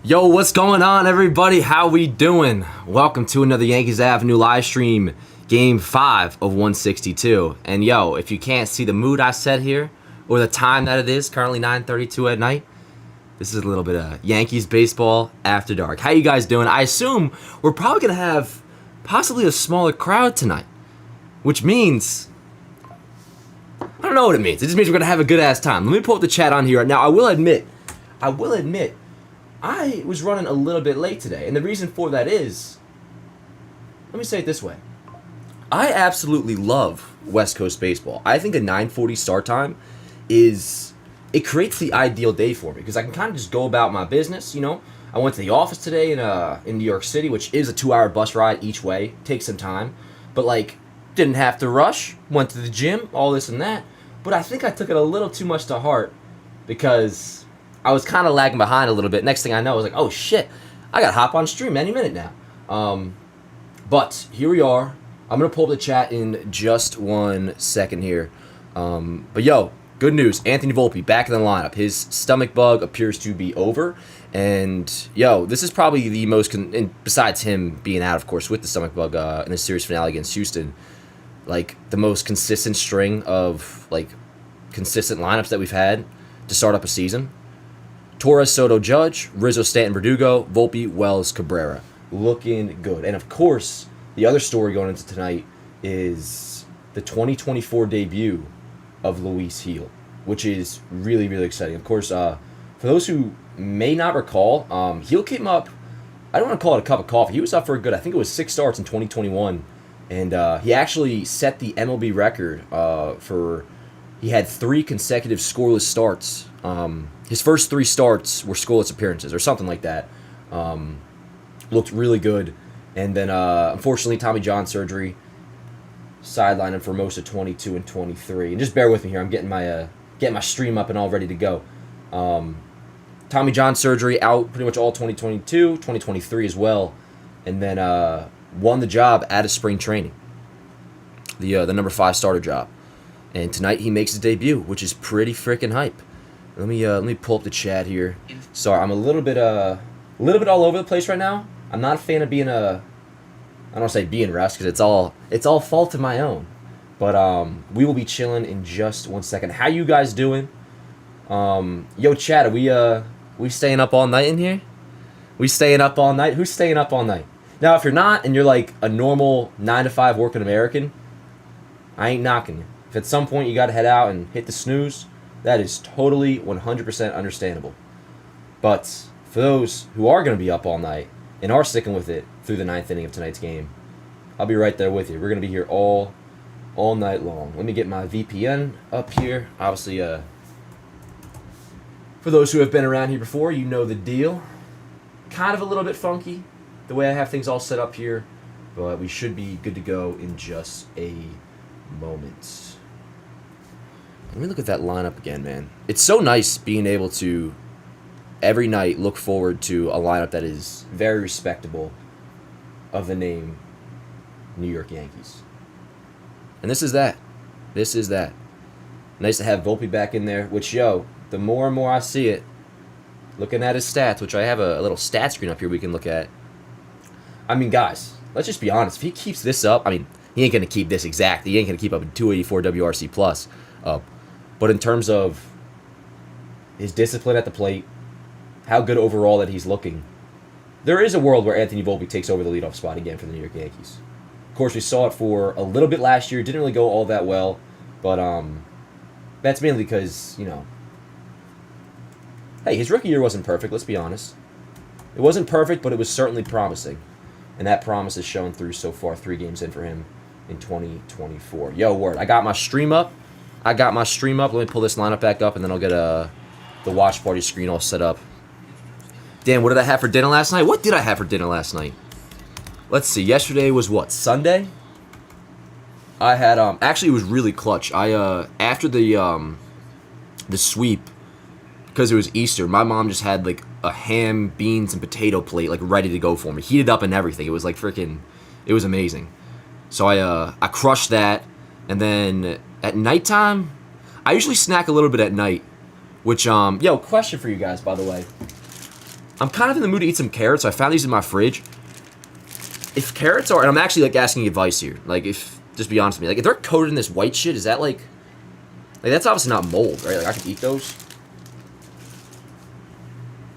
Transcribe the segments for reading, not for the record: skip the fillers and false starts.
Yo, what's going on, everybody? How we doing? Welcome to another Yankees Avenue live stream, Game 5 of 162. And yo, if you can't see the mood I set here, or the time that it is, currently 9:32 at night, this is a little bit of Yankees baseball after dark. How you guys doing? I assume we're probably going to have possibly a smaller crowd tonight, which means, I don't know what it means. It just means we're going to have a good-ass time. Let me pull up the chat on here. Now, I will admit, I was running a little bit late today, and the reason for that is, let me say it this way. I absolutely love West Coast baseball. I think a 9:40 start time it creates the ideal day for me, because I can kind of just go about my business, you know. I went to the office today in New York City, which is a 2-hour bus ride each way. Takes some time, but didn't have to rush. Went to the gym, all this and that. But I think I took it a little too much to heart, because I was kind of lagging behind a little bit. Next thing I know, I was like, oh shit, I gotta hop on stream any minute now. But here we are. I'm gonna pull up the chat in just 1 second here. But yo, good news. Anthony Volpi back in the lineup. His stomach bug appears to be over. And yo, this is probably the most, and besides him being out, of course, with the stomach bug in the series finale against Houston, the most consistent string of consistent lineups that we've had to start up a season. Torres, Soto, Judge, Rizzo, Stanton, Verdugo, Volpi, Wells, Cabrera. Looking good. And of course, the other story going into tonight is the 2024 debut of Luis Gil, which is really, really exciting. Of course, for those who may not recall, Gil came up, I don't want to call it a cup of coffee. He was up for a good, I think it was 6 starts in 2021. And he actually set the MLB record he had 3 consecutive scoreless starts. His first 3 starts were scoreless appearances or something like that. Looked really good. And then, unfortunately, Tommy John surgery sidelined him for most of 22 and 23. And just bear with me here. I'm getting my stream up and all ready to go. Tommy John surgery out pretty much all 2022, 2023 as well. And then won the job out of spring training. The number 5 starter job. And tonight he makes his debut, which is pretty freaking hype. Let me pull up the chat here. Sorry, I'm a little bit all over the place right now. I'm not a fan of being I don't want to say being rushed, because it's all fault of my own. But we will be chilling in just 1 second. How you guys doing? Yo, chat, are we staying up all night in here? We staying up all night? Who's staying up all night? Now, if you're not and you're a normal 9-to-5 working American, I ain't knocking you. If at some point you got to head out and hit the snooze, that is totally 100% understandable. But for those who are going to be up all night and are sticking with it through the 9th inning of tonight's game, I'll be right there with you. We're going to be here all night long. Let me get my VPN up here. Obviously, for those who have been around here before, you know the deal. Kind of a little bit funky, the way I have things all set up here, but we should be good to go in just a moment. Let me look at that lineup again, man. It's so nice being able to every night look forward to a lineup that is very respectable of the name New York Yankees. And this is that. This is that. Nice to have Volpi back in there, which, yo, the more and more I see it, looking at his stats, which I have a little stat screen up here we can look at. I mean, guys, let's just be honest. If he keeps this up, I mean, he ain't going to keep this exact. He ain't going to keep up a 284 WRC plus up. But in terms of his discipline at the plate, how good overall that he's looking, there is a world where Anthony Volpi takes over the leadoff spot again for the New York Yankees. Of course, we saw it for a little bit last year. Didn't really go all that well. But that's mainly because, hey, his rookie year wasn't perfect, let's be honest. It wasn't perfect, but it was certainly promising. And that promise is shown through so far, 3 games in for him in 2024. Yo, word, I got my stream up. Let me pull this lineup back up, and then I'll get the watch party screen all set up. Damn, what did I have for dinner last night? What did I have for dinner last night? Let's see. Yesterday was what? Sunday? I had actually it was really clutch. I after the sweep, because it was Easter, my mom just had a ham, beans, and potato plate ready to go for me, heated up and everything. It was it was amazing. So I crushed that, and then at nighttime, I usually snack a little bit at night, which, yo, question for you guys, by the way. I'm kind of in the mood to eat some carrots, so I found these in my fridge. If carrots are, and I'm actually like asking advice here, like if, just be honest with me, like if they're coated in this white shit, is that like that's obviously not mold, right? Like I can eat those.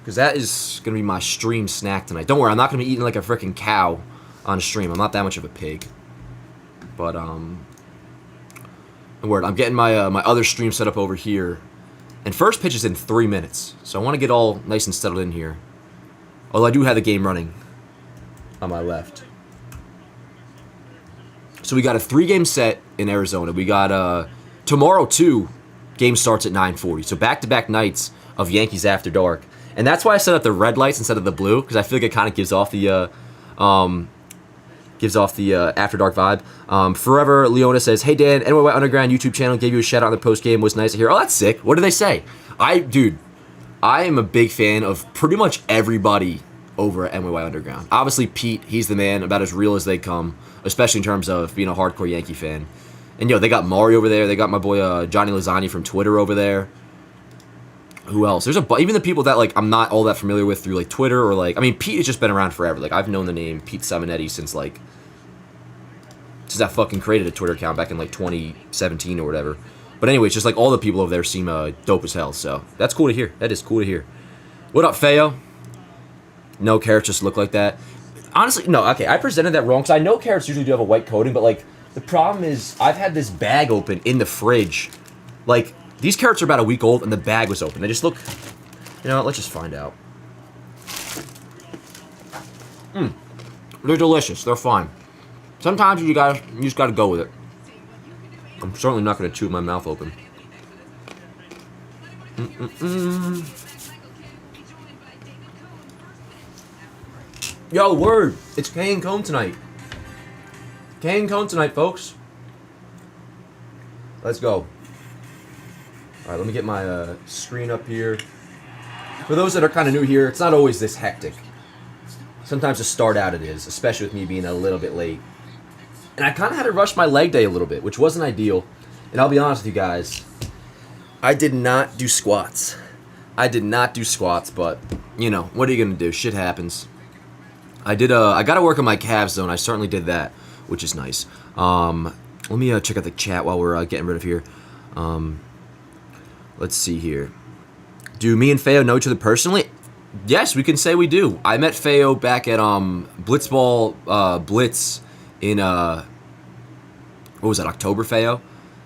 Because that is going to be my stream snack tonight. Don't worry, I'm not going to be eating like a freaking cow on stream. I'm not that much of a pig. But, word, I'm getting my my other stream set up over here. And first pitch is in 3 minutes. So I want to get all nice and settled in here. Although I do have the game running on my left. So we got a 3-game set in Arizona. We got, tomorrow, too, game starts at 9:40. So back-to-back nights of Yankees After Dark. And that's why I set up the red lights instead of the blue, because I feel like it kind of gives off the After Dark vibe. Forever Leona says, "Hey Dan, NYY Underground YouTube channel gave you a shout out on the post game. Was nice to hear." Oh, that's sick. What did they say? Dude, I am a big fan of pretty much everybody over at NYY Underground. Obviously, Pete, he's the man, about as real as they come, especially in terms of being a hardcore Yankee fan. And they got Mario over there. They got my boy Johnny Lasagna from Twitter over there. Who else? There's even the people that like I'm not all that familiar with through like Twitter or like Pete has just been around forever. Like I've known the name Pete Simonetti since I fucking created a Twitter account back in like 2017 or whatever. But anyways, just like all the people over there seem dope as hell. So that's cool to hear. That is cool to hear. What up, Feo? No, carrots just look like that. Honestly, no. Okay, I presented that wrong because I know carrots usually do have a white coating, but like the problem is I've had this bag open in the fridge, like. These carrots are about a week old, and the bag was open. They just look... You know what? Let's just find out. They're delicious. They're fine. Sometimes you just gotta go with it. I'm certainly not gonna chew my mouth open. Yo, word! It's Kane Cone tonight. Kane Cone tonight, folks. Let's go. Alright, let me get my screen up here. For those that are kind of new here, it's not always this hectic. Sometimes to start out it is, especially with me being a little bit late. And I kind of had to rush my leg day a little bit, which wasn't ideal. And I'll be honest with you guys, I did not do squats. But, what are you going to do? Shit happens. I got to work on my calves, though, and I certainly did that, which is nice. Let me check out the chat while we're getting rid of here. Let's see here. Do me and Feo know each other personally? Yes, we can say we do. I met Feo back at Blitzball Blitz in what was that, October, Feo?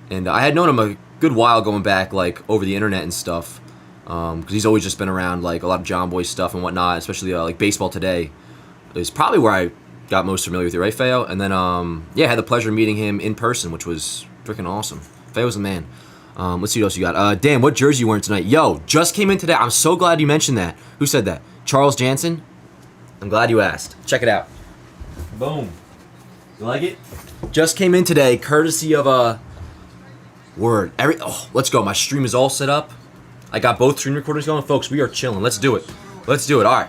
And I had known him a good while going back, like over the internet and stuff, because he's always just been around like a lot of John Boy stuff and whatnot, especially like Baseball Today is probably where I got most familiar with you, right, Feo? And then I had the pleasure of meeting him in person, which was freaking awesome. Feo's a man. Let's see what else you got. Dan, what jersey you wearing tonight? Yo, just came in today. I'm so glad you mentioned that. Who said that? Charles Jansen? I'm glad you asked. Check it out. Boom. You like it? Just came in today, courtesy of Word. Let's go. My stream is all set up. I got both screen recorders going. Folks, we are chilling. Let's do it. All right.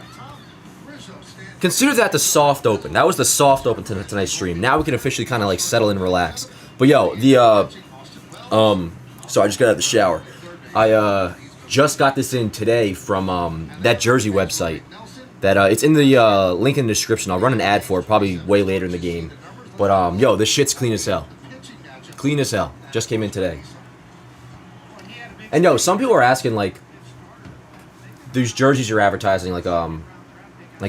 Consider that the soft open. That was the soft open to tonight's stream. Now we can officially kind of like settle and relax. But yo, so I just got out of the shower. I just got this in today from that jersey website. That it's in the link in the description. I'll run an ad for it probably way later in the game. But yo, this shit's clean as hell. Clean as hell. Just came in today. And yo, some people are asking like, these jerseys you're advertising like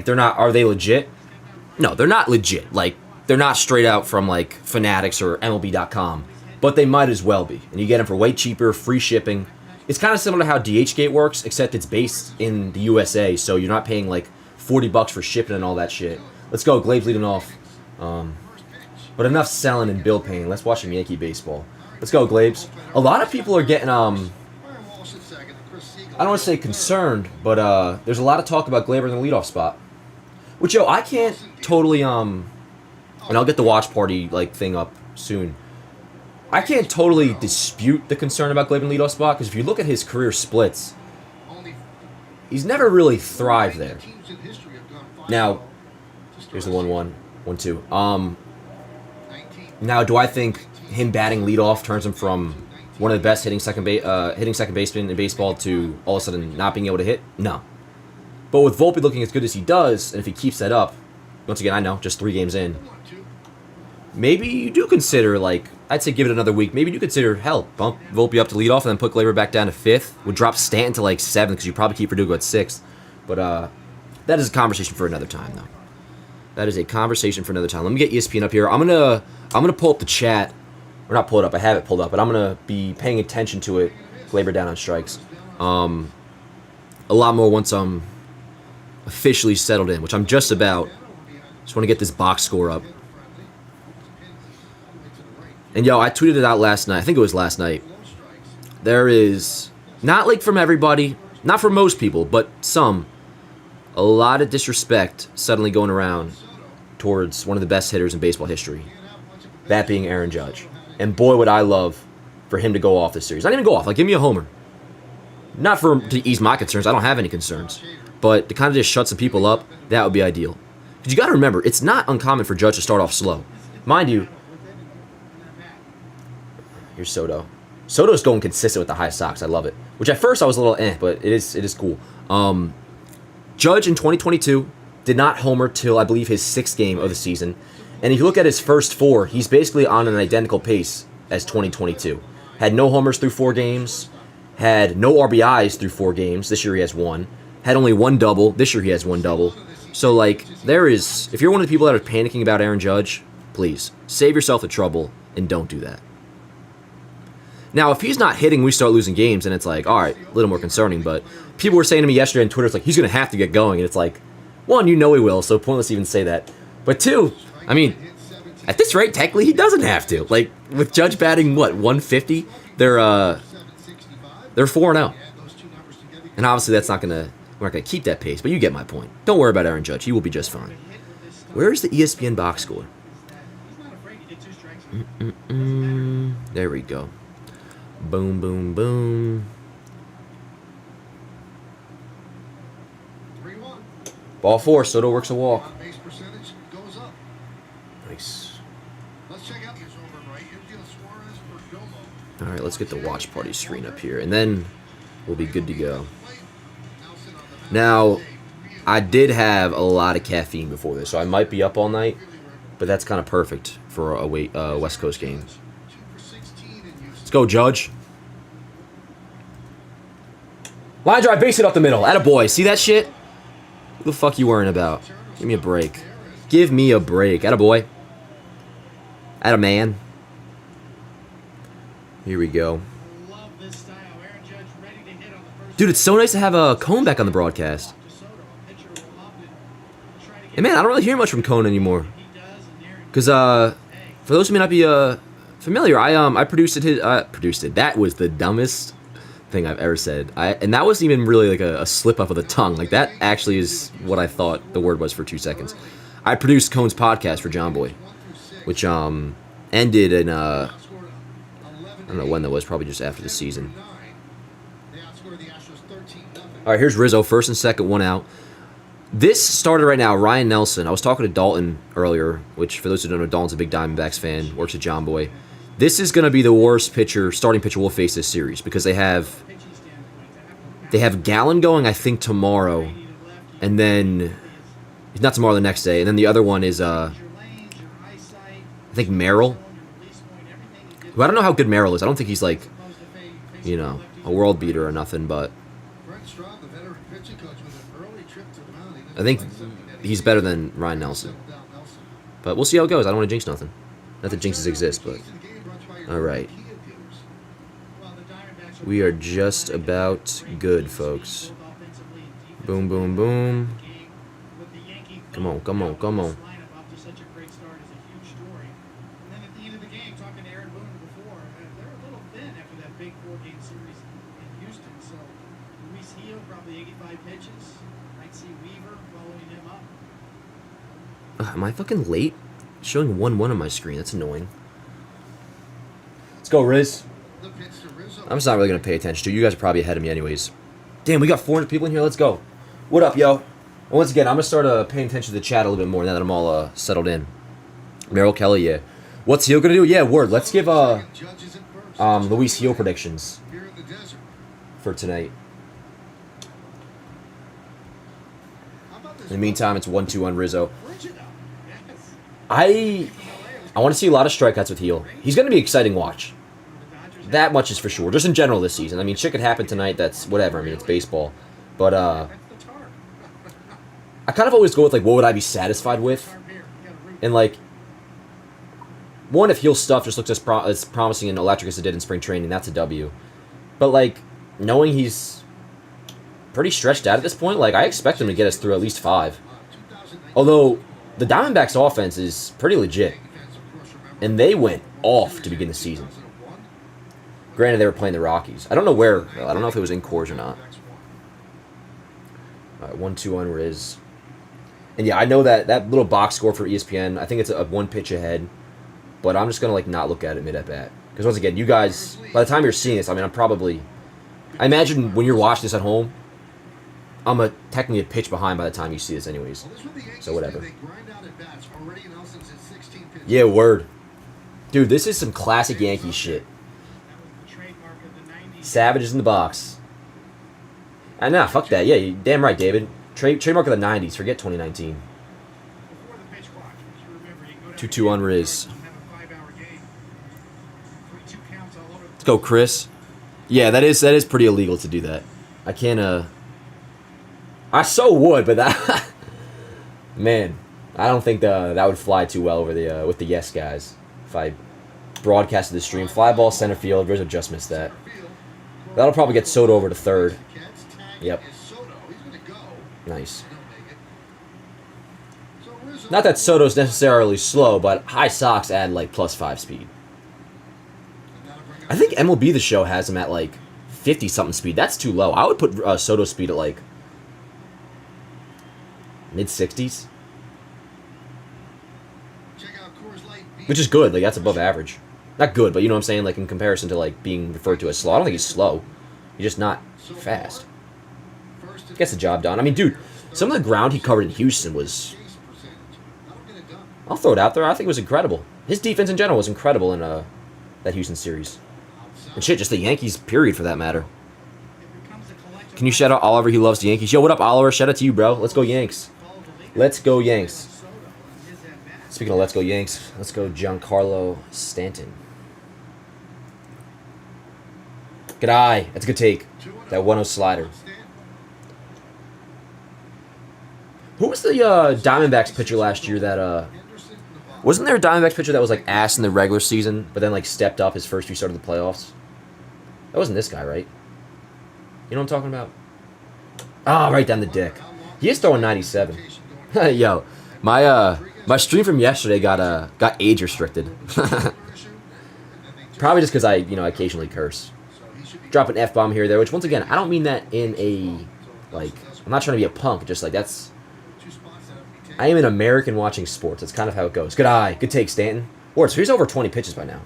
they're not. Are they legit? No, they're not legit. Like they're not straight out from like Fanatics or MLB.com. But they might as well be. And you get them for way cheaper, free shipping. It's kind of similar to how DHgate works, except it's based in the USA, so you're not paying like $40 for shipping and all that shit. Let's go, Gleyber's leading off. But enough selling and bill paying. Let's watch some Yankee baseball. Let's go, Gleyber's. A lot of people are getting, I don't want to say concerned, but there's a lot of talk about Gleyber in the leadoff spot. Which, yo, I can't totally, and I'll get the watch party like thing up soon. I can't totally dispute the concern about Gleyber in the leadoff spot, because if you look at his career splits, he's never really thrived there. Now, here's the 1-1, 1-2. Now, do I think him batting leadoff turns him from one of the best hitting second basemen in baseball to all of a sudden not being able to hit? No. But with Volpi looking as good as he does, and if he keeps that up, once again, I know, just 3 games in, maybe you do consider, like, I'd say give it another week. Maybe you consider, hell, bump Volpi up to lead off and then put Gleyber back down to 5th. Would drop Stanton to, like, 7th because you probably keep Verdugo at 6th. But that is a conversation for another time, though. That is a conversation for another time. Let me get ESPN up here. I'm gonna pull up the chat. Or not pull it up. I have it pulled up, but I'm gonna be paying attention to it. Gleyber down on strikes. A lot more once I'm officially settled in, which I'm just about. Just want to get this box score up. And yo, I tweeted it out last night. I think it was last night. There is, not like from everybody, not for most people, but some, a lot of disrespect suddenly going around towards one of the best hitters in baseball history. That being Aaron Judge. And boy, would I love for him to go off this series. Not even go off, like give me a homer. Not to ease my concerns, I don't have any concerns. But to kind of just shut some people up, that would be ideal. Because you got to remember, it's not uncommon for Judge to start off slow. Mind you, here's Soto. Soto's going consistent with the high Sox. I love it. Which at first I was a little but it is cool. Judge in 2022 did not homer till I believe his 6th game of the season. And if you look at his first 4, he's basically on an identical pace as 2022. Had no homers through 4 games. Had no RBIs through 4 games. This year he has 1. Had only 1 double. This year he has 1 double. So, like, if you're one of the people that are panicking about Aaron Judge, please, save yourself the trouble and don't do that. Now, if he's not hitting, we start losing games, and it's like, all right, a little more concerning. But people were saying to me yesterday on Twitter, it's like, he's going to have to get going. And it's like, 1, you know he will, so pointless to even say that. But 2, I mean, at this rate, technically, he doesn't have to. Like, with Judge batting, what, 150? They're 4-0. And obviously, we're not going to keep that pace, but you get my point. Don't worry about Aaron Judge. He will be just fine. Where's the ESPN box score? There we go. Boom, boom, boom. Ball 4. Soto works a walk. Nice. All right, let's get the watch party screen up here, and then we'll be good to go. Now, I did have a lot of caffeine before this, so I might be up all night, but that's kind of perfect for a West Coast game. Let's go, Judge. Line drive, base it up the middle. Attaboy. See that shit? Who the fuck you worrying about? Give me a break. Give me a break. Attaboy. Attaman. Here we go. Dude, it's so nice to have a Cone back on the broadcast. And man, I don't really hear much from Cone anymore. Because, for those who may not be familiar, I produced it. That was the dumbest thing I've ever said. And that wasn't even really like a slip up of the tongue. Like, that actually is what I thought the word was for 2 seconds. I produced Cone's podcast for John Boy, which ended in, I don't know when that was, probably just after the season. All right, here's Rizzo, first and second, 1 out. This started right now, Ryan Nelson. I was talking to Dalton earlier, which for those who don't know, Dalton's a big Diamondbacks fan, works at John Boy. This is going to be the worst starting pitcher we'll face this series because they have Gallen going, I think, tomorrow, and then not tomorrow, the next day, and then the other one is I think Merrill. Who I don't know how good Merrill is. I don't think he's like, a world beater or nothing, but I think he's better than Ryan Nelson. But we'll see how it goes. I don't want to jinx nothing. Not that jinxes exist, but all right. We are just about good, folks. Boom, boom, boom. Come on, come on, come on. Am I fucking late? It's showing 1-1 on my screen. That's annoying. Let's go, Riz. I'm just not really going to pay attention to you. You guys are probably ahead of me anyways. Damn, we got 400 people in here. Let's go. What up, yo? And once again, I'm going to start paying attention to the chat a little bit more now that I'm all settled in. Merrill Kelly, yeah. What's Heel going to do? Yeah, word. Let's give Luis Heel predictions for tonight. In the meantime, it's 1-2 on Rizzo. I want to see a lot of strikeouts with Heel. He's going to be an exciting watch. That much is for sure. Just in general this season. I mean, shit could happen tonight. That's whatever. I mean, it's baseball. But I kind of always go with, like, what would I be satisfied with? And, like, one, if Heel's stuff just looks as promising and electric as it did in spring training, that's a W. But, like, knowing he's pretty stretched out at this point, like, I expect him to get us through at least 5. Although, the Diamondbacks offense is pretty legit. And they went off to begin the season. Granted, they were playing the Rockies. I don't know where. I don't know if it was in Coors or not. All right, 1-2 on Riz. And yeah, I know that little box score for ESPN, I think it's a 1 pitch ahead. But I'm just going to, like, not look at it mid-at-bat. Because, once again, you guys, by the time you're seeing this, I mean, I imagine when you're watching this at home, I'm technically a pitch behind by the time you see this anyways. So, whatever. Yeah, word. Dude, this is some classic Yankees shit. Savage is in the box. Nah, fuck that. Yeah, you're damn right, David. Trademark of the 90s. Forget 2019. 2-2 on Riz. Let's go, Chris. Yeah, that is pretty illegal to do that. I can't, I so would, but that... Man, I don't think that would fly too well over the with the yes guys. If I broadcasted the stream. Fly ball center field. Rizzo just missed that. That'll probably get Soto over to third. Yep. Nice. Not that Soto's necessarily slow, but high Sox add, like, +5 speed. I think MLB The Show has him at, like, 50-something speed. That's too low. I would put Soto's speed at, like, mid-60s. Which is good. Like, that's above average. Not good, but you know what I'm saying? Like, in comparison to, like, being referred to as slow. I don't think he's slow. He's just not fast. Gets the job done. I mean, dude, some of the ground he covered in Houston was... I'll throw it out there. I think it was incredible. His defense in general was incredible in that Houston series. And shit, just the Yankees, period, for that matter. Can you shout out Oliver? He loves the Yankees. Yo, what up, Oliver? Shout out to you, bro. Let's go, Yanks. Let's go, Yanks. Speaking of let's go, Yanks, let's go Giancarlo Stanton. Good eye. That's a good take. That 1-0 slider. Who was the Diamondbacks pitcher last year that... Wasn't there a Diamondbacks pitcher that was, like, ass in the regular season, but then, like, stepped up his first few starts of the playoffs? That wasn't this guy, right? You know what I'm talking about? Ah, right down the dick. He is throwing 97. Yo, my stream from yesterday got age restricted. Probably just because I occasionally curse. Drop an F-bomb here or there, which, once again, I don't mean that in a, like, I'm not trying to be a punk, just, like, that's... I am an American watching sports. That's kind of how it goes. Good eye. Good take, Stanton. Or he's over 20 pitches by now.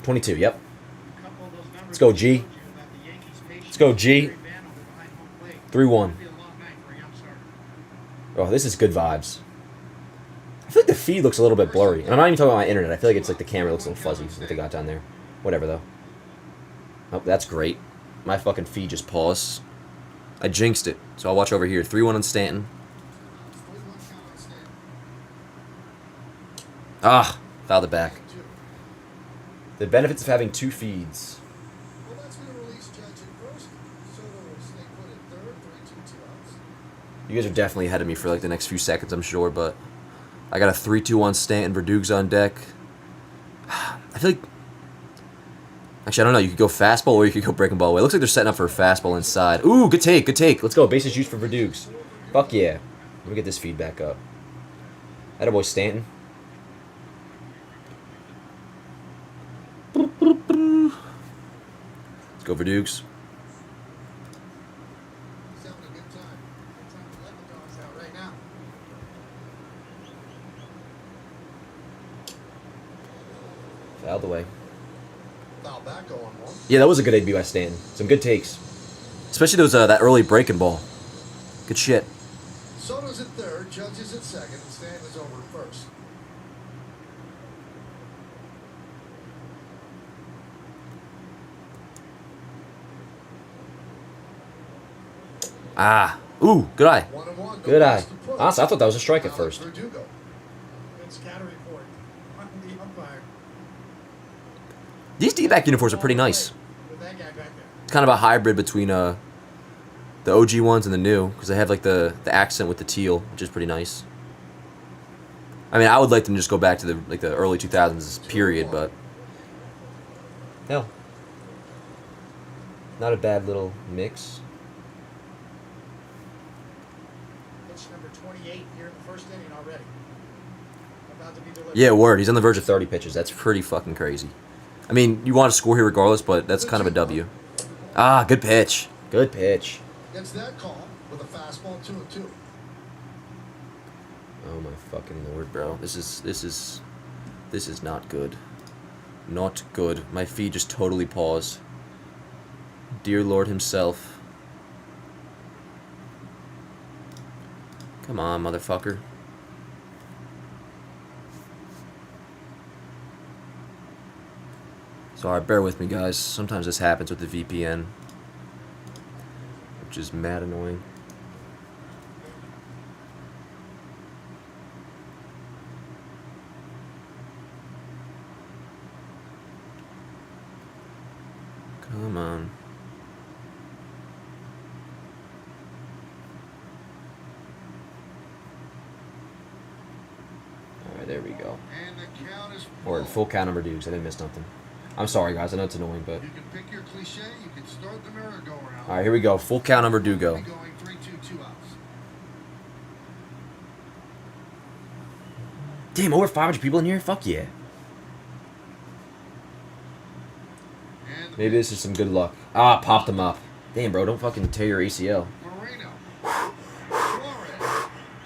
22, yep. Let's go, G. Let's go, G. 3-1. Oh, this is good vibes. I feel like the feed looks a little bit blurry. And I'm not even talking about my internet. I feel like it's like the camera looks a little fuzzy, what they got down there. Whatever, though. Oh, that's great. My fucking feed just paused. I jinxed it. So I'll watch over here. 3-1 on Stanton. Ah, fouled it back. The benefits of having 2 feeds. You guys are definitely ahead of me for like the next few seconds, I'm sure, but I got a 3-2 on Stanton. Verdugo's on deck. I feel like... Actually, I don't know. You could go fastball or you could go breaking ball away. It looks like they're setting up for a fastball inside. Ooh, good take, good take. Let's go. Bases juice for Verdugo's. Fuck yeah. Let me get this feed back up. Attaboy Stanton. Let's go Verdugo's. Fouled away. Yeah, that was a good AB by Stanton. Some good takes. Especially those that early breaking ball. Good shit. Soto's at third, Judge is at second, and Stanton is over at first. Ah, Ooh, good eye. 1-1. Good eye. Goes to push. Honestly, I thought that was a strike at Alex first. Verdugo. Good scatter report on the umpire. These D-back uniforms are pretty nice. With that guy back there. It's kind of a hybrid between the OG ones and the new, because they have like the accent with the teal, which is pretty nice. I mean, I would like them to just go back to the early 2000s period, but hell, not a bad little mix. Pitch number 28 here in the first inning already. About to be delivered. Yeah, word. He's on the verge of 30 pitches. That's pretty fucking crazy. I mean, you want to score here regardless, but that's kind of a W. Ah, good pitch. Good pitch. Gets that call with a fastball 2-2. Oh my fucking lord, bro. This is not good. Not good. My feet just totally paused. Dear Lord himself. Come on, motherfucker. Sorry, bear with me, guys. Sometimes this happens with the VPN, which is mad annoying. Come on. Alright, there we go. And the count is Or in full count number dudes. I didn't miss nothing. I'm sorry, guys. I know it's annoying, but... You can pick your cliche. You can start the merry-go-round. Alright, here we go. Full count number Verdugo. Going 3-2, 2 outs. Damn, over 500 people in here? Fuck yeah. And Maybe this is some good luck. Ah, popped him up. Damn, bro. Don't fucking tear your ACL. Moreno. Torres.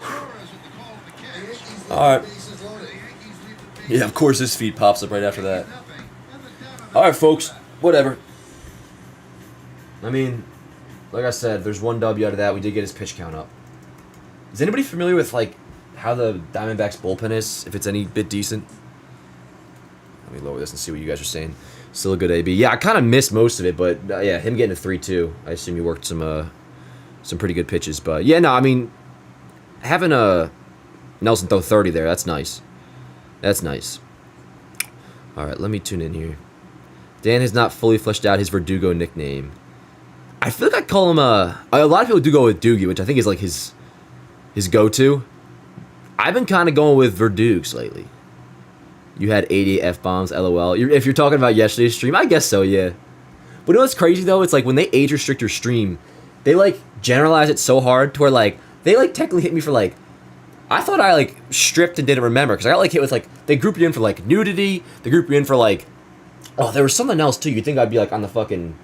Torres with the call of the catch. Alright. Bases loaded. The Yankees lead the base. Yeah, of course this feed pops up right after that. Nothing. And the Diamondbacks Alright, folks. Whatever. I mean, like I said, there's one W out of that. We did get his pitch count up. Is anybody familiar with, like, how the Diamondbacks bullpen is? If it's any bit decent? Let me lower this and see what you guys are saying. Still a good AB. Yeah, I kind of missed most of it, but yeah, him getting a 3-2. I assume you worked some pretty good pitches. But yeah, no, I mean, having a Nelson throw 30 there, that's nice. That's nice. All right, let me tune in here. Dan has not fully fleshed out his Verdugo nickname. I feel like I call him a lot of people do go with Doogie, which I think is like his go-to. I've been kind of going with Verdugs lately. You had 80 F-bombs, LOL. If you're talking about yesterday's stream, I guess so, yeah. But you know what's crazy, though? It's like when they age restrict your stream, they, like, generalize it so hard to where, like, they, like, technically hit me for, like, I thought I, like, stripped and didn't remember. Because I got, like, hit with, like, they group you in for, like, nudity. They group you in for, like, oh, there was something else, too. You'd think I'd be, like, on the fucking,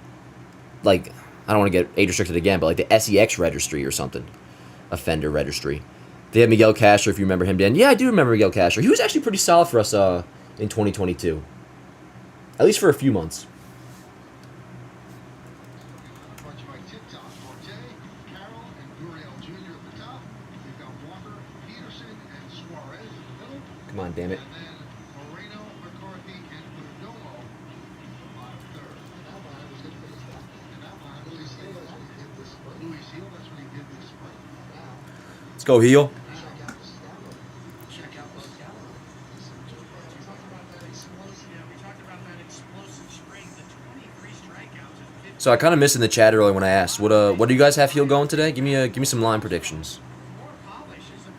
like, I don't want to get age restricted again, but, like, the SEX registry or something. Offender registry. They had Miguel Castro, if you remember him, Dan. Yeah, I do remember Miguel Castro. He was actually pretty solid for us in 2022. At least for a few months. Brought to you by TikTok. Forte, Carroll, and Gurriel Jr. at the top. You've got Walker, Peterson, and Suarez in the middle. Come on, damn it. And then Moreno, McCarthy, and Perdomo for bottom third. And that line was good for this guy. And that line really stayed as we did this spring. Louis Heel, that's what he did this spring. Let's go, heel. Check out those calories. We talked about that explosive spring, the 23 strikeouts and 50 So I kind of missed in the chat earlier when I asked, what do you guys have heel going today? Give me some line predictions. more polish as a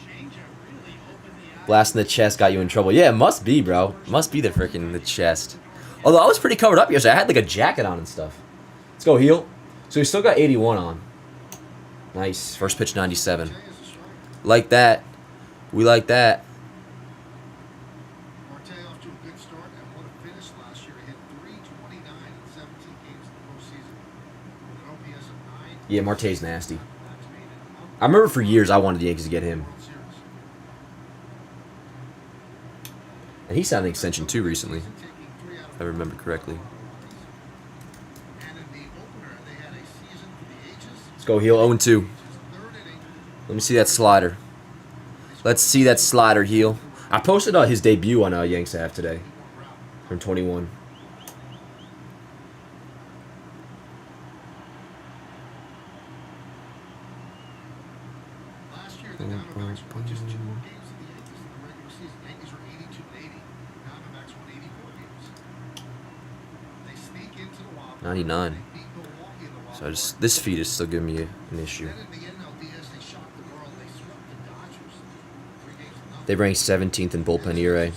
changeup really opened the eyes. Blast in the chest got you in trouble. Yeah, it must be, bro. Must be the chest. Although I was pretty covered up yesterday. I had like a jacket on and stuff. Let's go, heel. So we still got 81 on. Nice. First pitch 97. Like that. We like that. Marte off to a good start and what a finish last year. He hit .329 in 17 games in the postseason with an OPS of 9. Yeah, Marte's nasty. That's made it I remember for years I wanted the Yankees to get him. World Series. And he signed an extension too recently, Taking 3 out of if I remember correctly. And in the opener, they had a season for the ages. Let's go, heel. 0-2. His third inning. Let me see that slider. Let's see that slider, heel. I posted his debut on Yanks Ave today from 21. the Diamondbacks won just 2 more games than the Yankees in the regular season. Yankees were 82-80. Diamondbacks won 84 games. They sneak into the Wild Card. 99. They beat Milwaukee in the Wild So Card. this feed is still giving me an issue. Then in the NLDS, they shocked the world. They swept the Dodgers 3 games to nothing. They ranked 17th in bullpen ERA.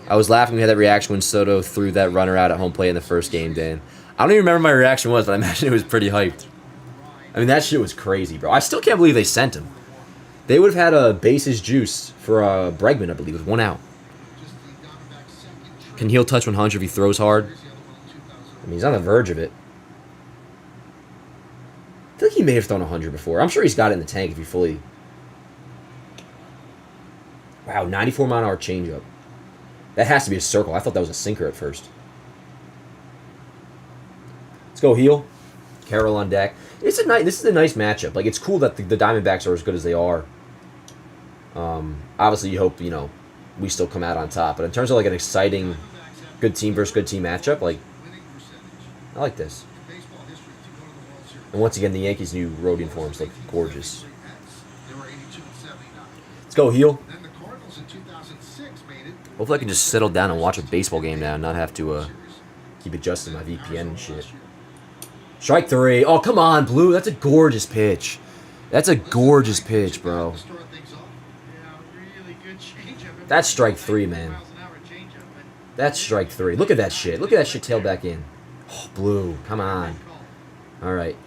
I was laughing. We had that reaction when Soto threw that runner out at home plate in the first game, Dan. I don't even remember my reaction was, but I imagine it was pretty hyped. I mean, that shit was crazy, bro. I still can't believe they sent him. They would have had a bases juice for Bregman, I believe, with 1 out. Can Heel touch 100 if he throws hard? I mean, he's on the verge of it. I feel like he may have thrown 100 before. I'm sure he's got it in the tank if he fully... Wow, 94-mile-an-hour changeup. That has to be a circle. I thought that was a sinker at first. Let's go Heel. Carroll on deck. This is a nice matchup. Like, it's cool that the Diamondbacks are as good as they are. Obviously, you hope, we still come out on top. But in terms of, like, an exciting good team versus good team matchup, like, I like this. And once again, the Yankees' new road uniforms look gorgeous. Let's go Heel. Hopefully I can just settle down and watch a baseball game now and not have to keep adjusting my VPN and shit. Strike 3. Oh, come on, Blue. That's a gorgeous pitch. That's a gorgeous pitch, bro. That's strike 3, man. That's strike 3. Look at that shit. Look at that shit tail back in. Oh, Blue. Come on. All right.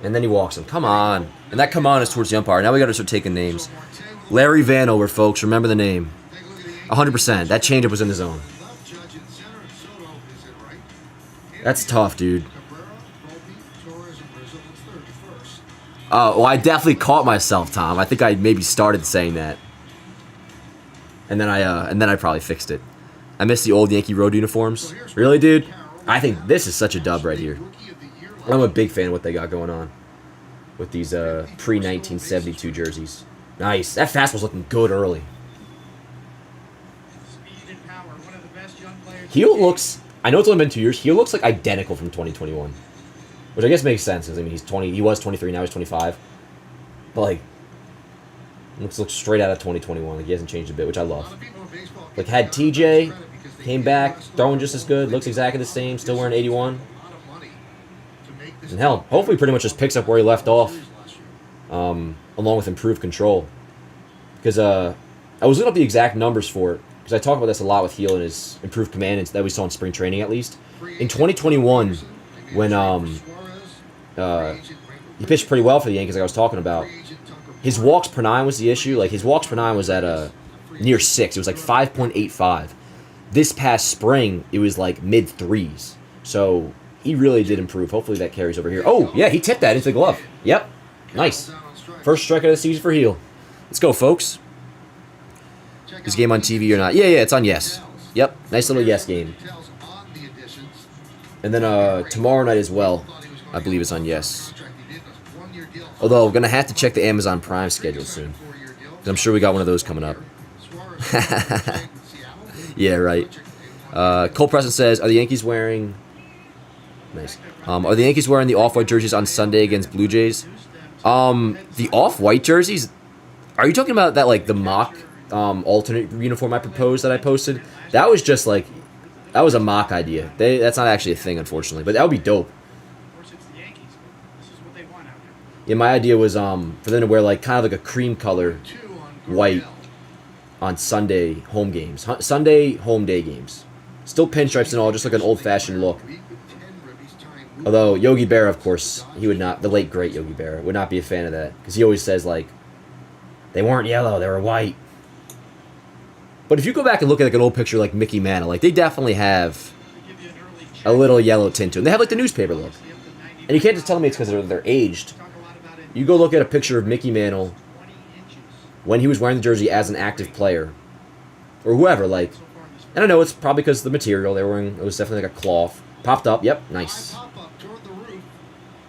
And then he walks him. Come on. And that come on is towards the umpire. Now we got to start taking names. Larry Vanover, folks. Remember the name. 100%. That changeup was in the zone. That's tough, dude. Oh, well, I definitely caught myself, Tom. I think I maybe started saying that, and then I probably fixed it. I miss the old Yankee road uniforms. Really, dude? I think this is such a dub right here. I'm a big fan of what they got going on with these pre-1972 jerseys. Nice. That fastball's looking good early. Heel looks, I know it's only been 2 years, Heel looks like identical from 2021. Which I guess makes sense, because I mean he was 23, now he's 25. But like, looks straight out of 2021, like he hasn't changed a bit, which I love. Like had TJ, came back, throwing just as good, looks exactly the same, still wearing 81. And hell, hopefully pretty much just picks up where he left off, along with improved control. Because I was looking up the exact numbers for it, because I talk about this a lot with Heel and his improved command that we saw in spring training at least. In 2021, when he pitched pretty well for the Yankees, like I was talking about, his walks per 9 was the issue. Like his walks per 9 was at near 6. It was like 5.85. This past spring, it was like mid 3s. So he really did improve. Hopefully that carries over here. Oh yeah, he tipped that into the glove. Yep, nice. First strike of the season for Heel. Let's go, folks. Is game on TV or not? Yeah, it's on Yes. Yep, nice little Yes game. And then tomorrow night as well, I believe it's on Yes. Although, I'm going to have to check the Amazon Prime schedule soon. I'm sure we got one of those coming up. Yeah, right. Cole Preston says, are the Yankees wearing... Nice. Are the Yankees wearing the off-white jerseys on Sunday against Blue Jays? The off-white jerseys? Are you talking about that, like, the mock alternate uniform I proposed that I posted? That was just, like... That was a mock idea. That's not actually a thing, unfortunately. But that would be dope. Yeah, my idea was for them to wear, like, kind of like a cream color white on Sunday home games. Sunday home day games. Still pinstripes and all, just like an old-fashioned look. Although Yogi Berra, of course, he would not, the late great Yogi Berra, would not be a fan of that. Because he always says, like, they weren't yellow, they were white. But if you go back and look at like an old picture like Mickey Mantle, like they definitely have a little yellow tint to them. They have like the newspaper look. And you can't just tell me it's because they're aged. You go look at a picture of Mickey Mantle when he was wearing the jersey as an active player. Or whoever, like. And I know it's probably because of the material they were wearing. It was definitely like a cloth. Popped up, yep, nice.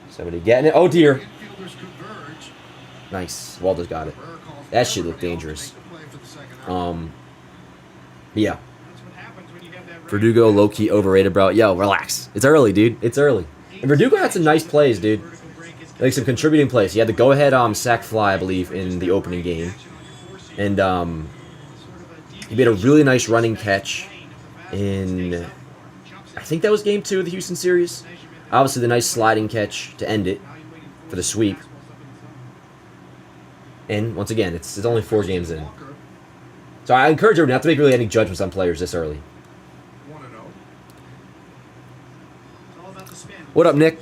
Somebody getting it. Oh dear. Nice. Waldo's got it. That shit looked dangerous. Yeah. Verdugo, low-key overrated, bro. Yo, relax. It's early, dude. It's early. And Verdugo had some nice plays, dude. like some contributing plays. He had the go-ahead sac fly, I believe, in the opening game, and he made a really nice running catch in, I think that was game 2 of the Houston series. Obviously, the nice sliding catch to end it for the sweep. And once again, it's only 4 games in. So I encourage everyone not to make really any judgments on players this early. What up, Nick?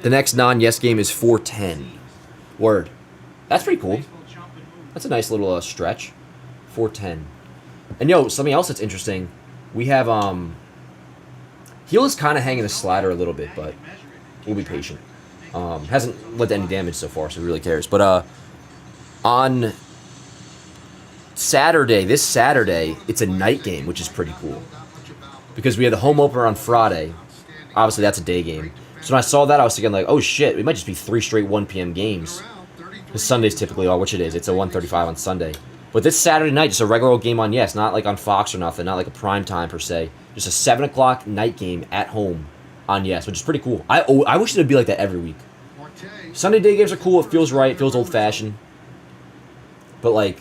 The next non-yes game is 4:10. Word. That's pretty cool. That's a nice little stretch. 4:10. And yo, something else that's interesting. We have Heel is kind of hanging the slider a little bit, but we'll be patient. Hasn't led to any damage so far, so who really cares? But on Saturday, this Saturday, it's a night game, which is pretty cool. Because we had the home opener on Friday. Obviously, that's a day game. So when I saw that, I was thinking, like, oh shit, it might just be 3 straight 1 p.m. games. Because Sundays typically are, which it is. It's a 1:35 on Sunday. But this Saturday night, just a regular old game on Yes, not like on Fox or nothing, not like a prime time per se. Just a 7 o'clock night game at home on Yes, which is pretty cool. I wish it would be like that every week. Sunday day games are cool. It feels right. It feels old-fashioned. But, like,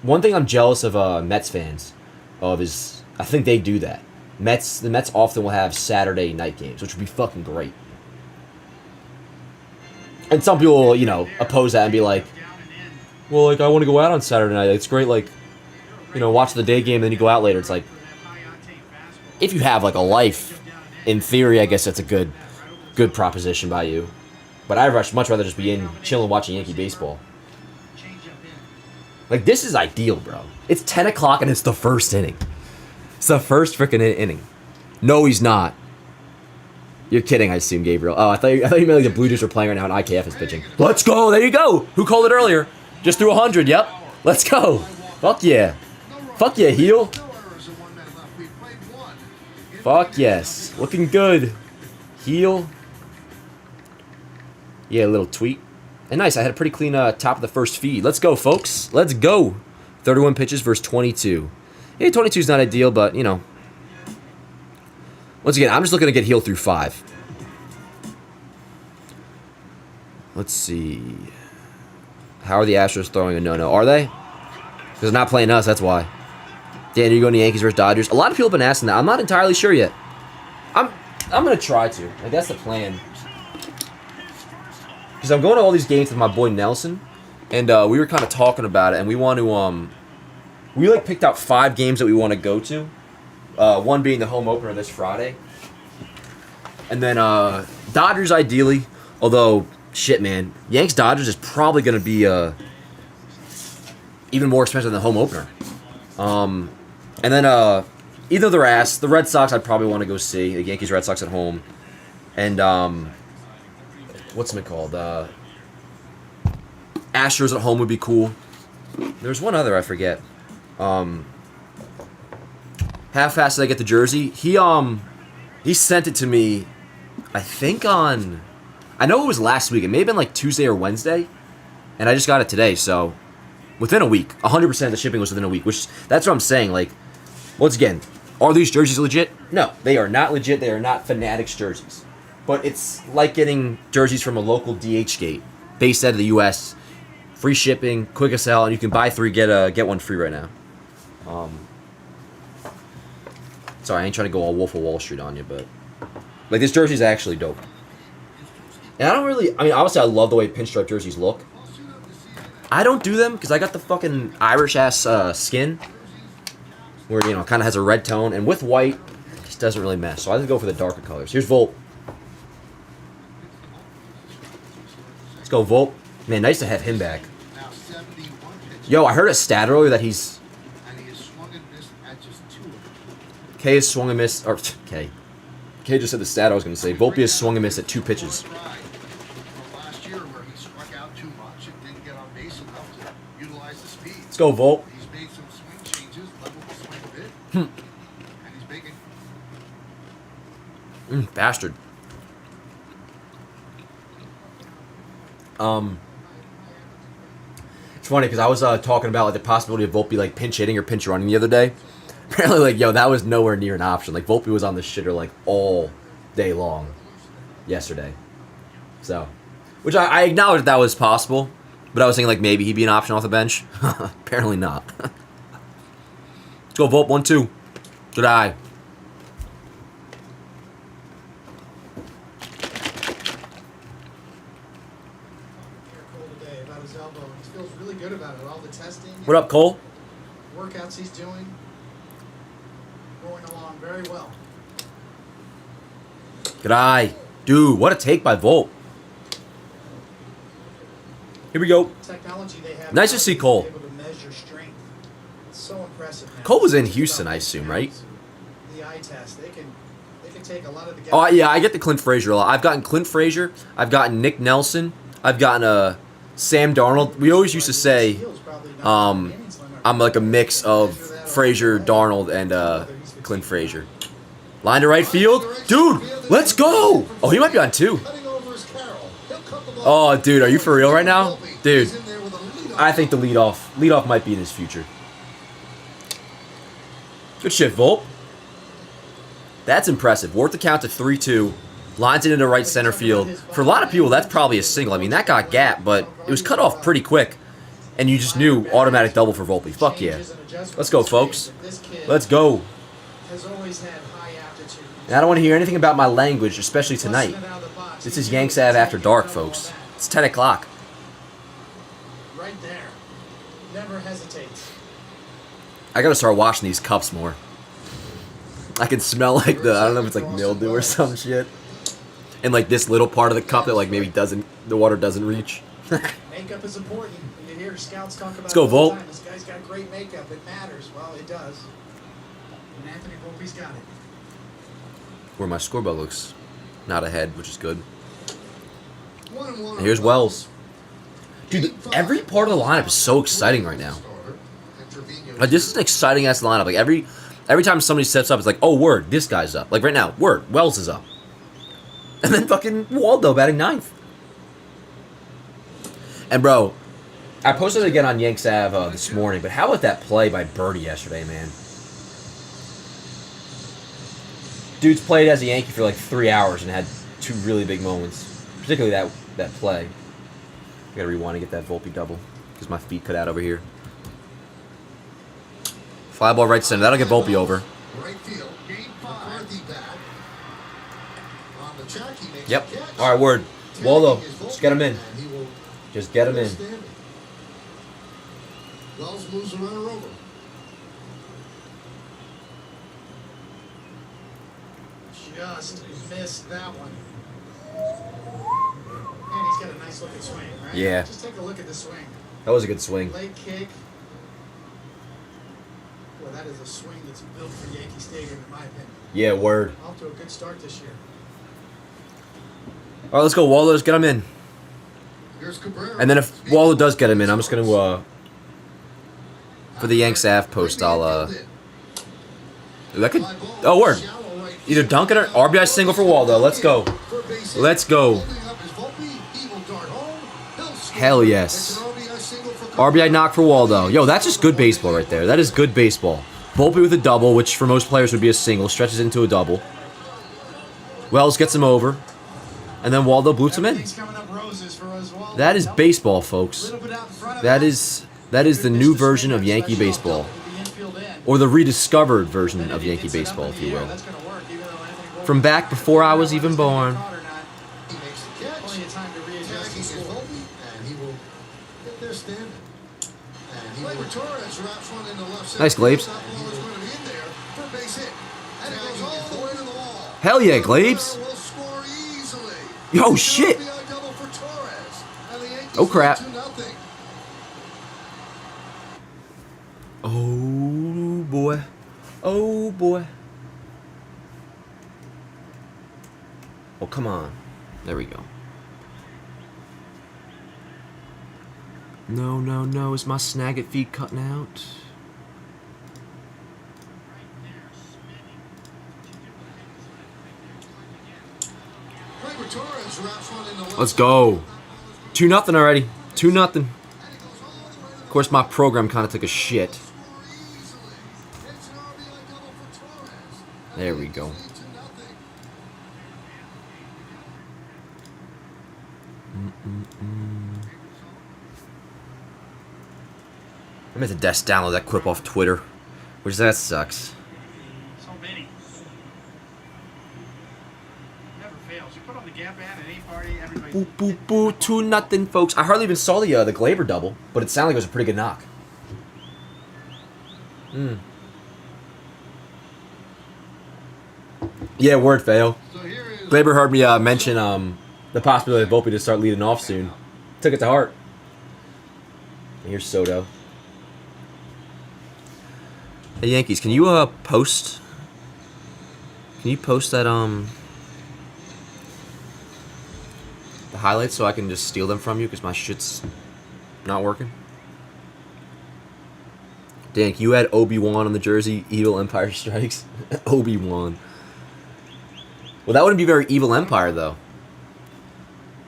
one thing I'm jealous of Mets fans of is I think they do that. The Mets often will have Saturday night games, which would be fucking great. And some people will, you know, oppose that and be like, well, like, I want to go out on Saturday night. It's great, like, you know, watch the day game and then you go out later. It's like, if you have, like, a life, in theory, I guess that's a good proposition by you. But I'd much rather just be in chilling watching Yankee baseball. Like, this is ideal, bro. It's 10 o'clock and it's the first inning. It's the first freaking inning. No, he's not. You're kidding, I assume, Gabriel. Oh, I thought you meant like the Blue Jays were playing right now and IKF is pitching. Let's go. There you go. Who called it earlier? Just threw 100. Yep. Let's go. Fuck yeah. Fuck yeah, heel. Fuck yes. Looking good. Heel. Yeah, a little tweet. And nice, I had a pretty clean top of the first feed. Let's go, folks. Let's go. 31 pitches versus 22. Yeah, 22 is not ideal, but, you know. Once again, I'm just looking to get Heel through 5. Let's see. How are the Astros throwing a no-no? Are they? Because they're not playing us, that's why. Dan, are you going to Yankees versus Dodgers? A lot of people have been asking that. I'm not entirely sure yet. I'm going to try to. Like, that's the plan. Because I'm going to all these games with my boy Nelson. And we were kind of talking about it. And we want to... we, like, picked out 5 games that we want to go to. One being the home opener this Friday. And then Dodgers ideally. Although, shit, man. Yanks-Dodgers is probably going to be even more expensive than the home opener. And then either their ass. The Red Sox I'd probably want to go see. The Yankees-Red Sox at home. And what's it called? Astros at home would be cool. There's one other I forget. How fast did I get the jersey? He sent it to me, I think on, I know it was last week. It may have been like Tuesday or Wednesday, and I just got it today. So within a week, 100% of the shipping was within a week. Which that's what I'm saying. Like, once again, are these jerseys legit? No, they are not legit. They are not Fanatics jerseys. But it's like getting jerseys from a local DH gate based out of the U.S. Free shipping, quick as hell, and you can buy 3, get 1 free right now. Sorry, I ain't trying to go all Wolf of Wall Street on you, but like this jersey's actually dope. And I mean, obviously I love the way pinstripe jerseys look. I don't do them because I got the fucking Irish-ass skin where, you know, it kind of has a red tone, and with white, it just doesn't really mesh. So I just go for the darker colors. Here's Volp. Let's go, Volp. Man, nice to have him back. Yo, I heard a stat earlier that he's... K has swung and missed... Or, K. K just said the stat I was going to say. Volpi has swung and missed at 2 pitches. Let's go, Volp. Bastard. It's funny because I was talking about like the possibility of Volpi like pinch hitting or pinch running the other day. Apparently, like, yo, that was nowhere near an option. Like, Volpi was on the shitter like all day long yesterday. So Which I acknowledged that was possible, but I was thinking like maybe he'd be an option off the bench. Apparently not. Let's go, Volp, 1-2. Good eye. Cole today about his elbow. He feels really good about it. All the testing. What up, Cole? Workouts he's doing. Going along very well. Good eye. Dude, what a take by Volp. Here we go. Technology they have. Nice to see Cole. Able to measure strength. It's so impressive. Now. Cole was in Houston, I assume, right? The eye test. They can take a lot of the. Oh, yeah, I get the Clint Frazier a lot. I've gotten Clint Frazier. I've gotten Nick Nelson. I've gotten Sam Darnold. We always used to say I'm like a mix of Frazier, Darnold, and Clint Frazier. Line to right field. Dude, let's go. Oh, he might be on 2. Oh, dude, are you for real right now? Dude, I think the leadoff might be in his future. Good shit, Volp. That's impressive. Worked the count to 3-2. Lines it into right center field. For a lot of people, that's probably a single. I mean, that got gap, but it was cut off pretty quick. And you just knew automatic double for Volpe. Fuck yeah. Let's go, folks. Let's go. And I don't want to hear anything about my language, especially tonight. This is Yanks Ave After Dark, folks. It's 10 o'clock. Right there. Never hesitates. I gotta start washing these cups more. I can smell like I don't know if it's like mildew or some shit. And like this little part of the cup that like maybe the water doesn't reach. Makeup is important. You hear scouts talk about. Let's go, Volp. This guy's got great makeup. It matters. Well, it does. And Anthony Volpe's got it. Where my scoreboard looks not ahead, which is good. And here's Wells. Dude, every part of the lineup is so exciting right now. Like, this is an exciting ass lineup. Like every time somebody steps up, it's like, oh word, this guy's up. Like right now, word, Wells is up. And then fucking Waldo batting 9th. And bro, I posted it again on Yanks Ave this morning, but how about that play by Birdie yesterday, man? Dude's played as a Yankee for like 3 hours and had 2 really big moments. Particularly that play. I gotta rewind to get that Volpe double. Because my feet cut out over here. Fly ball right center. That'll get Volpe over. Yep. Alright, word. Waldo, just get him in. Just get him in. Wells moves the runner over. Just missed that one. And he's got a nice looking swing, right? Yeah. Just take a look at the swing. That was a good swing. Late kick. Well, that is a swing that's built for Yankee Stadium, in my opinion. Yeah, word. Off to a good start this year. Alright, let's go, Waldo. Let's get him in. Here's Cabrera. And then if Waldo does get him in, I'm just gonna for the Yanks Ave post, I'll that could word. Either dunk it or RBI single for Waldo. Let's go. Let's go. Hell yes. RBI knock for Waldo. Yo, that's just good baseball right there. That is good baseball. Volpe with a double, which for most players would be a single, stretches into a double. Wells gets him over. And then Waldo boots him in. That is baseball, folks. That is the new version of Yankee baseball. Or the rediscovered version of Yankee baseball, if you will. From back before I was even born. Nice, Gleyber. Hell yeah, Gleyber. Yo, shit. Oh, crap. Oh, boy. Oh, boy. Oh, come on. There we go. No, no, no. Is my snag it feet cutting out? Let's go. 2-0 already. 2-0. Of course, my program kind of took a shit. There we go. I meant to download that clip off Twitter, which that sucks. So many. Never fails. You put on the gap ad at any party, everybody's... Boo, boo, boo, 2-0, folks. I hardly even saw the Gleyber double, but it sounded like it was a pretty good knock. Yeah, word fail. So here is Gleyber heard me mention the possibility of Volpi to start leading off soon. Took it to heart. And here's Soto. Hey Yankees, can you post? Can you post that the highlights so I can just steal them from you because my shit's not working? Dan, you had Obi-Wan on the jersey. Evil Empire Strikes. Obi-Wan. Well, that wouldn't be very Evil Empire though.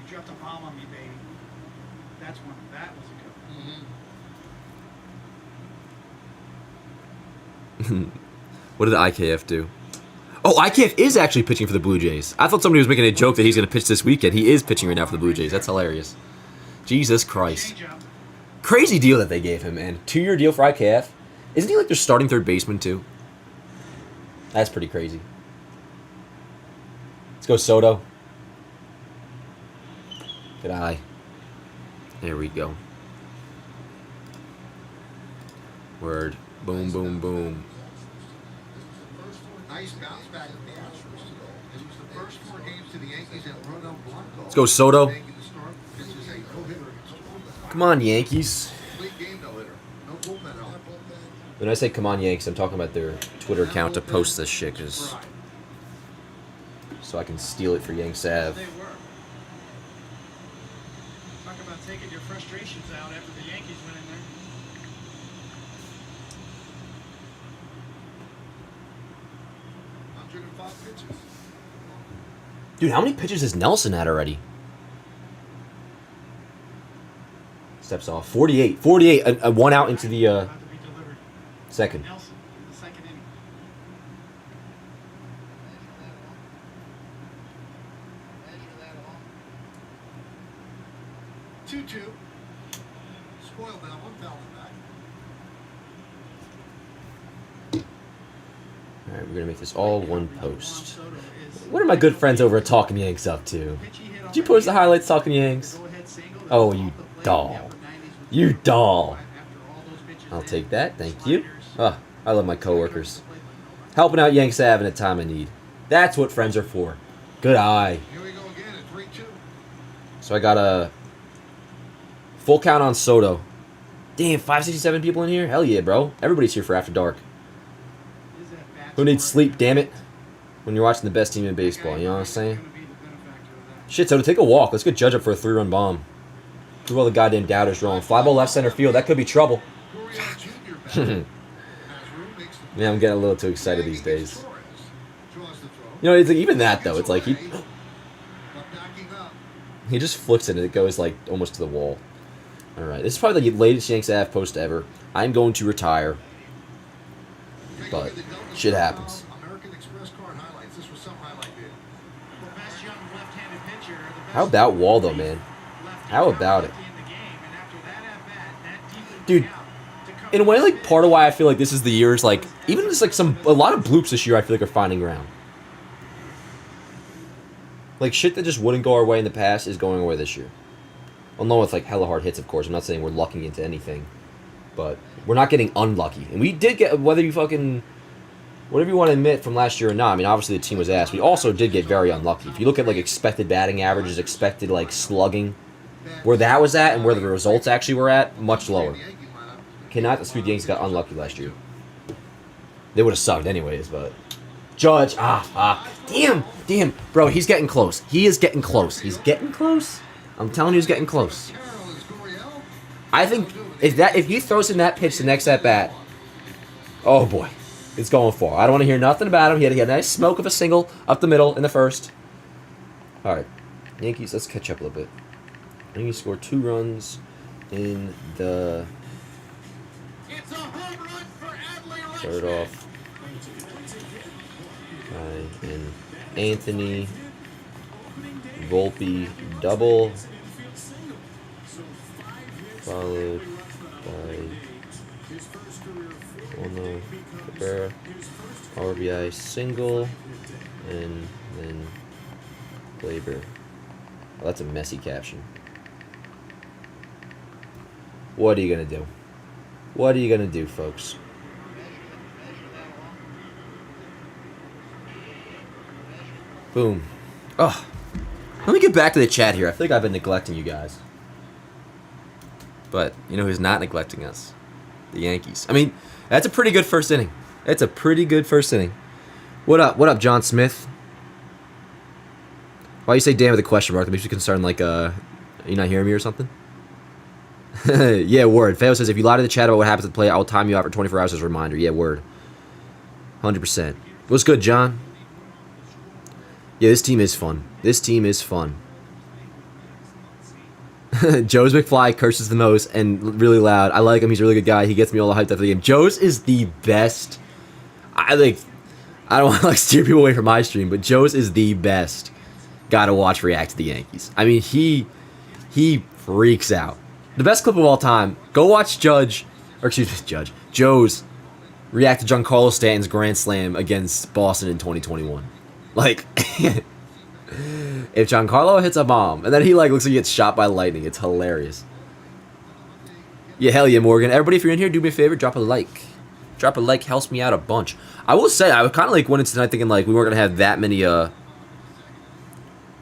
You dropped a bomb on me, baby. That was a good one. What did the IKF do? Oh, IKF is actually pitching for the Blue Jays. I thought somebody was making a joke that he's going to pitch this weekend. He is pitching right now for the Blue Jays. That's hilarious. Jesus Christ. Change up. Crazy deal that they gave him, man. 2-year deal for IKF. Isn't he like their starting third baseman, too? That's pretty crazy. Let's go, Soto. Good eye. There we go. Word. Boom, boom, boom. nice bounce back from the Astros today. It was the first 4 games to the Yankees at Ronald Blanco. Let's go, Soto. Making the start. This is a no-hitter against the Bullpen. Come on, Yankees. Complete game no-hitter. No bullpen help. When I say come on, Yankees, I'm talking about their Twitter account to post this shit, so I can steal it for Yanks Ave. They were. Talk about taking your frustrations out after the Yankees went in there. 105 pitches. Dude, how many pitches has Nelson had already? Steps off. 48. 48. A 1 out into the About to be delivered. second. Nelson, in the second inning. Measure that off. 2-2. Spoiled now. 1,000 back. Alright, we're going to make this all one post. Soto is What are my good friends over at Talking Yanks up to? Did you post the highlights, Talking Yanks? go-ahead single. Oh, you doll. You doll. I'll take that, thank you. Oh, I love my coworkers. Helping out Yanks Ave in a time of need. That's what friends are for. Good eye. Here we go again at 3-2. So I got a full count on Soto. Damn, 567 people in here? Hell yeah, bro. Everybody's here for After Dark. Who needs sleep, damn it? When you're watching the best team in baseball, you know what I'm saying? Shit, Soto, take a walk. Let's get Judge up for a 3-run bomb. Prove all the goddamn doubters wrong. Fly ball left center field. That could be trouble. Man, I'm getting a little too excited these days. You know, it's like, even that, though. It's like he just flicks it and it goes like almost to the wall. Alright, this is probably the latest Yanks Ave post ever. I'm going to retire. But shit happens. American Express card highlights. This was something I like it. How about Waldo, man? How about it? Dude, in a way, like, part of why I feel like this is the year is, like, even just, like, a lot of bloops this year I feel like are finding ground. Like, shit that just wouldn't go our way in the past is going away this year. Along with, like, hella hard hits, of course. I'm not saying we're lucking into anything. But we're not getting unlucky. And we did get, whether you fucking, whatever you want to admit from last year or not, I mean, obviously the team was ass. We also did get very unlucky. If you look at, like, expected batting averages, expected, like, slugging, where that was at and where the results actually were at, much lower. Cannot dispute the Yankees got unlucky last year. They would have sucked anyways, but... Judge, fuck. Damn. Bro, he's getting close. He is getting close. He's getting close. I'm telling you, he's getting close. I think if he throws in that pitch the next at bat, oh boy, it's going far. I don't want to hear nothing about him. He had a nice smoke of a single up the middle in the first. All right, Yankees, let's catch up a little bit. Yankees scored 2 runs in the... Started off by an Anthony Volpi double. followed by Cabrera, RBI single, and then Gleyber. Oh, that's a messy caption. What are you gonna do? What are you gonna do, folks? Boom. Oh, let me get back to the chat here. I feel like I've been neglecting you guys. But you know who's not neglecting us? The Yankees. I mean, that's a pretty good first inning. That's a pretty good first inning. What up? What up, John Smith? Why you say damn with a question mark? That makes you concerned like, are you not hearing me or something? Yeah, word. Feo says, if you lie to the chat about what happens at the play, I will time you out for 24 hours as a reminder. Yeah, word. 100%. What's good, John? Yeah, this team is fun. This team is fun. Joe's McFly curses the most and really loud. I like him. He's a really good guy. He gets me all hyped up for the game. Joe's is the best. I don't want to like steer people away from my stream, but Joe's is the best guy to watch react to the Yankees. I mean, he freaks out. The best clip of all time. Go watch Joe's react to Giancarlo Stanton's grand slam against Boston in 2021. Like, if Giancarlo hits a bomb and then he like looks like he gets shot by lightning, it's hilarious. Yeah, hell yeah, Morgan. Everybody, if you're in here, do me a favor, drop a like. Drop a like, helps me out a bunch. I will say, I kind of like went into tonight thinking like we weren't gonna have that many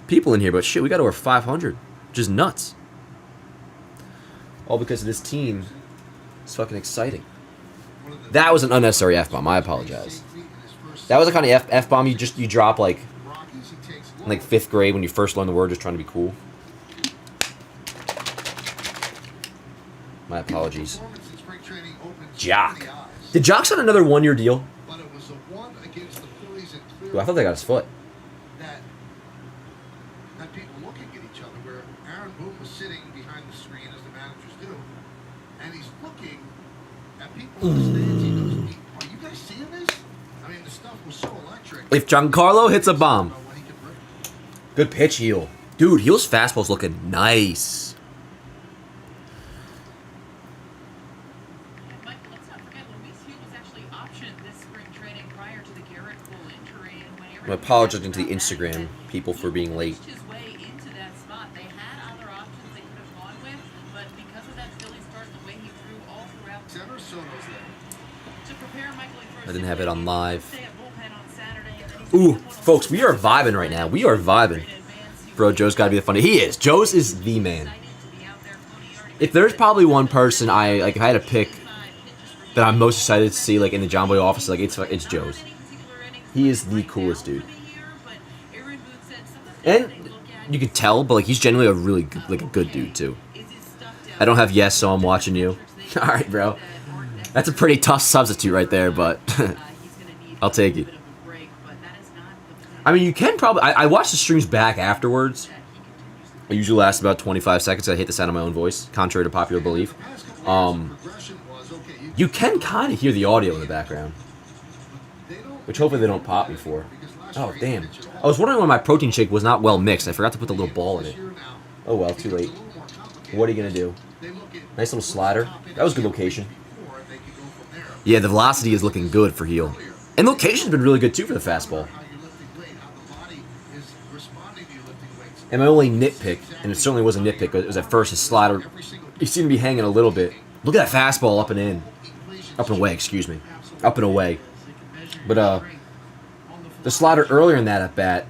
people in here, but shit, we got over 500, which is nuts. All because of this team. It's fucking exciting. That was an unnecessary F-bomb. I apologize. That was the kind of F-bomb you drop like in like 5th grade when you first learn the word, just trying to be cool. My apologies. Jock. Did Jock sign another 1-year deal? Ooh, I thought they got his foot. Had people looking at each other, where Aaron Boone was sitting behind the screen as the managers do, and he's looking at people in the stands. He goes, "Are you guys seeing this? I mean, the stuff was so electric." If Giancarlo hits a bomb. Good pitch, Heel. Dude, Heel's fastball's looking nice. Mike, let's not forget, Luis Heel was actually optioned this spring training prior to the Garrett Cole injury. I'm apologizing to the Instagram people for being late. His way into that spot. They had other options they could have gone with, but because of that Philly start, the way he threw all throughout Center Soto's there. to prepare Michael I didn't have it on live. stay at Bullpen on Saturday, and then he's Ooh, gonna put folks, we are vibing right now. We are vibing. Bro, Joe's got to be the funny. He is. Joe's is the man. If there's probably one person if I had to pick that I'm most excited to see like in the John Boy office, like it's Joe's. He is the coolest dude. And you could tell, but like he's genuinely a really good, like a good dude too. I don't have yes, so I'm watching you. All right, bro. That's a pretty tough substitute right there, but I'll take it. I mean, you can probably. I watch the streams back afterwards. It usually lasts about 25 seconds. I hate the sound of my own voice, contrary to popular belief. You can kind of hear the audio in the background, which hopefully they don't pop me for. Oh, damn. I was wondering why my protein shake was not well mixed. I forgot to put the little ball in it. Oh, well, too late. What are you going to do? Nice little slider. That was a good location. Yeah, the velocity is looking good for Heel. And location's been really good, too, for the fastball. And my only nitpick, and it certainly was a nitpick, but it was at first his slider, he seemed to be hanging a little bit. Look at that fastball up and in. Up and away, excuse me. Up and away. But, the slider earlier in that at-bat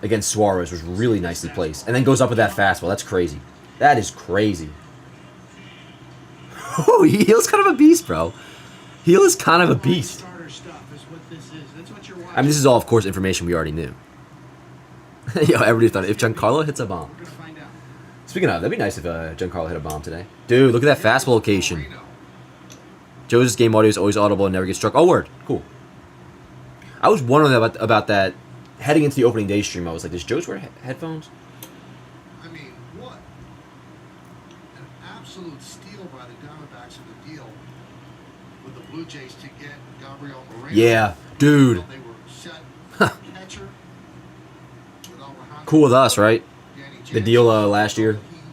against Suarez was really nicely placed. And then goes up with that fastball. That's crazy. That is crazy. Oh, Heel's kind of a beast, bro. Heel is kind of a beast. I mean, this is all, of course, information we already knew. Yo, everybody thought if Giancarlo hits a bomb. Speaking of, that'd be nice if Giancarlo hit a bomb today. Dude, look at that fastball location. Joe's game audio is always audible and never gets struck. Oh, word. Cool. I was wondering about that heading into the opening day stream. I was like, does Joe's wear headphones? I mean, what? An absolute steal by the Diamondbacks in the deal with the Blue Jays to get Gabriel Moreno. Yeah, dude. They were set catcher. Cool with us, right? The deal last year.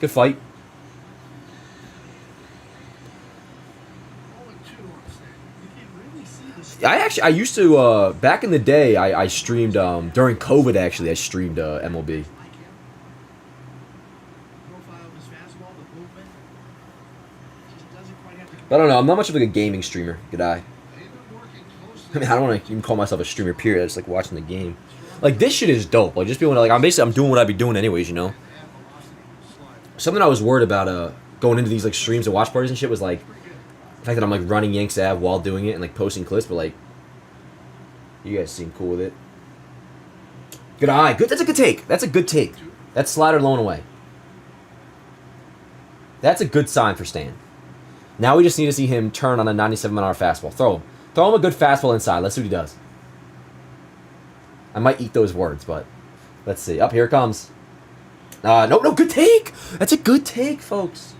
Good fight. 0-2 on Stanton. You can really see the I used to, back in the day, I streamed, during COVID, actually, I streamed MLB. like him. Profile of his fastball, the movement. Just doesn't quite have the But I don't know, I'm not much of like a gaming streamer. Good eye. They've been working closely. I mean, I don't want to even call myself a streamer, period. I just like watching the game. Like, this shit is dope. Like, just being like, I'm doing what I'd be doing anyways, you know? Add velocity to the slide. Something I was worried about going into these like streams and watch parties and shit was like the fact that I'm like running Yanks Ave while doing it and like posting clips, but like you guys seem cool with it. Good eye. Good. That's a good take. That's a good take. That's slider low and away. That's a good sign for Stan. Now we just need to see him turn on a 97-mile-an-hour fastball. Throw him a good fastball inside. Let's see what he does. I might eat those words, but let's see. Up here it comes. No, good take. That's a good take, folks.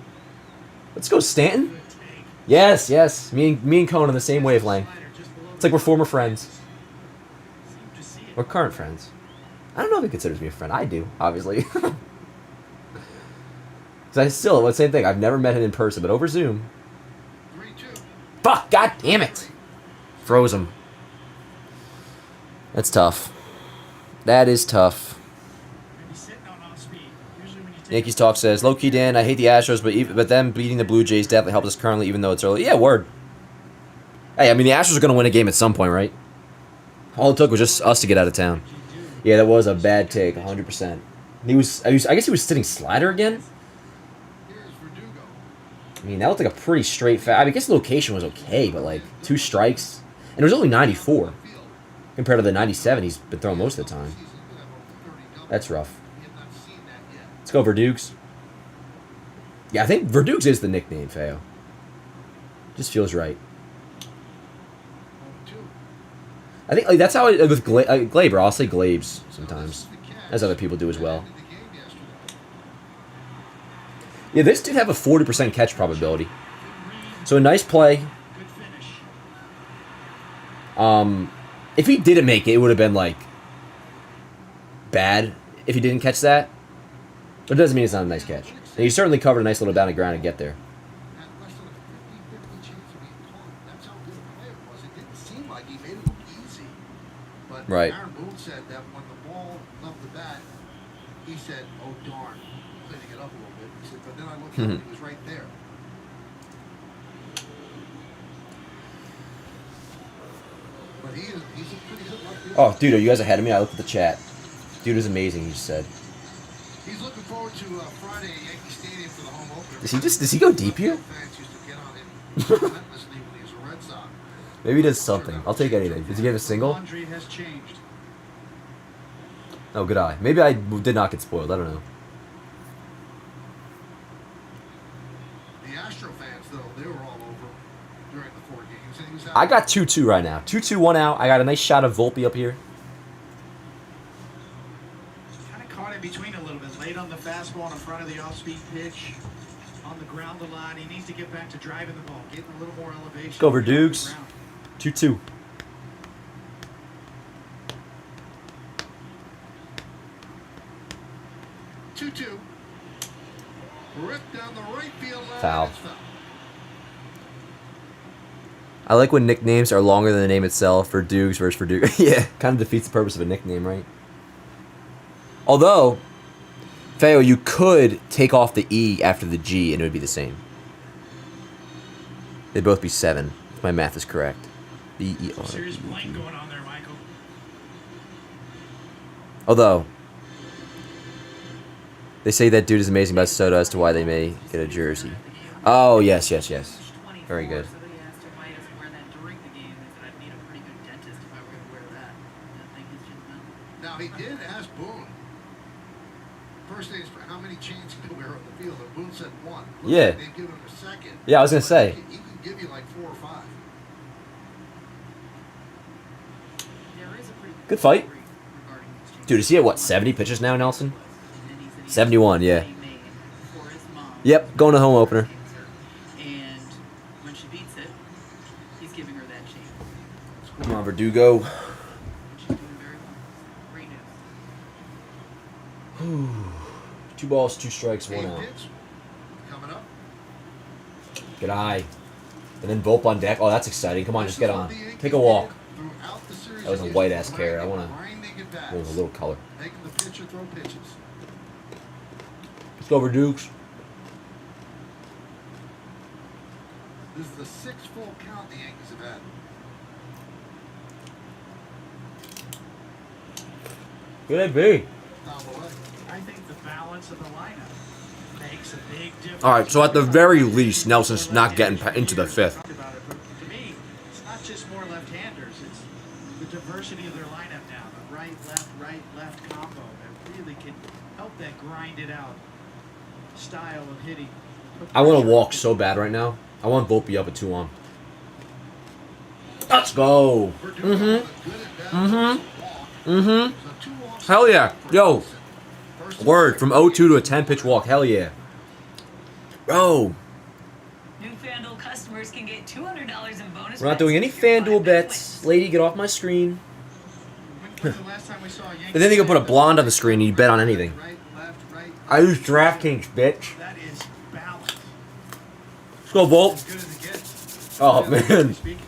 Let's go, Stanton. good take. Yes. Me and Cone on the same wavelength. Slider just below It's like we're the- former friends. Seem to see it. Or current friends. I don't know if he considers me a friend. I do, obviously. Because I still, the same thing. I've never met him in person, but over Zoom. 3-2. Fuck, god damn it. Froze him. That's tough. That is tough. Maybe sitting on off speed. Usually when you take Yankees Talk says, low-key, Dan, I hate the Astros, but them beating the Blue Jays definitely helps us currently, even though it's early. Yeah, word. Hey, I mean, the Astros are going to win a game at some point, right? All it took was just us to get out of town. Yeah, that was a bad take, 100%. I guess he was sitting slider again? Here's Verdugo. I mean, that looked like a pretty straight I mean, I guess the location was okay, but like, 2 strikes. And it was only 94 Field. compared to the 97 he's been throwing most of the time. Season could have over 30 doubles. That's rough. We have not seen that yet. Let's go, Verdukes. Yeah, I think Verdukes is the nickname, Feo. Just feels right. 0-2. I think like, that's how I, with Gleyber, I'll say Glabes sometimes, as other people do as well. Ended the game yesterday. Yeah, this did have a 40% catch probability. So a nice play. good finish. If he didn't make it, it would have been like bad if he didn't catch that. But it doesn't mean it's not a nice catch. And he certainly covered a nice little down the ground to get there. Had less than a 50-50 chance of being caught. That's how good a play it was. It didn't seem like he made it look easy. But Right. Aaron Boone said that when the ball left the bat, he said, "Oh darn," cleaning it up a little bit. He said, but then I looked up and he was right there. But he's a pretty good left fielder. Oh, dude, are you guys ahead of me? I looked at the chat. Dude is amazing, he just said. He's looking forward to Friday at Yankee Stadium for the home opener. Does he go deep here? Fans used to get on him relentlessly when he was a Red Sox. Maybe he does something. I'll take anything. Does he get a single? Laundry has changed. Oh, good eye. Maybe I did not get spoiled. I don't know. The Astro fans, though, they were all over during the 4 games, and he was out. I got 2-2 right now. 2-2, 1 out. I got a nice shot of Volpi up here. Kind of caught in between a little bit. Late on the fastball in front of the off-speed pitch. On the ground a lot. He needs to get back to driving the ball. Getting a little more elevation. Go, Verdukes. 2-2. 2-2. Ripped down the right field line. Foul. It's foul. I like when nicknames are longer than the name itself. Verdukes versus Verdugo. Yeah, kind of defeats the purpose of a nickname, right? Although, Feo, you could take off the E after the G and it would be the same. They'd both be 7, if my math is correct. B-E-R. Serious blank going on there, Michael. Although, they say that dude is amazing about Soto as to why they may get a jersey. Oh, yes. Very good. Somebody asked him why he doesn't wear that during the game. He said, I'd need a pretty good dentist if I were going to wear that. I think he's just not. Now, he did ask Boone. First thing is, how many chains can you wear on the field? And Boone said 1. Looks Yeah. like they've given him a second. Yeah, I was gonna But say. He can give you like 4 or 5. There is a pretty Good fight. story regarding these changes. Dude, is he at what, 70 pitches now, Nelson? And then he said he 71, yeah. he made for his mom. Yep, going to home opener. And when she beats it, he's giving her that chain. Come on, Verdugo. And she's doing very well. Great news. 2 balls, 2 strikes, 1 out. Pitch coming up. Good eye. And then Volp on deck. Oh, that's exciting. Come on, just get on. Take a walk. That was a white-ass carrot. I want to... It was a little color. Making the pitcher throw pitches. Let's go over Dukes. This is the 6th full count the Yankees have had. Could it be? I think the balance of the lineup makes a big difference. All right, so at the very least, Nelson's not getting into the 5th. Talked about it, but to me, it's not just more left-handers. It's the diversity of their lineup now. The right-left combo that really can help that grind-it-out style of hitting. I want to walk so bad right now. I want Volpi up at 2 on. Let's go. Hell yeah. Yo. Word from 0-2 to a 10-pitch walk. Hell yeah. Bro. New FanDuel customers can get $200 in bonus. We're not doing any FanDuel bets. Lady, get off my screen. When's the last time we saw a Yankees And then you can put a blonde on the screen and you bet on anything. Right, left, right. I use DraftKings, bitch. That is balance. Let's go, Volt. As good as it gets. Oh, man. Speaking.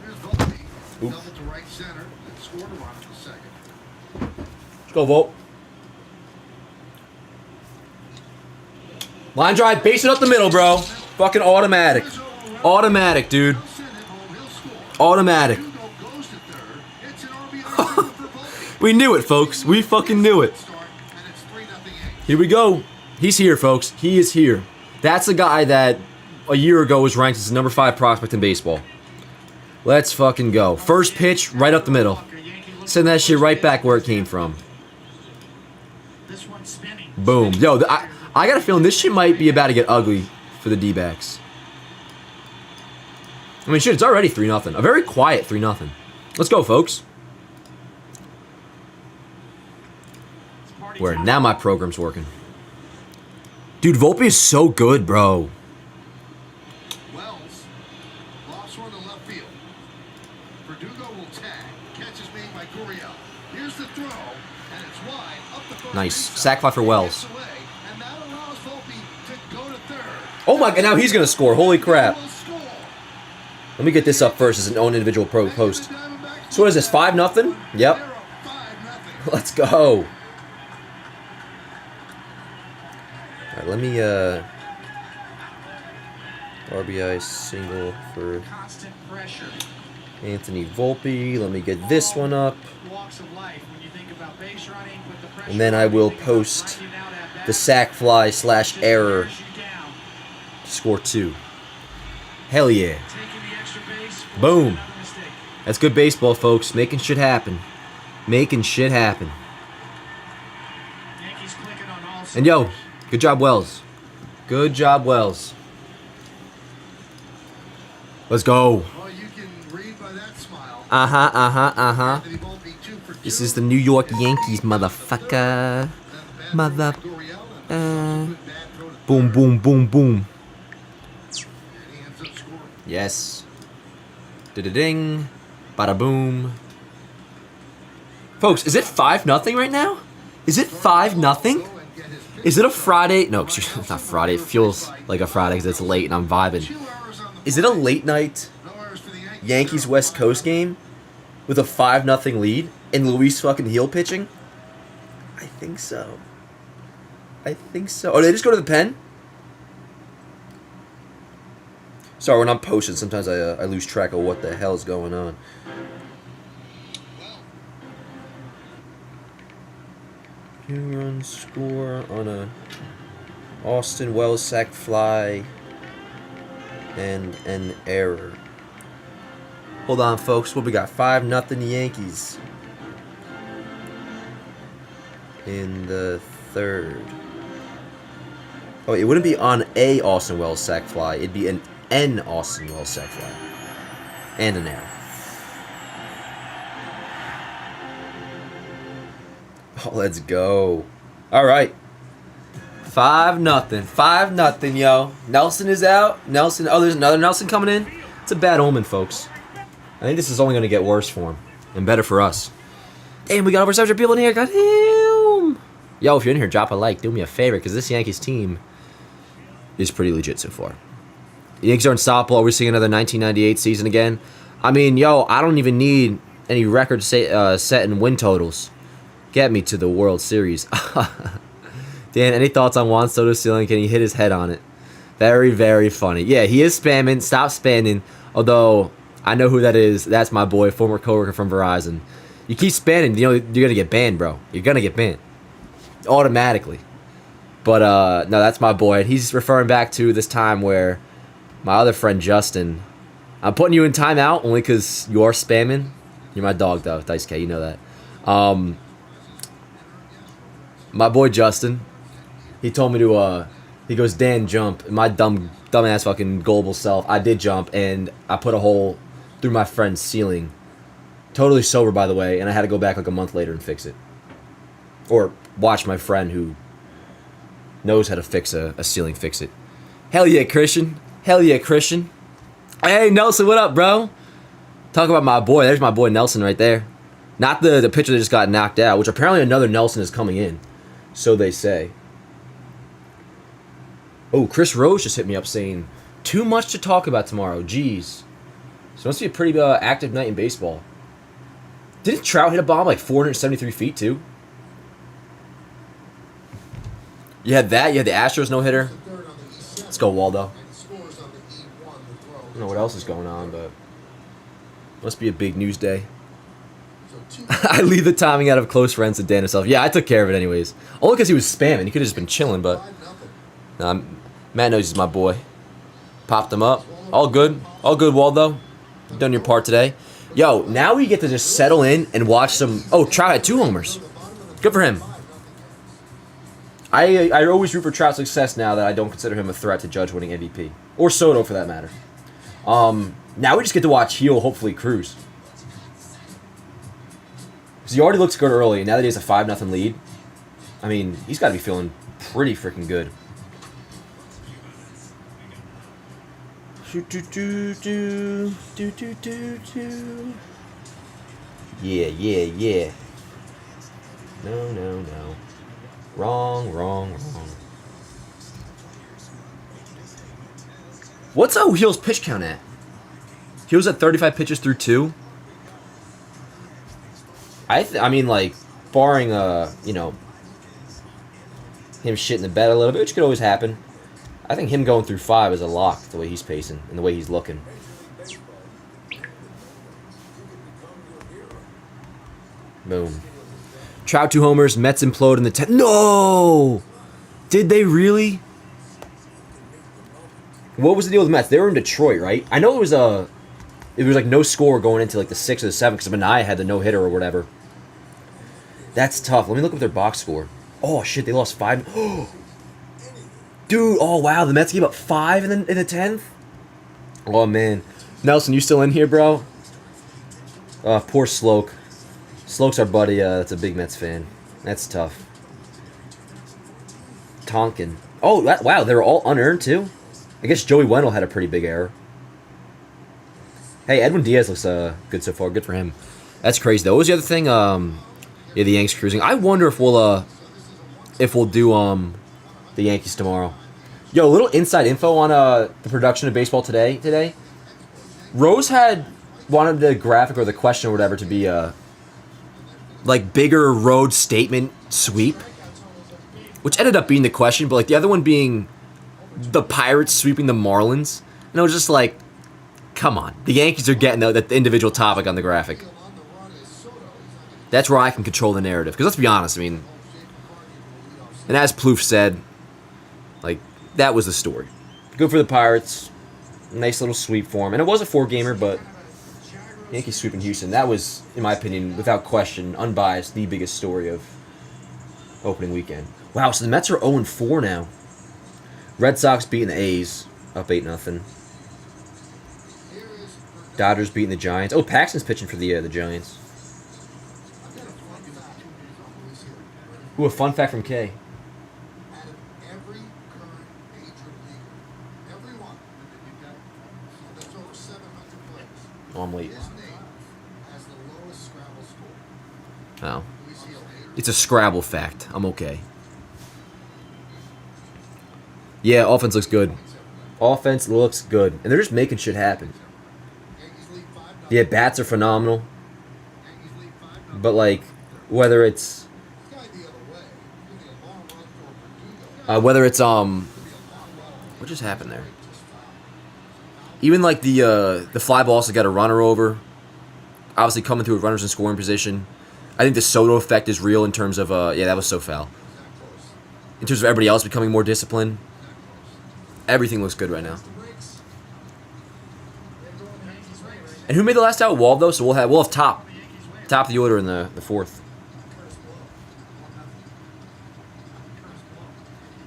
There's Volpi. Oops. Double to right center and scored a run in the second. Let's go, Volt. Line drive, base it up the middle, bro. Fucking automatic. Automatic, dude. Automatic. We knew it, folks. We fucking knew it. Here we go. He's here, folks. He is here. That's a guy that a year ago was ranked as the number 5 prospect in baseball. Let's fucking go. First pitch, right up the middle. Send that shit right back where it came from. This one's spinning. Boom. Yo, I got a feeling this shit might be about to get ugly for the D-backs. I mean, shit, it's already 3-0. A very quiet 3-0. Let's go, folks. Where now my program's working. Dude, Volpi is so good, bro. Wells lofts one to left field. Verdugo will tag. Catch is made by Gurriel. Here's the throw, and it's wide up the first Nice. base Sack fly for Wells. away, and that allows Volpi to go to third. Oh my god, now he's going to score. Holy crap. Will score. Let me get this up first as an own individual post. Diamondbacks So what is this, 5-0? Yep. they're up 5-0. Let's go. Alright, let me, RBI single for Constant pressure. Anthony Volpi. Let me get this one up. Walks of life. When you think about base running, put the pressure And then I will on, think about post grinding out at bat. the sack fly slash Just error wears you down. to score 2. Hell yeah. Taking the extra base, Boom. another mistake. That's good baseball, folks. Making shit happen. Making shit happen. Yankees clicking on all And yo, cylinders. good job, Wells. Good job, Wells. Let's go. Well, you can read by that smile. Anthony Volpi 2 for 2. This is the New York Yankees, motherfucker. Then the bad Mother. throw by Gurriel, and the subsequent bad throw to Boom, third, boom, boom, boom. and he ends up scoring. Yes. Da-da-ding. Bada boom. Folks, is it 5-0 right now? Is it 5-0? Is it a Friday? No, excuse me, it's not Friday. It feels like a Friday because it's late and I'm vibing. 2 hours on the Is it a late night no errors for the Yankees West Coast game with a 5-0 lead and Luis fucking heel pitching? I think so. I think so. Oh, did they just go to the pen? Sorry, when I'm posting, sometimes I lose track of what the hell is going on. Two-run score on a Austin Wells sac fly and an error. Hold on, folks. What we got? 5-0 Yankees in the third. Oh, it wouldn't be on a Austin Wells sac fly. It'd be an Austin Wells sac fly and an error. Oh, let's go. All right. 5-0. 5-0, yo. Nelson is out. Nelson. Oh, there's another Nelson coming in. It's a bad omen, folks. I think this is only going to get worse for him and better for us. Damn, we got over 700 people in here. Goddamn. Yo, if you're in here, drop a like. Do me a favor, because this Yankees team is pretty legit so far. The Yankees are unstoppable. Are we seeing another 1998 season again? I mean, yo, I don't even need any record setting win totals. Get me to the World Series. Dan, any thoughts on Juan Soto's ceiling? Can he hit his head on it? Very, very funny. Yeah, he is spamming. Stop spamming. Although, I know who that is. That's my boy, former coworker from Verizon. You keep spamming, you know, you're going to get banned, bro. You're going to get banned. Automatically. But, no, that's my boy. And he's referring back to this time where my other friend, Justin, I'm putting you in timeout only because you are spamming. You're my dog, though, Dice K. You know that. My boy, Justin, he told me to, he goes, Dan, jump. And my dumbass fucking gullible self, I did jump, and I put a hole through my friend's ceiling. Totally sober, by the way, and I had to go back like a month later and fix it. Or watch my friend who knows how to fix a ceiling fix it. Hell yeah, Christian. Hell yeah, Christian. Hey, Nelson, what up, bro? Talk about my boy. There's my boy Nelson right there. Not the pitcher that just got knocked out, which apparently another Nelson is coming in. So they say. Oh, Chris Rose just hit me up saying, too much to talk about tomorrow. Jeez. So it must be a pretty active night in baseball. Didn't Trout hit a bomb like 473 feet, too? You had that. You had the Astros no-hitter. Let's go, Waldo. I don't know what else is going on, but must be a big news day. I leave the timing out of close friends to Dan himself. Yeah, I took care of it anyways. Only because he was spamming. He could have just been chilling, but nah, Matt knows he's my boy. Popped him up. All good. All good, Waldo. You've done your part today. Yo, now we get to just settle in and watch some... Oh, Trout had 2 homers. Good for him. I always root for Trout's success now that I don't consider him a threat to Judge winning MVP. Or Soto, for that matter. Now we just get to watch Heel, hopefully, cruise. Because he already looks good early, and now that he has a 5-0 lead, I mean, he's got to be feeling pretty freaking good. Yeah. No. Wrong. What's Heel's pitch count at? He was at 35 pitches through 2. I mean, like, barring, you know, him shitting the bed a little bit, which could always happen. I think him going through 5 is a lock, the way he's pacing and the way he's looking. Boom. Trout 2 homers, Mets implode in the 10th. No! Did they really? What was the deal with the Mets? They were in Detroit, right? I know it was like no score going into like the 6th or the 7th because Manaea had the no-hitter or whatever. That's tough. Let me look up their box score. Oh, shit, they lost 5. Dude, oh, wow, the Mets gave up 5 in the 10th? Oh, man. Nelson, you still in here, bro? Poor Sloke. Sloke's our buddy. That's a big Mets fan. That's tough. Tonkin. Oh, wow, they were all unearned, too? I guess Joey Wendell had a pretty big error. Hey, Edwin Diaz looks good so far. Good for him. That's crazy, though. What was the other thing? Yeah, the Yankees cruising. I wonder if we'll do the Yankees tomorrow. Yo, a little inside info on the production of Baseball Today. Rose wanted the graphic or the question or whatever to be like bigger road statement sweep, which ended up being the question, but like the other one being the Pirates sweeping the Marlins, and I was just like, come on, the Yankees are getting the individual topic on the graphic. That's where I can control the narrative. Because let's be honest, I mean, and as Plouffe said, like, that was the story. Good for the Pirates. Nice little sweep for them. And it was a 4-gamer, but Yankees sweeping Houston. That was, in my opinion, without question, unbiased, the biggest story of opening weekend. Wow, so the Mets are 0-4 now. Red Sox beating the A's, up 8-0. Dodgers beating the Giants. Oh, Paxton's pitching for the Giants. Ooh, a fun fact from Kay. Out of every current major leaguer, everyone that's over 700 players, Oh, I'm late. his name has the lowest Scrabble score. Oh. It's a Scrabble fact. I'm okay. Yeah, offense looks good. Offense looks good. And they're just making shit happen. Yankees lead 5-0. Yeah, bats are phenomenal. Yankees lead 5-0. But, like, whether it's... This guy the other way. It's gonna be a long run for Verdugo. Whether it's, It's gonna be a long run. what just happened there? Even, like, the fly ball also got a runner over. Obviously coming through with runners in scoring position. I think the Soto effect is real in terms of, yeah, that was so foul. In terms of everybody else becoming more disciplined. Everything looks good right now. And who made the last out? Wall, though, so we'll have top of the order in the fourth.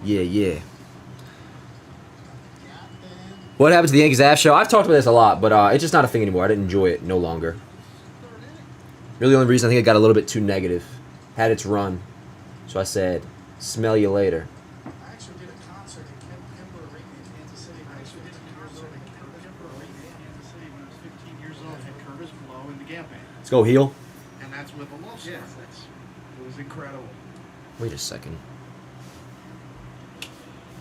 Yeah. What happened to the Yankees Ave show? I've talked about this a lot, but it's just not a thing anymore. I didn't enjoy it no longer. Really, the only reason I think it got a little bit too negative. Had its run. So I said, smell you later. I actually did a concert in Kemper Arena in Kansas City. I actually did a concert in Kemper Arena in Kansas City when I was 15 years old. Had Curtis Blow in the Gap Band. Let's go heel. And that's with the love story. Yes, it was incredible. Wait a second.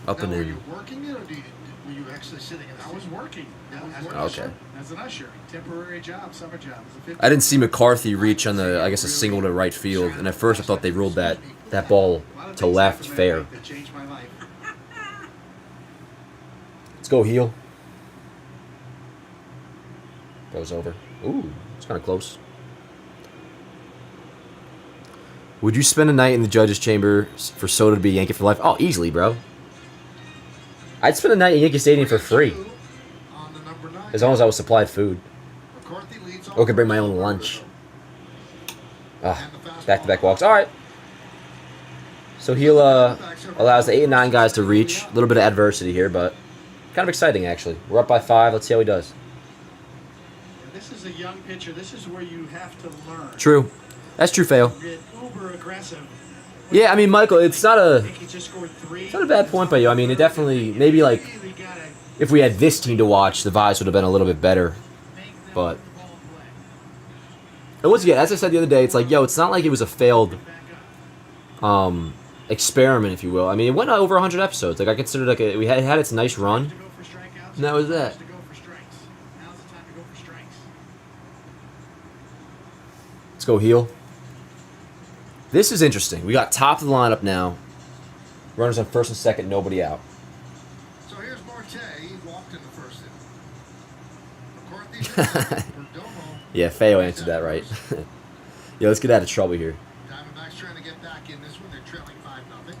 Up Now, and were in. you working it, or were you actually sitting in the I was working. Okay. As an usher. Temporary job, summer job. I didn't see McCarthy reach on the, I guess, a single to right field, and at first I thought they ruled that ball to left fair. That changed my life. Let's go heel. Goes over. Ooh, it's kind of close. Would you spend a night in the judge's chamber for Soto to be a Yankee for life? Oh, easily, bro. I'd spend a night in Yankee Stadium for free, On the number 9. as long as I was supplied food. McCarthy leads Or could bring my own lunch. Back-to-back walks. All right. So heel allows the 8 and 9 guys to reach. A little bit of adversity here, but kind of exciting, actually. We're up by 5. Let's see how he does. This is a young pitcher. This is where you have to learn. True. That's true, Feo. Get uber aggressive. Yeah, I mean, Michael, it's not I a think he just scored 3. a bad point by you. I mean, it definitely, maybe like, Really gotta if we had this team to watch, the vibes would have been a little bit better. Make them But, the ball play. and once again, as I said the other day, it's like, yo, it's not like it was a failed back up. experiment, if you will. I mean, it went over 100 episodes. Like, I considered like we had its nice run. To go for strikeouts. And that was that. To go for strikes. Now's the time to go for strikes. Let's go heel. This is interesting. We got top of the lineup now. Runners on first and second, nobody out. So here's Marte. He walked in the first inning. McCarthy. Perdomo. Yeah, Feo answered that right. Yeah, let's get out of trouble here. Diamondbacks trying to get back in this one. They're trailing 5-0.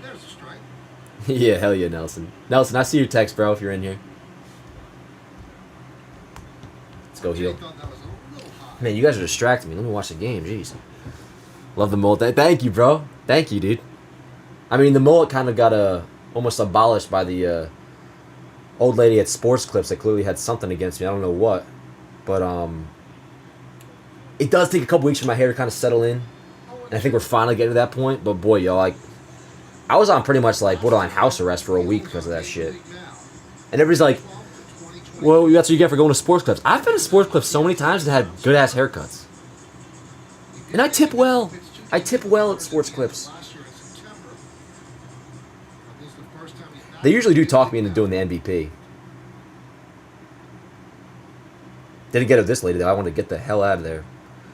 There's a strike. Yeah, hell yeah, Nelson. Nelson, I see your text, bro, if you're in here. Let's go heel. Thought that was a little high. Man, you guys are distracting me. Let me watch the game. Jeez. Love the mullet. Thank you, bro. Thank you, dude. I mean, the mullet kind of got almost abolished by the old lady at Sports Clips that clearly had something against me. I don't know what. But it does take a couple weeks for my hair to kind of settle in. And I think we're finally getting to that point. But boy, yo, like, I was on pretty much like borderline house arrest for a week because of that shit. And everybody's like, well, that's what you get for going to Sports Clips. I've been to Sports Clips so many times and had good ass haircuts. And I tip well. I tip well at Sports Clips. They usually do talk me into doing the MVP. Didn't get it this late though. I wanted to get the hell out of there.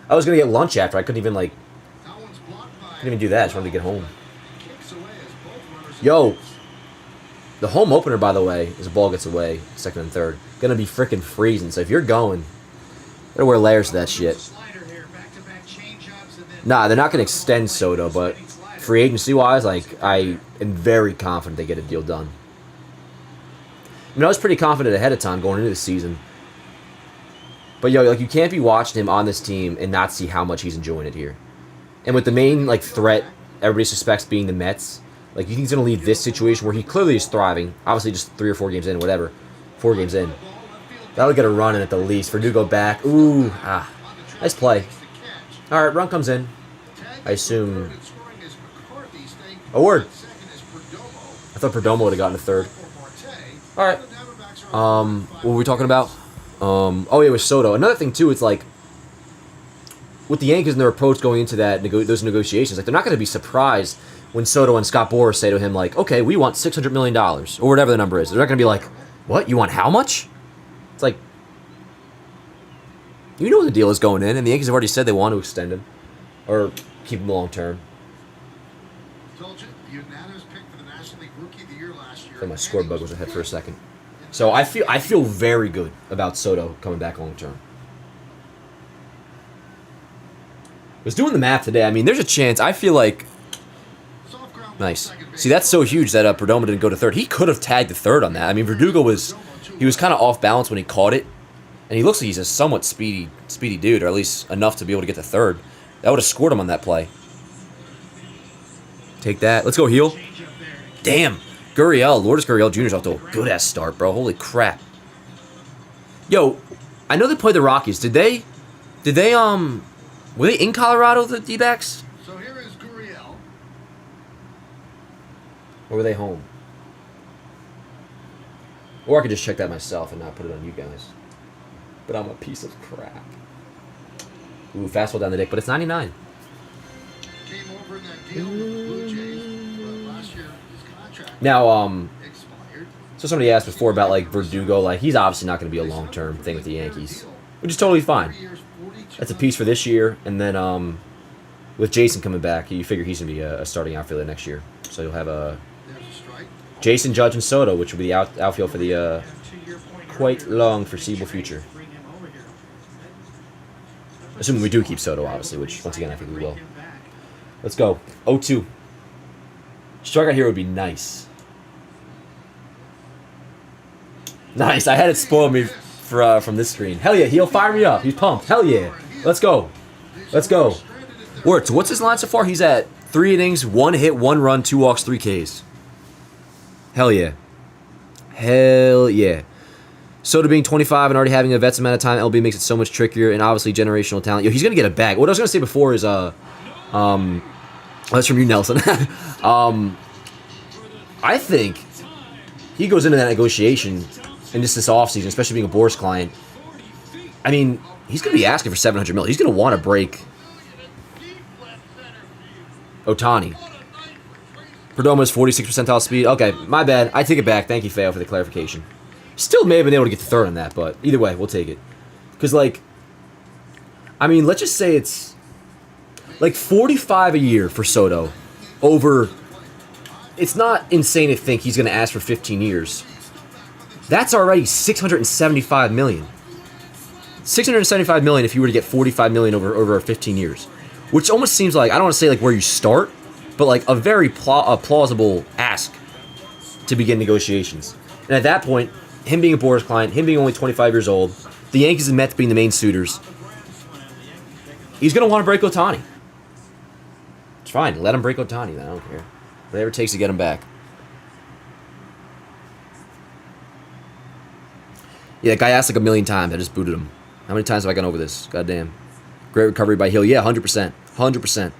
I was gonna get lunch after. I couldn't even do that. I just wanted to get home. Yo, the home opener, by the way, is a ball gets away, second and third. Gonna be freaking freezing. So if you're going, better wear layers to that shit. Slider here, back-to-back change-ups, and then Nah, they're not gonna extend Soto, but free agency wise, like I am very confident they get a deal done. I mean, I was pretty confident ahead of time going into the season. But yo, like you can't be watching him on this team and not see how much he's enjoying it here. And with the main like threat everybody suspects being the Mets, like you think he's gonna leave this situation where he clearly is thriving. Obviously, just 3 or 4 games in, whatever. 4 games in. That'll get a run in at the least. Verdugo back. Ooh, nice play. All right, run comes in. I assume. A word. I thought Perdomo would have gotten a third. All right. What were we talking about? Oh yeah, with Soto. Another thing too, it's like with the Yankees and their approach going into that those negotiations, like they're not going to be surprised when Soto and Scott Boras say to him, like, okay, we want $600 million, or whatever the number is. They're not going to be like, what? You want how much? It's like, you know what the deal is going in, and the Yankees have already said they want to extend him, or keep him long term. Told you, the unanimous pick for the National League Rookie of the Year last year. I thought my score bug was ahead for a second. So I feel very good about Soto coming back long term. I was doing the math today. I mean, there's a chance. I feel like... Nice. See, that's so huge that Perdomo didn't go to third. He could have tagged the third on that. I mean, Verdugo was kind of off balance when he caught it, and he looks like he's a somewhat speedy dude, or at least enough to be able to get to third. That would have scored him on that play. Take that. Let's go, heel. Damn. Lourdes Gurriel Jr.'s off to a good-ass start, bro. Holy crap. Yo, I know they played the Rockies. Were they in Colorado, the D-backs? So here is Gurriel. Or were they home? Or I could just check that myself and not put it on you guys. But I'm a piece of crap. Ooh, fastball down the dick, but it's 99. Came over in that deal with the Blue Jays, but last year his contract Now, expired. so somebody asked before about, like, Verdugo. Like, he's obviously not going to be a long-term thing with the Yankees, which is totally fine. That's a piece for this year, and then with Jason coming back, you figure he's going to be a starting outfielder next year. So you'll have Jason, Judge, and Soto, which will be the outfield for the quite long foreseeable future. Assuming we do keep Soto, obviously, which, once again, I think we will. Let's go. 0-2. Strikeout here would be nice. Nice. I had it spoil me from this screen. Hell yeah, he'll fire me up. He's pumped. Hell yeah. Let's go. Let's go. Wirtz, what's his line so far? He's at 3 innings, 1 hit, 1 run, 2 walks, 3 Ks. Hell yeah. Hell yeah. Soto being 25 and already having a vet's amount of time, LB makes it so much trickier, and obviously generational talent. Yo, he's going to get a bag. What I was going to say before is, that's from you, Nelson. I think he goes into that negotiation and just this offseason, especially being a Boras client. I mean, he's going to be asking for $700 million. He's going to want to break Ohtani. Perdomo's 46th percentile speed. Okay, my bad. I take it back. Thank you, Feo, for the clarification. Still may have been able to get to third on that, but either way, we'll take it. Because, like, I mean, let's just say it's like 45 a year for Soto over. It's not insane to think he's going to ask for 15 years. That's already $675 million. $675 million if you were to get $45 million over 15 years. Which almost seems like, I don't want to say like where you start, but like a very plausible ask to begin negotiations. And at that point, him being a Boras client, him being only 25 years old, the Yankees and Mets being the main suitors, he's going to want to break Ohtani. It's fine. Let him break Ohtani, then. I don't care. Whatever it takes to get him back. Yeah, that guy asked like a million times. I just booted him. How many times have I gone over this? Goddamn. Great recovery by Hill. Yeah, 100%. 100%.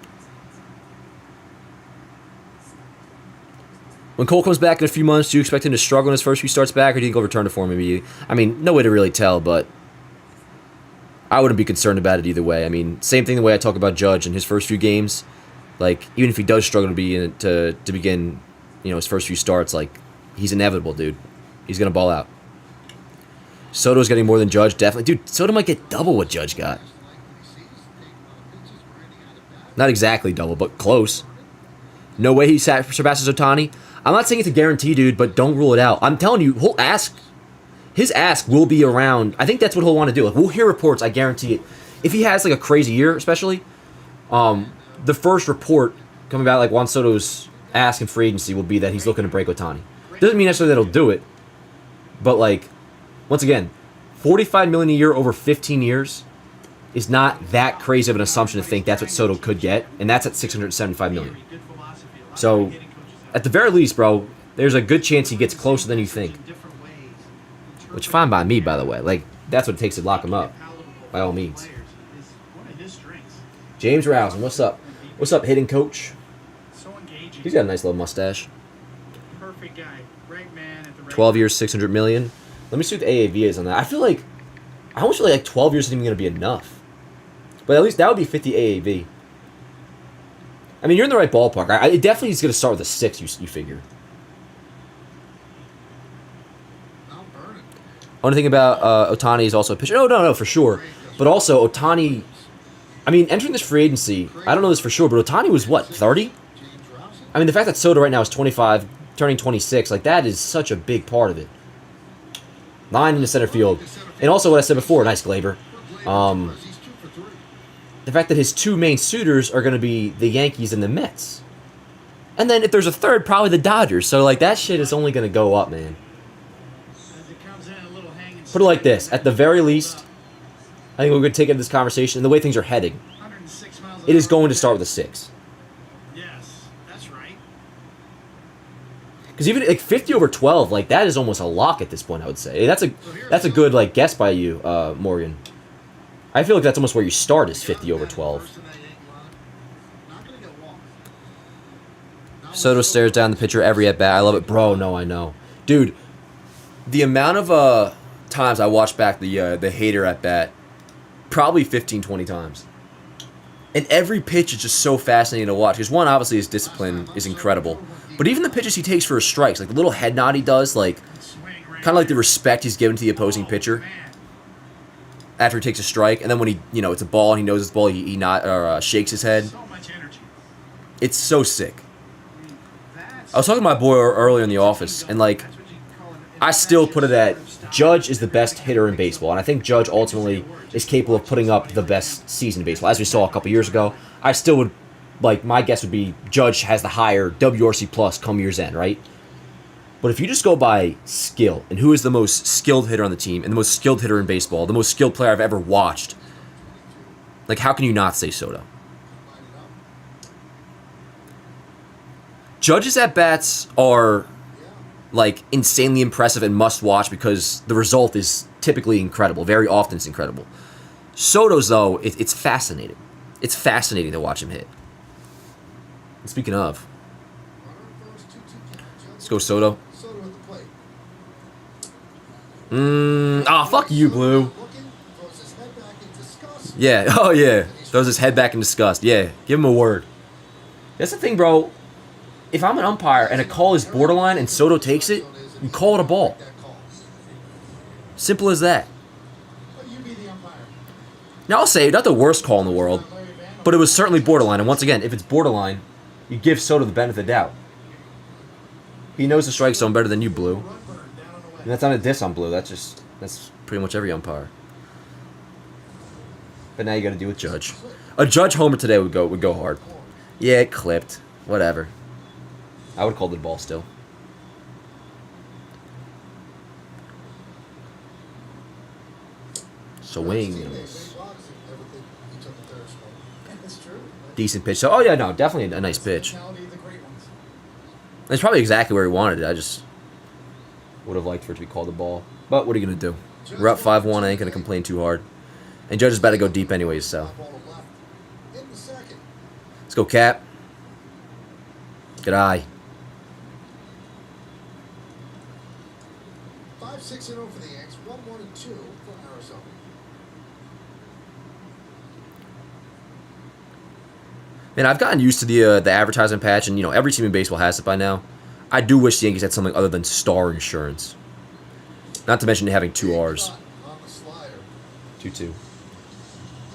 When Cole comes back in a few months, do you expect him to struggle in his first few starts back, or do you think he'll return to form immediately? I mean, no way to really tell, but I wouldn't be concerned about it either way. I mean, same thing the way I talk about Judge in his first few games. Like, even if he does struggle to begin, his first few starts, like, he's inevitable, dude. He's gonna ball out. Soto's getting more than Judge, definitely. Dude, Soto might get double what Judge got. Not exactly double, but close. No way he surpasses Ohtani. I'm not saying it's a guarantee, dude, but don't rule it out. I'm telling you, his ask will be around. I think that's what he'll want to do. Like, we'll hear reports, I guarantee it. If he has like a crazy year, especially, the first report coming about like Juan Soto's ask in free agency will be that he's looking to break Ohtani. Doesn't mean necessarily that he'll do it, but like, once again, $45 million a year over 15 years is not that crazy of an assumption to think that's what Soto could get, and that's at $675 million. So, at the very least, bro, there's a good chance he gets closer than you think. Which, fine by me, by the way. Like, that's what it takes to lock him up, by all means. James Rousing, what's up? What's up, hitting coach? He's got a nice little mustache. 12 years, $600 million. Let me see what the AAV is on that. I almost feel like 12 years isn't even going to be enough. But at least that would be 50 AAV. I mean, you're in the right ballpark. It definitely is going to start with a 6, you figure. Mount Vernon. Only thing about Ohtani is also a pitcher. Oh, no, for sure. But also, Ohtani, I mean, entering this free agency, I don't know this for sure, but Ohtani was, what, 30? James Rouse. I mean, the fact that Soto right now is 25, turning 26, like, that is such a big part of it. Line into center field. And also what I said before, nice Gleyber. He's 2 for 3. The fact that his two main suitors are going to be the Yankees and the Mets. And then if there's a third, probably the Dodgers. So, like, that shit is only going to go up, man. As it comes in a little hanging Put it like this. At the very least, I think we're going to take into this conversation, and the way things are heading, 106 miles an it is hour. going to start with a 6. Yes, that's right. Because even like 50 over 12, like that is almost a lock at this point, I would say. That's a good like guess by you, Morgan. I feel like that's almost where you start is 50 over 12. Soto stares down the pitcher every at bat. I love it, bro. No, I know, dude. The amount of times I watched back the hater at bat, probably 15, 20 times. And every pitch is just so fascinating to watch. Because one, obviously, his discipline is incredible. But even the pitches he takes for his strikes, like the little head nod he does, like kind of like the respect he's given to the opposing pitcher after he takes a strike. And then when it's a ball and he knows it's a ball, he shakes his head. So much energy. It's so sick. I was talking to my boy earlier in the office, and like, I still put it at Judge is the best hitter in baseball, and I think Judge ultimately is capable of putting up the best season in baseball, as we saw a couple years ago. I still would, like, my guess would be Judge has the higher WRC plus come year's end, right? But if you just go by skill, and who is the most skilled hitter on the team, and the most skilled hitter in baseball, the most skilled player I've ever watched, like, how can you not say Soto? Judge's at-bats are, like, insanely impressive and must-watch because the result is typically incredible. Very often it's incredible. Soto's, though, it's fascinating. It's fascinating to watch him hit. And speaking of, let's go Soto. Fuck you, Blue. Yeah, oh yeah. Throws his head back in disgust. Yeah, give him a word. That's the thing, bro. If I'm an umpire and a call is borderline and Soto takes it, you call it a ball. Simple as that. Now, I'll say, not the worst call in the world, but it was certainly borderline. And once again, if it's borderline, you give Soto the benefit of the doubt. He knows the strike zone better than you, Blue. And that's not a diss on Blue. That's pretty much every umpire. But now you got to deal with Judge. A Judge homer today would go hard. Yeah, it clipped. Whatever. I would call it a ball still. Swings. Decent pitch. So, oh yeah, no, definitely a nice pitch. It's probably exactly where he wanted it. I just would have liked for it to be called a ball. But what are you going to do? We're up 5-1. I ain't going to complain too hard. And Judge is about to go deep anyways, so. Let's go, Cap. Good eye. 5-6-0 for the Yanks, 1-1-2 for Arizona. Man, I've gotten used to the advertising patch, and every team in baseball has it by now. I do wish the Yankees had something other than star insurance. Not to mention having 2 R's. 2-2.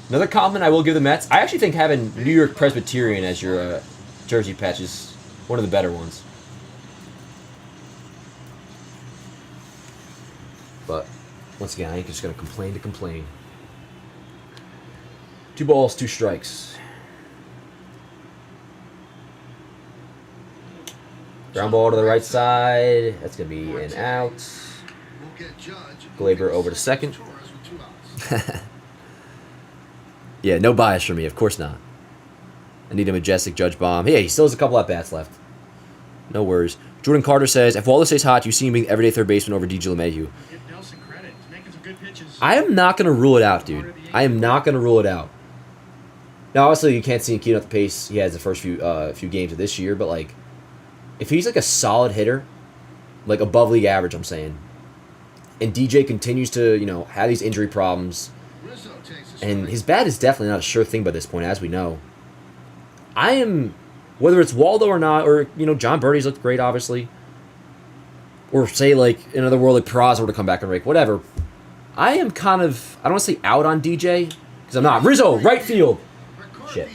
Another compliment I will give the Mets. I actually think having New York Presbyterian as your jersey patch is one of the better ones. But once again, I ain't just gonna complain to complain. 2 balls, 2 strikes. Ground ball to the right side. That's gonna be an out. Gleyber over to second. Yeah, no bias for me. Of course not. I need a majestic Judge bomb. Yeah, he still has a couple at bats left. No worries. Jordan Carter says, if Wallace stays hot, you see him being everyday third baseman over DJ LeMahieu. Give Nelson credit. He's making some good pitches. I am not going to rule it out, dude. I am not going to rule it out. Now, obviously, you can't see him keeping up the pace he has the first few games of this year, but, like, if he's, like, a solid hitter, like, above league average, I'm saying, and DJ continues to, have these injury problems, and his bat is definitely not a sure thing by this point, as we know, I am Whether it's Waldo or not, or, John Birdie's looked great, obviously. Or say, like, in another world, like Peraza were to come back and rake, whatever. I am kind of, I don't want to say out on DJ, because I'm not. Rizzo, right field. Shit.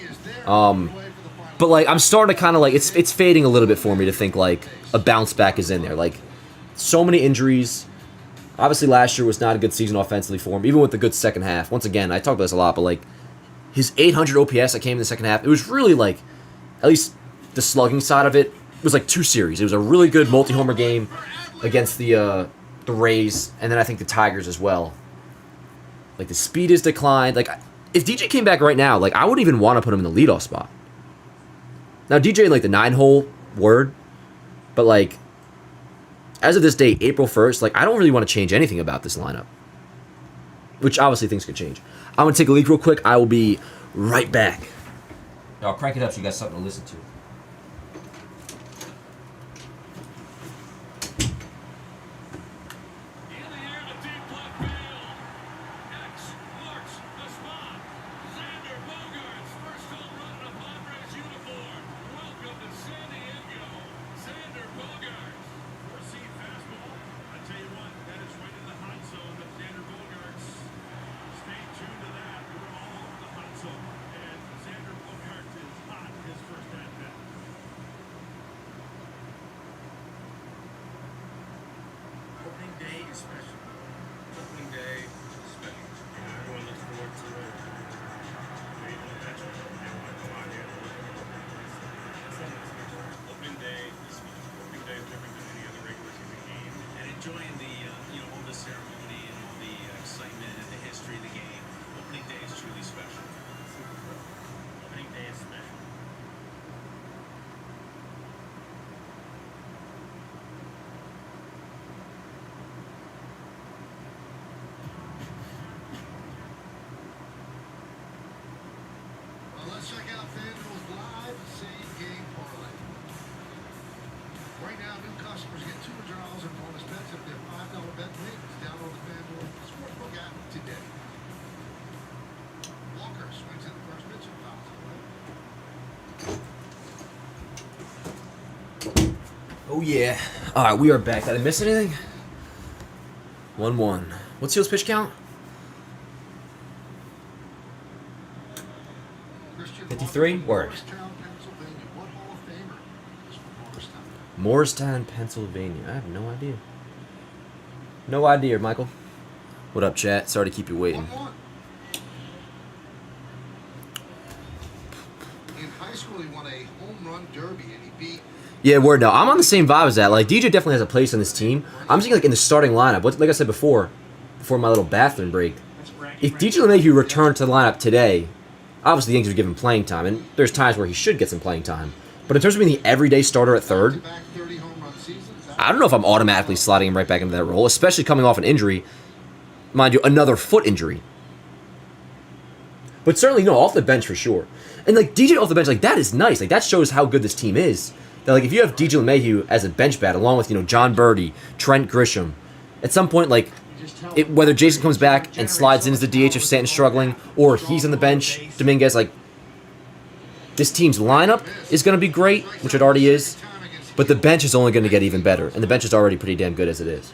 But, like, I'm starting to kind of, like, it's fading a little bit for me to think, like, a bounce back is in there. Like, so many injuries. Obviously, last year was not a good season offensively for him, even with the good second half. Once again, I talk about this a lot, but, like, his 800 OPS that came in the second half, it was really, like, at least the slugging side of it was, like, 2 series. It was a really good multi-homer game against the Rays, and then I think the Tigers as well. Like, the speed has declined. Like, if DJ came back right now, like, I wouldn't even want to put him in the leadoff spot. Now, DJ, like, the 9-hole word, but, like, as of this date, April 1st, like, I don't really want to change anything about this lineup. Which, obviously, things could change. I'm going to take a leak real quick. I will be right back. I'll crank it up so you got something to listen to. Enjoying the all the ceremony and all the excitement and the history of the game. Opening day is truly special. Opening day is special. Well, let's check out FanDuel's live same game parlay. Right now, new customers get $200 in bonus bets if their $5 bet wins. Download the FanDuel Sportsbook app today. Walker swings in the first pitch and fouls away. Oh, yeah. All right, we are back. Did I miss anything? 1-1. What's Hill's pitch count? 53? Word. What Hall of Famer is from Morristown? Morristown, Pennsylvania. I have no idea. No idea, Michael. What up, chat? Sorry to keep you waiting. 1-1. In high school, he won a home run derby and he beat. Yeah, word. No, I'm on the same vibe as that. Like, DJ definitely has a place on this team. I'm thinking, like, in the starting lineup. Like I said before my little bathroom break, if DJ LeMahieu returned to the lineup today, obviously the Yankees would give him playing time, and there's times where he should get some playing time. But in terms of being the everyday starter at third, I don't know if I'm automatically slotting him right back into that role, especially coming off an injury. Mind you, another foot injury. But certainly, no, off the bench for sure. And, like, DJ off the bench, like, that is nice. Like, that shows how good this team is. That, like, if you have DJ LeMahieu as a bench bat, along with, John Birdie, Trent Grisham, at some point, like, whether Jason comes back and slides in as the DH if Stanton's struggling, or he's on the bench, Dominguez, like, this team's lineup is going to be great, which it already is, but the bench is only going to get even better, and the bench is already pretty damn good as it is.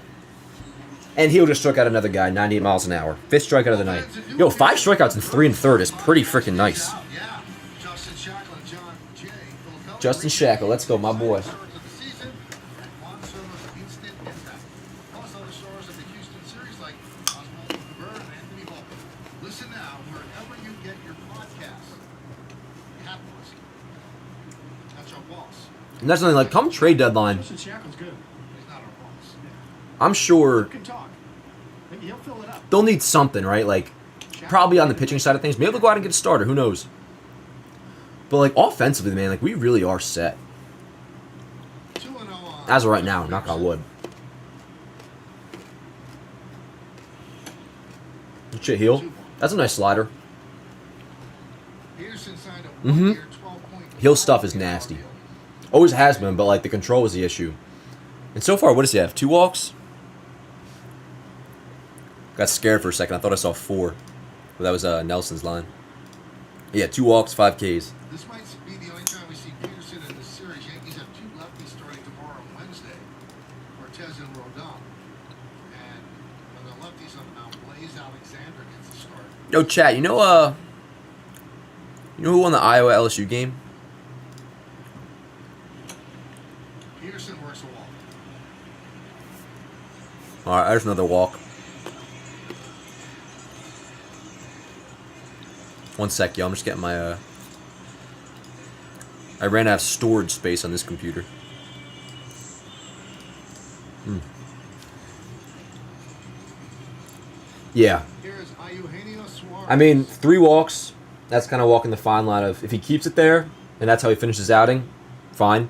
And he'll just struck out another guy, 98 miles an hour. 5th strikeout of the night. 5 strikeouts in 3 1/3 is pretty freaking nice. Justin Shackle, let's go, my boy. Listen now, wherever you get your podcasts. You have to listen. That's our boss. And that's something like, come trade deadline, Justin Shackle's good. He's not our boss. I'm sure You can talk. Maybe he'll fill it up. they'll need something, right? Like, probably on the pitching side of things. Maybe they'll go out and get a starter. Who knows? But, like, offensively, man, like, we really are set. 2-0 on. As of right now, knock on wood. Shit, Heel. That's a nice slider. Peterson signed a Mm-hmm. 1-year, $12.5 Heel stuff is nasty. Always has been, but, like, the control is the issue. And so far, what does he have? 2 walks? Got scared for a second. I thought I saw 4. But that was Nelson's line. Yeah, 2 walks, 5 Ks. This might be the only time we see Peterson in Alexander gets the start. Yo, chat. You know who won the Iowa LSU game? Peterson works a wall. All right, there's another walk. 1 sec, yo. I'm just getting my I ran out of storage space on this computer. Yeah. Here's Eugenio Suarez. I mean, 3 walks. That's kind of walking the fine line of if he keeps it there and that's how he finishes outing, fine.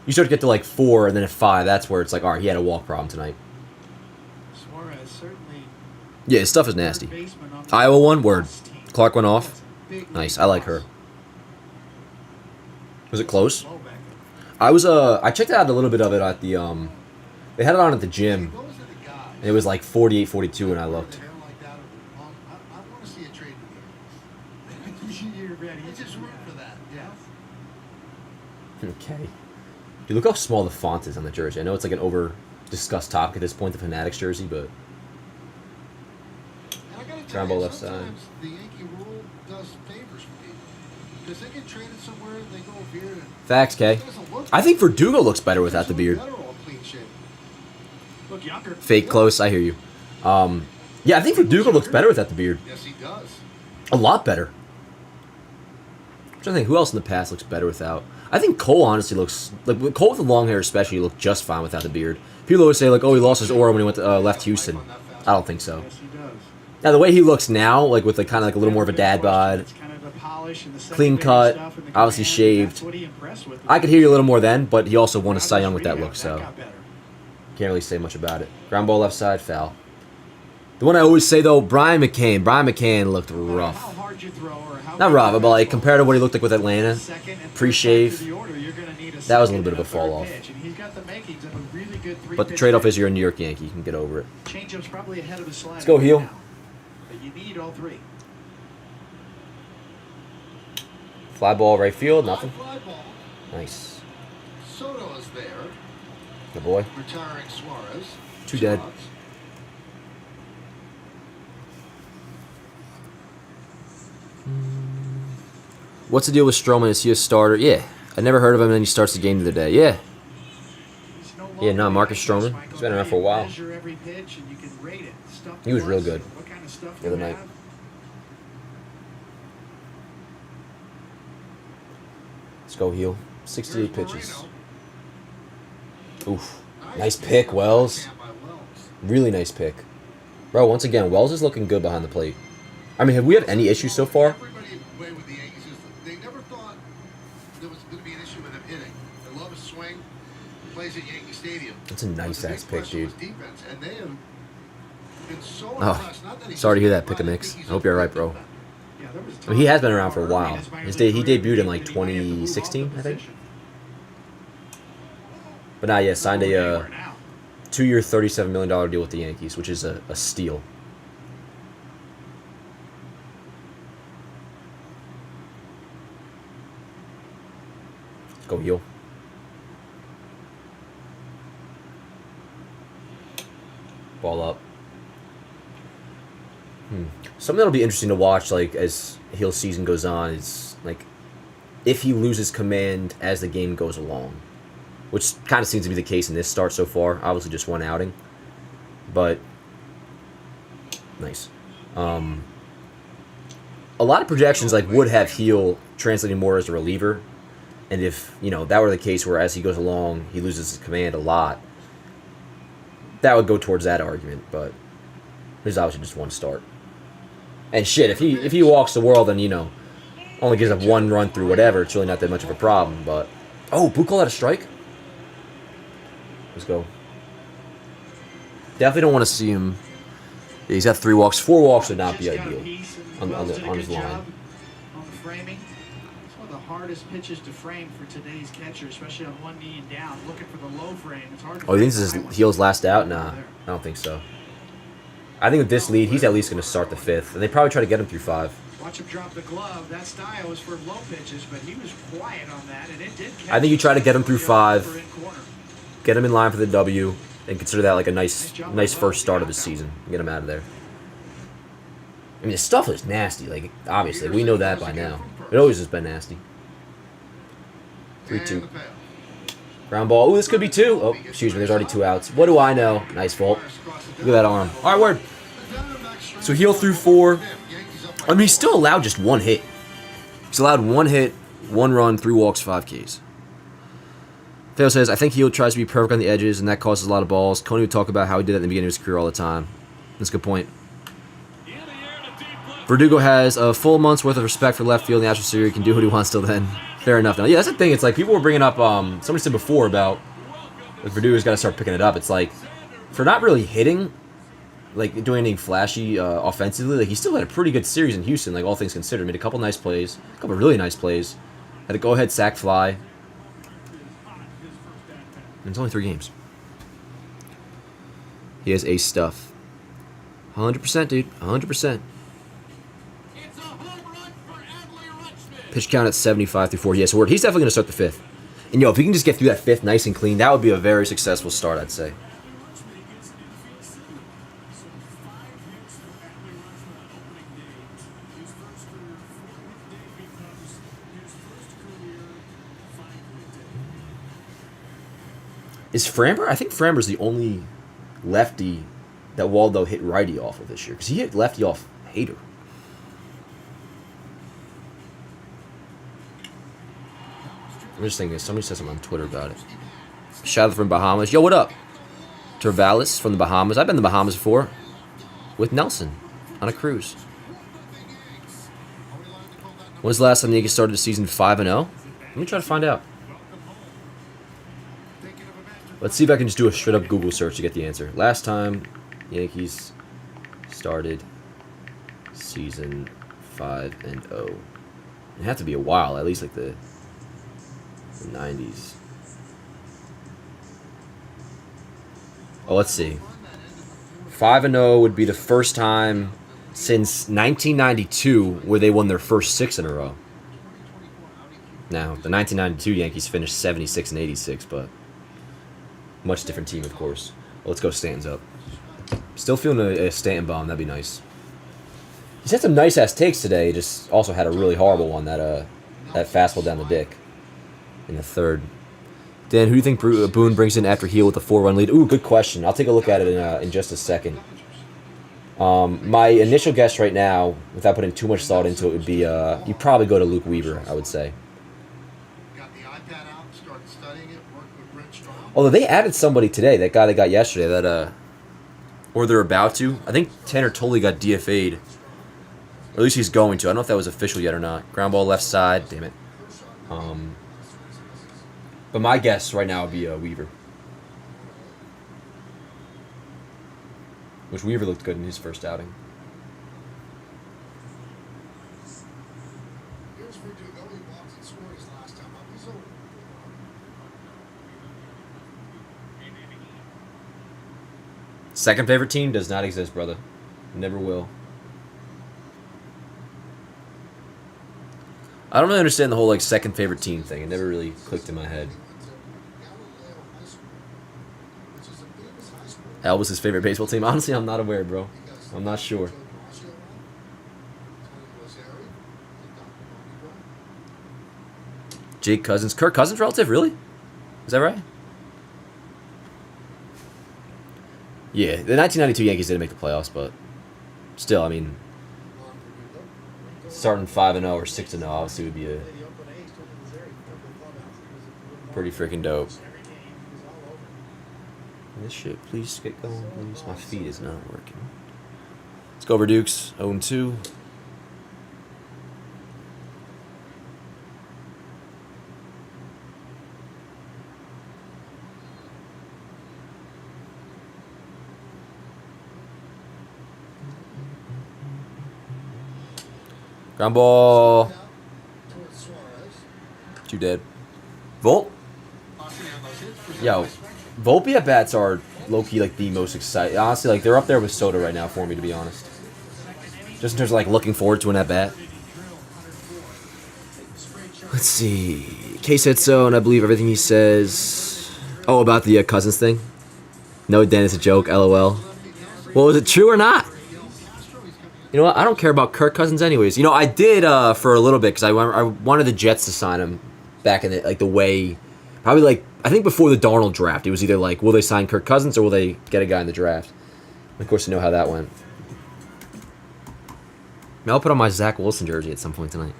You start to get to like 4 and then at 5, that's where it's like, all right, he had a walk problem tonight. Suarez certainly. Yeah, his stuff is nasty. Baseman on the Iowa won, word. team. Clark went off. That's a big Nice, I like her. Was it close? Low back. I checked out a little bit of it at the they had it on at the gym. Those are the guys. And it was like 48-42 when I looked. Hair like that, I want to see a trade with You're ready. you. Just root for that. Yeah. Okay. Dude, look how small the font is on the jersey. I know it's like an over-discussed topic at this point, the Fanatics jersey, but... And I gotta Ground tell ball you, left side. sometimes the Yankee rule does favors for people. Because they get traded somewhere, they go a beard, and Facts, K. it doesn't look I think Verdugo looks better without the beard. better all clean shaven. Look younger. Fake close, I hear you. Yeah, I think Verdugo looks better without the beard. Yes, he does. A lot better. I'm trying to think who else in the past looks better without. I think Cole honestly looks like with Cole with the long hair especially looked just fine without the beard. People always say like, oh, he lost his aura when he went to, left Houston. I don't think so. Yes, he does. Now the way he looks now, like with like kind of like a little more of a dad bod, It's kind of the polish and the clean secondary cut, stuff and the obviously command. shaved. That's what he impressed with. I could hear you a little more then, but he also won a Cy Young with that Rehab, look, so got better. can't really say much about it. Ground ball left side, foul. The one I always say though, Brian McCann. Brian McCann looked How rough. hard you throw or how Not good rough, your but like fastball compared to what he looked like with is, Atlanta, second and third pre-shave, back to the order, you're gonna need that was a second little bit of a and fall third off. pitch, and he's got the makings of a really good But the three-pitch trade-off pitch. is you're a New York Yankee. You can get over it. Changeup's probably ahead of the slider. Let's go, right heel. now. But you need all three. Fly ball right field, nothing. Fly ball. Nice. Soto is there. Good boy. Retiring Suarez. 2 dead. Shots. What's the deal with Stroman? Is he a starter? Yeah. I never heard of him and then he starts the game the other day. Yeah. He's no Yeah, no, longer Marcus like Stroman. this, Michael. He's been around Now for a you while. measure every pitch and you can rate it. Stuff He was real works, good What kind of stuff the other you night. have. Let's go heel. 68 Here's pitches. Moreno. Oof. Nice pick, Wells. Backhand by Wells. Really nice pick. Bro, once again, Wells is looking good behind the plate. I mean, have we had any issues so far? Everybody way with the Yankees is they never thought there was going to be an issue with him hitting. They love his swing. He plays at Yankee Stadium. That's a nice ass pick, dude. Defense, and they have been so Oh, impressed. Not that he's sorry to hear just that, good, Pick a I Mix. think I he's hope you're right, bro. Yeah, there was Well, he has been around for a power while. in his minor He league debuted career in like that he may have to move off the 2016, I think. position. But nah, yeah, signed a Anywhere now. 2-year, $37 million deal with the Yankees, which is a steal. Let's go heel. Ball up. Something that'll be interesting to watch, like as heel season goes on, is like if he loses command as the game goes along, which kind of seems to be the case in this start so far. Obviously, just one outing, but nice. A lot of projections like would have heel translating more as a reliever, and if that were the case where as he goes along he loses his command a lot, that would go towards that argument. But there's obviously just one start. And shit, if he walks the world and only gives up one run through whatever, it's really not that much of a problem. But Boot called out a strike. Let's go. Definitely don't want to see him. Yeah, he's got 3 walks. 4 walks would not be Just got a ideal piece and on Wells did a his good line. job on the framing. It's one of the hardest pitches to frame for today's catcher, especially on one knee and down. Looking for the low frame, it's hard to Oh, you think frame this the high is one. Heel's last out? Nah, I don't think so. I think with this lead, he's at least going to start the 5th, and they probably try to get him through 5. Watch him drop the glove. That style was for low pitches, but he was quiet on that, and it did catch I think you try to get him through the 5. upper end corner. Get him in line for the W, and consider that like a nice Nice job by first Wells, start the of the knockout. season. Get him out of there. I mean, the stuff is nasty. Like, obviously, we know that by now. It always has been nasty. 3-2. Ground ball. Ooh, this could be 2. Oh, excuse me. There's already 2 outs. What do I know? Nice Volt. Look at that arm. All right, word. So he'll through 4. I mean, he's still allowed just 1 hit. He's allowed 1 hit, 1 run, 3 walks, 5 Ks. Theo says, I think Heal tries to be perfect on the edges, and that causes a lot of balls. Coney would talk about how he did that in the beginning of his career all the time. That's a good point. Verdugo has a full month's worth of respect for left field in the National Series. He can do what he wants till then. Fair enough. Now, yeah, that's the thing. It's like people were bringing up, somebody said before about like Verdugo's got to start picking it up. It's like, for not really hitting, like doing anything flashy offensively, like he still had a pretty good series in Houston, like all things considered. Made a couple nice plays, a couple really nice plays. Had a go-ahead sack fly. And it's only 3 games. He has ace stuff. 100%, dude. 100%. Pitch count at 75 through 4. Yeah, so he's definitely going to start the 5th. And, if he can just get through that 5th nice and clean, that would be a very successful start, I'd say. Is Framber? I think Framber's the only lefty that Waldo hit righty off of this year. Because he hit lefty off Hader. I'm just thinking, somebody said something on Twitter about it. Shout out from Bahamas. Yo, what up? Tervalis from the Bahamas. I've been to the Bahamas before. With Nelson. On a cruise. When's the last time the Yankees started the season 5-0? Let me try to find out. Let's see if I can just do a straight-up Google search to get the answer. Last time Yankees started season 5-0. It had to be a while, at least like the 90s. Oh, let's see. 5-0 would be the first time since 1992 where they won their first 6 in a row. Now, the 1992 Yankees finished 76 and 86, but much different team, of course. Well, let's go Stanton's up. Still feeling a Stanton bomb. That'd be nice. He's had some nice-ass takes today. Just also had a really horrible one, that fastball down the dick in the 3rd. Dan, who do you think Boone brings in after Heal with a 4-run lead? Ooh, good question. I'll take a look at it in just a second. My initial guess right now, without putting too much thought into it, would be you probably go to Luke Weaver, I would say. Although they added somebody today, that guy they got yesterday, or they're about to. I think Tanner Tolley got DFA'd. Or at least he's going to. I don't know if that was official yet or not. Ground ball left side. Damn it. But my guess right now would be Weaver. Which Weaver looked good in his first outing. Second favorite team does not exist, brother. Never will. I don't really understand the whole second favorite team thing. It never really clicked in my head. Elvis's favorite baseball team? Honestly, I'm not aware, bro. I'm not sure. Jake Cousins. Kirk Cousins relative? Really? Is that right? Yeah, the 1992 Yankees didn't make the playoffs, but still, I mean, starting 5-0 or 6-0 obviously would be a pretty freaking dope. This shit, please get going, please. My feed is not working. Let's go over Dukes, 0-2. Ground ball. Too dead. Volt? Yo, Volpi at bats are low-key the most exciting. Honestly, they're up there with Soto right now for me, to be honest. Just in terms of looking forward to an at bat. Let's see. K said so, and I believe everything he says. Oh, about the Cousins thing? No, Dan, it's a joke. LOL. Well, is it true or not? You know what? I don't care about Kirk Cousins anyways. You know, I did for a little bit because I wanted the Jets to sign him back in the way, probably like, I think before the Darnold draft. It was either like, will they sign Kirk Cousins or will they get a guy in the draft? And of course, you know how that went. I'll put on my Zach Wilson jersey at some point tonight.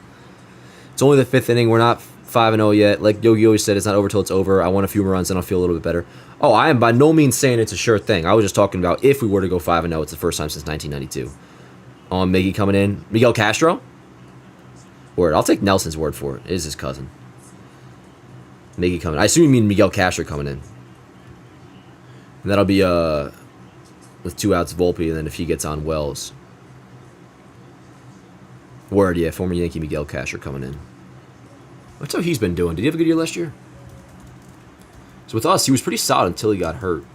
It's only the 5th inning. We're not 5-0 yet. Like Yogi always said, it's not over till it's over. I want a few more runs and I'll feel a little bit better. Oh, I am by no means saying it's a sure thing. I was just talking about if we were to go 5-0, it's the first time since 1992. Miggy coming in. Miguel Castro? Word. I'll take Nelson's word for it. It is his cousin. Miggy coming. I assume you mean Miguel Castro coming in. And that'll be with 2 outs Volpi, and then if he gets on, Wells. Word, yeah. Former Yankee Miguel Castro coming in. What's how he's been doing? Did he have a good year last year? So with us, he was pretty solid until he got hurt.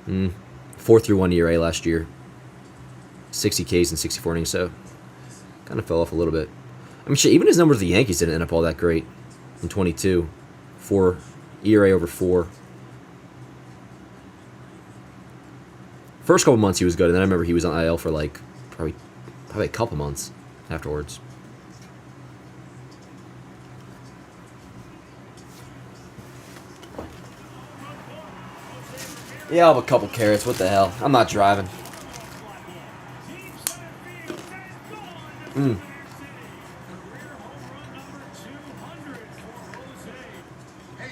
4.31 ERA last year. 60 Ks and 64 innings, so kind of fell off a little bit. I mean, shit, even his numbers with the Yankees didn't end up all that great in 22. 4 ERA over 4. First couple months he was good, and then I remember he was on IL for like probably a couple months afterwards. Yeah, I'll have a couple carrots. What the hell? I'm not driving. Hey,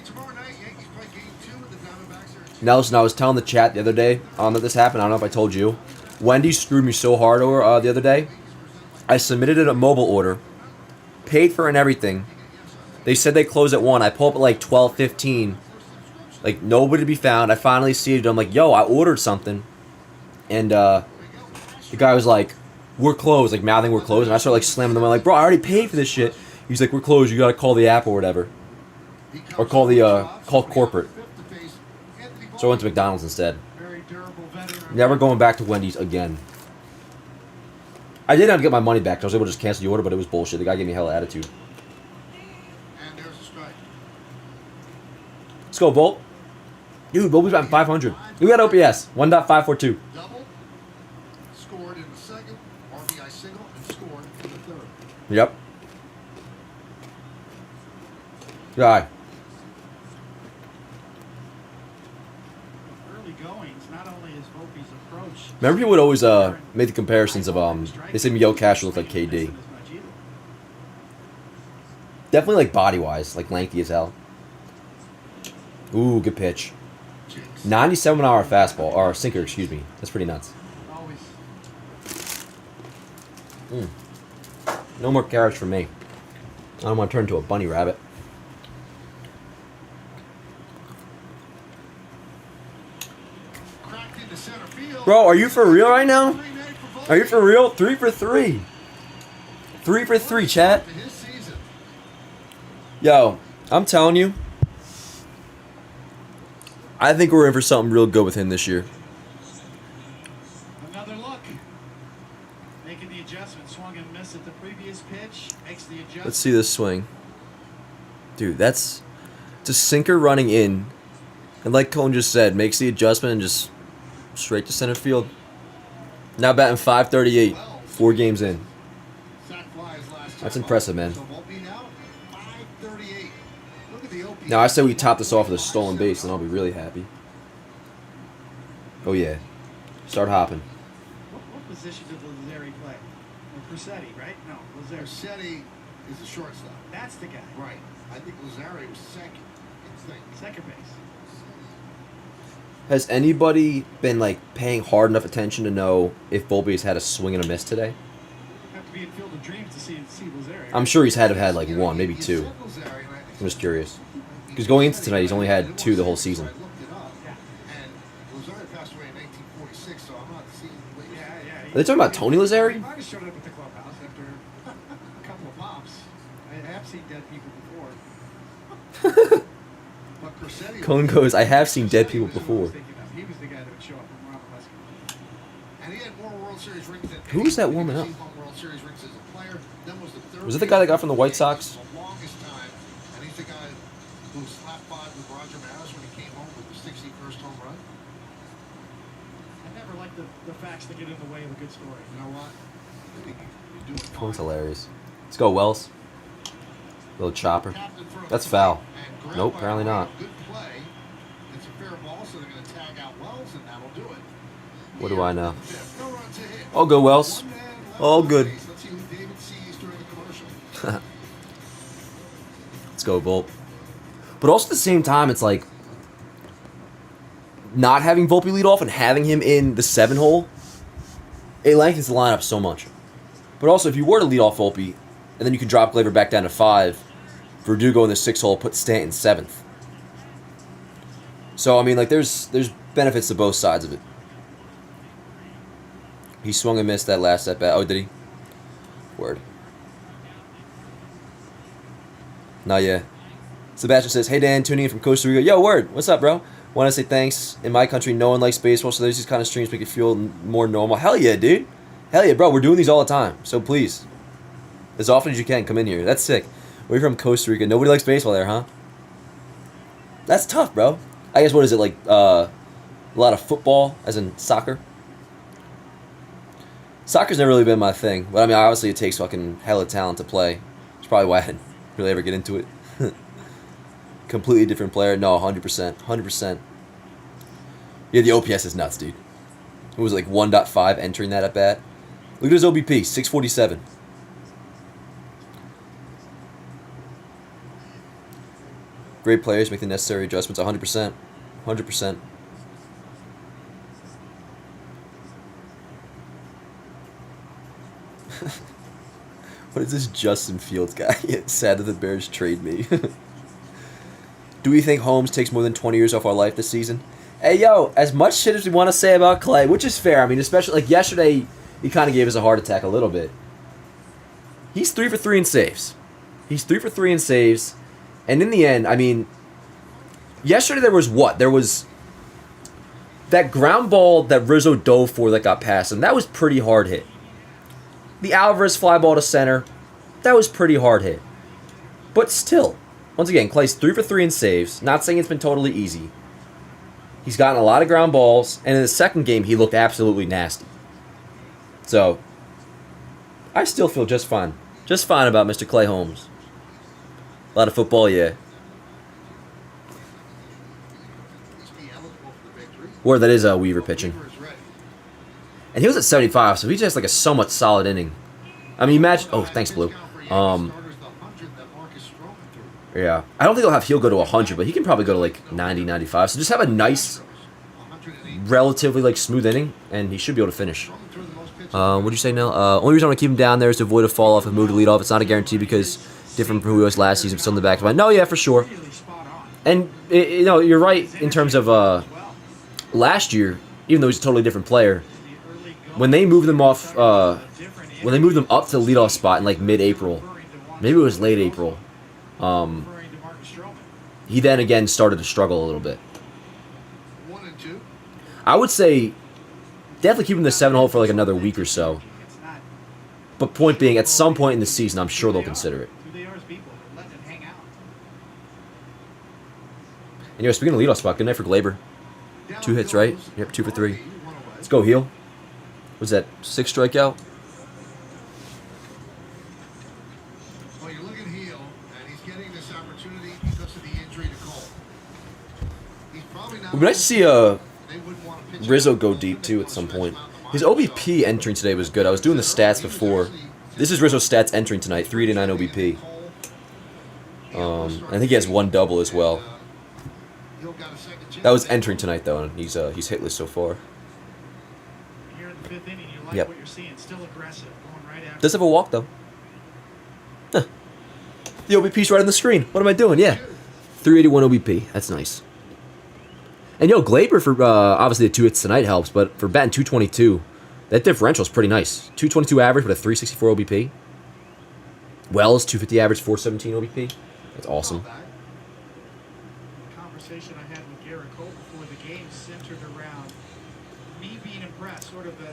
tomorrow night, Yankees play game 2 with the Diamondbacks. Nelson, I was telling the chat the other day that this happened. I don't know if I told you. Wendy screwed me so hard over the other day. I submitted a mobile order, paid for it and everything. They said they close at 1. I pull up at like 12:15. Like, nobody to be found. I finally see it. I'm like, yo, I ordered something. And the guy was like, we're closed. Like, mouthing we're closed. And I started like slamming them. I'm like, bro, I already paid for this shit. He's like, we're closed. You got to call the app or whatever. Or call corporate. So I went to McDonald's instead. Never going back to Wendy's again. I did have to get my money back. I was able to just cancel the order, but it was bullshit. The guy gave me hella attitude. And there's a strike. Let's go, Volt. Dude, Volpi's batting 500. We got OPS. 1.542. Double. Scored in the second. RBI single and scored in the third. Yep. Guy. Early goings, not only is Volpi's approach. Remember people would always make the comparisons of they say Miguel Castro looked like KD. Definitely like body wise, like lengthy as hell. Ooh, good pitch. 97-mile-an-hour fastball, or sinker, excuse me. That's pretty nuts. Always. No more carrots for me. I don't want to turn into a bunny rabbit. Cracked into center field. Bro, are you for real right now? Are you for real? 3 for 3. 3 for 3, chat. His season. Yo, I'm telling you. I think we're in for something real good with him this year. Another look. Making the adjustment. Swung and missed at the previous pitch. Makes the adjustment. Let's see this swing. Dude, that's it's a sinker running in. And like Cone just said, makes the adjustment and just straight to center field. Now batting 538, 4 games in. That's impressive, man. Now, I say we top this off with a stolen base, and I'll be really happy. Oh, yeah. Start hopping. What position did Lazari play? Or Crissetti, right? No, Lazari. Crissetti is the shortstop. That's the guy. Right. I think Lazari was second. Second base. Has anybody been, like, paying hard enough attention to know if Volpi has had a swing and a miss today? Have to be in Field of Dreams to see Lazari. I'm sure he's had like 1, maybe 2. I'm just curious. Because going into tonight, he's only had 2 the whole season. And Lazari passed away in 1946, so I'm not seeing. Are they talking about Tony Lazzari? He might have showed up at the clubhouse after a couple of pops. I have seen dead people before. But Crissetti. Cone goes, I have seen dead people before. He was the guy that would show up from Ron Leski. And he had more World Series rings than Who was that warming up? World Series rings as a player. Then was the third. Was it the guy that got from the White Sox? The longest time, and he's the guy who slapped by with Roger Maris when he came home with the 61st home run. the facts that get in the way of a good story. You know what? You're doing fine. That's hilarious. Let's go, Wells. Little chopper. Captain for a That's point, foul. and grabbed Nope, by apparently Ryan. not. Good play. It's a fair ball, so they're going to tag out Wells, and that'll do it. What do I know? Fifth. No runs hit. All good, Wells. One man left All on good. base. Let's see who David sees during the commercial. Let's go, Volp. But also at the same time, it's like not having Volpe lead off and having him in the 7 hole, it lengthens the lineup so much. But also, if you were to lead off Volpe, and then you could drop Gleyber back down to 5, Verdugo in the 6 hole, put Stanton 7th. So I mean, like there's benefits to both sides of it. He swung and missed that last at bat. Oh, did he? Word. Not yet. Sebastian says, "Hey Dan, tuning in from Costa Rica. Yo, word. What's up, bro? Want to say thanks. In my country, no one likes baseball, so there's these kind of streams make it feel more normal. Hell yeah, dude. Hell yeah, bro. We're doing these all the time. So please, as often as you can, come in here. That's sick. We're from Costa Rica. Nobody likes baseball there, huh? That's tough, bro. I guess what is it like? A lot of football, as in soccer. Soccer's never really been my thing, but I mean, obviously, it takes fucking hella talent to play. It's probably why I didn't really ever get into it. Completely different player. No, 100%. 100%. Yeah, the OPS is nuts, dude. It was like 1.5 entering that at bat. Look at his OBP, 647. Great players make the necessary adjustments, 100%. 100%. What is this Justin Fields guy? Sad that the Bears trade me. Do we think Holmes takes more than 20 years off our life this season? Hey, yo, as much shit as we want to say about Clay, which is fair. I mean, especially, like, yesterday, he kind of gave us a heart attack a little bit. He's 3 for 3 in saves. He's 3 for 3 in saves. And in the end, I mean, yesterday there was what? There was that ground ball that Rizzo dove for that got past him. That was pretty hard hit. The Alvarez fly ball to center, that was pretty hard hit. But still, once again, Clay's 3 for 3 in saves. Not saying it's been totally easy. He's gotten a lot of ground balls, and in the second game, he looked absolutely nasty. So, I still feel just fine. Just fine about Mr. Clay Holmes. A lot of football, yeah. Or that is Weaver pitching. And he was at 75, so he just has like a somewhat solid inning. I mean, imagine... Oh, thanks, Blue. Yeah. I don't think he'll go to 100, but he can probably go to like 90, 95. So just have a nice, relatively like smooth inning, and he should be able to finish. What'd you say, Nell? Only reason I want to keep him down there is to avoid a fall off and move to lead off. It's not a guarantee because different from who he was last season, still in the back of my mind. No, yeah, for sure. And, you know, you're right in terms of last year, even though he's a totally different player, when they moved them off, when they moved them up to the leadoff spot in like mid-April, maybe it was late April, he then again started to struggle a little bit. I would say definitely keep him in the 7 hole for like another week or so. But point being, at some point in the season, I'm sure they'll consider it. And yo, speaking of leadoff spot, good night for Gleyber. 2 hits, right? Yep, 2 for 3. Let's go, heel. Was that 6 strikeout? Well, you're looking heel, and he's getting this opportunity because of the injury to Cole. He's probably not. It would be nice to see Rizzo go deep too at some point. His OBP entering today was good. I was doing the stats before. This is Rizzo's stats entering tonight, 389 OBP. I think he has 1 double as well. That was entering tonight though, and he's hitless so far. Yep. Does have a walk though. Huh. The OBP's right on the screen. What am I doing? Yeah. 381 OBP. That's nice. And yo, Gleyber for obviously the 2 hits tonight helps, but for batting 222, that differential is pretty nice. 222 average with a 364 OBP. Wells 250 average, 417 OBP. That's awesome. Conversation I had with Garrett Cole before the game centered around me being impressed, sort of a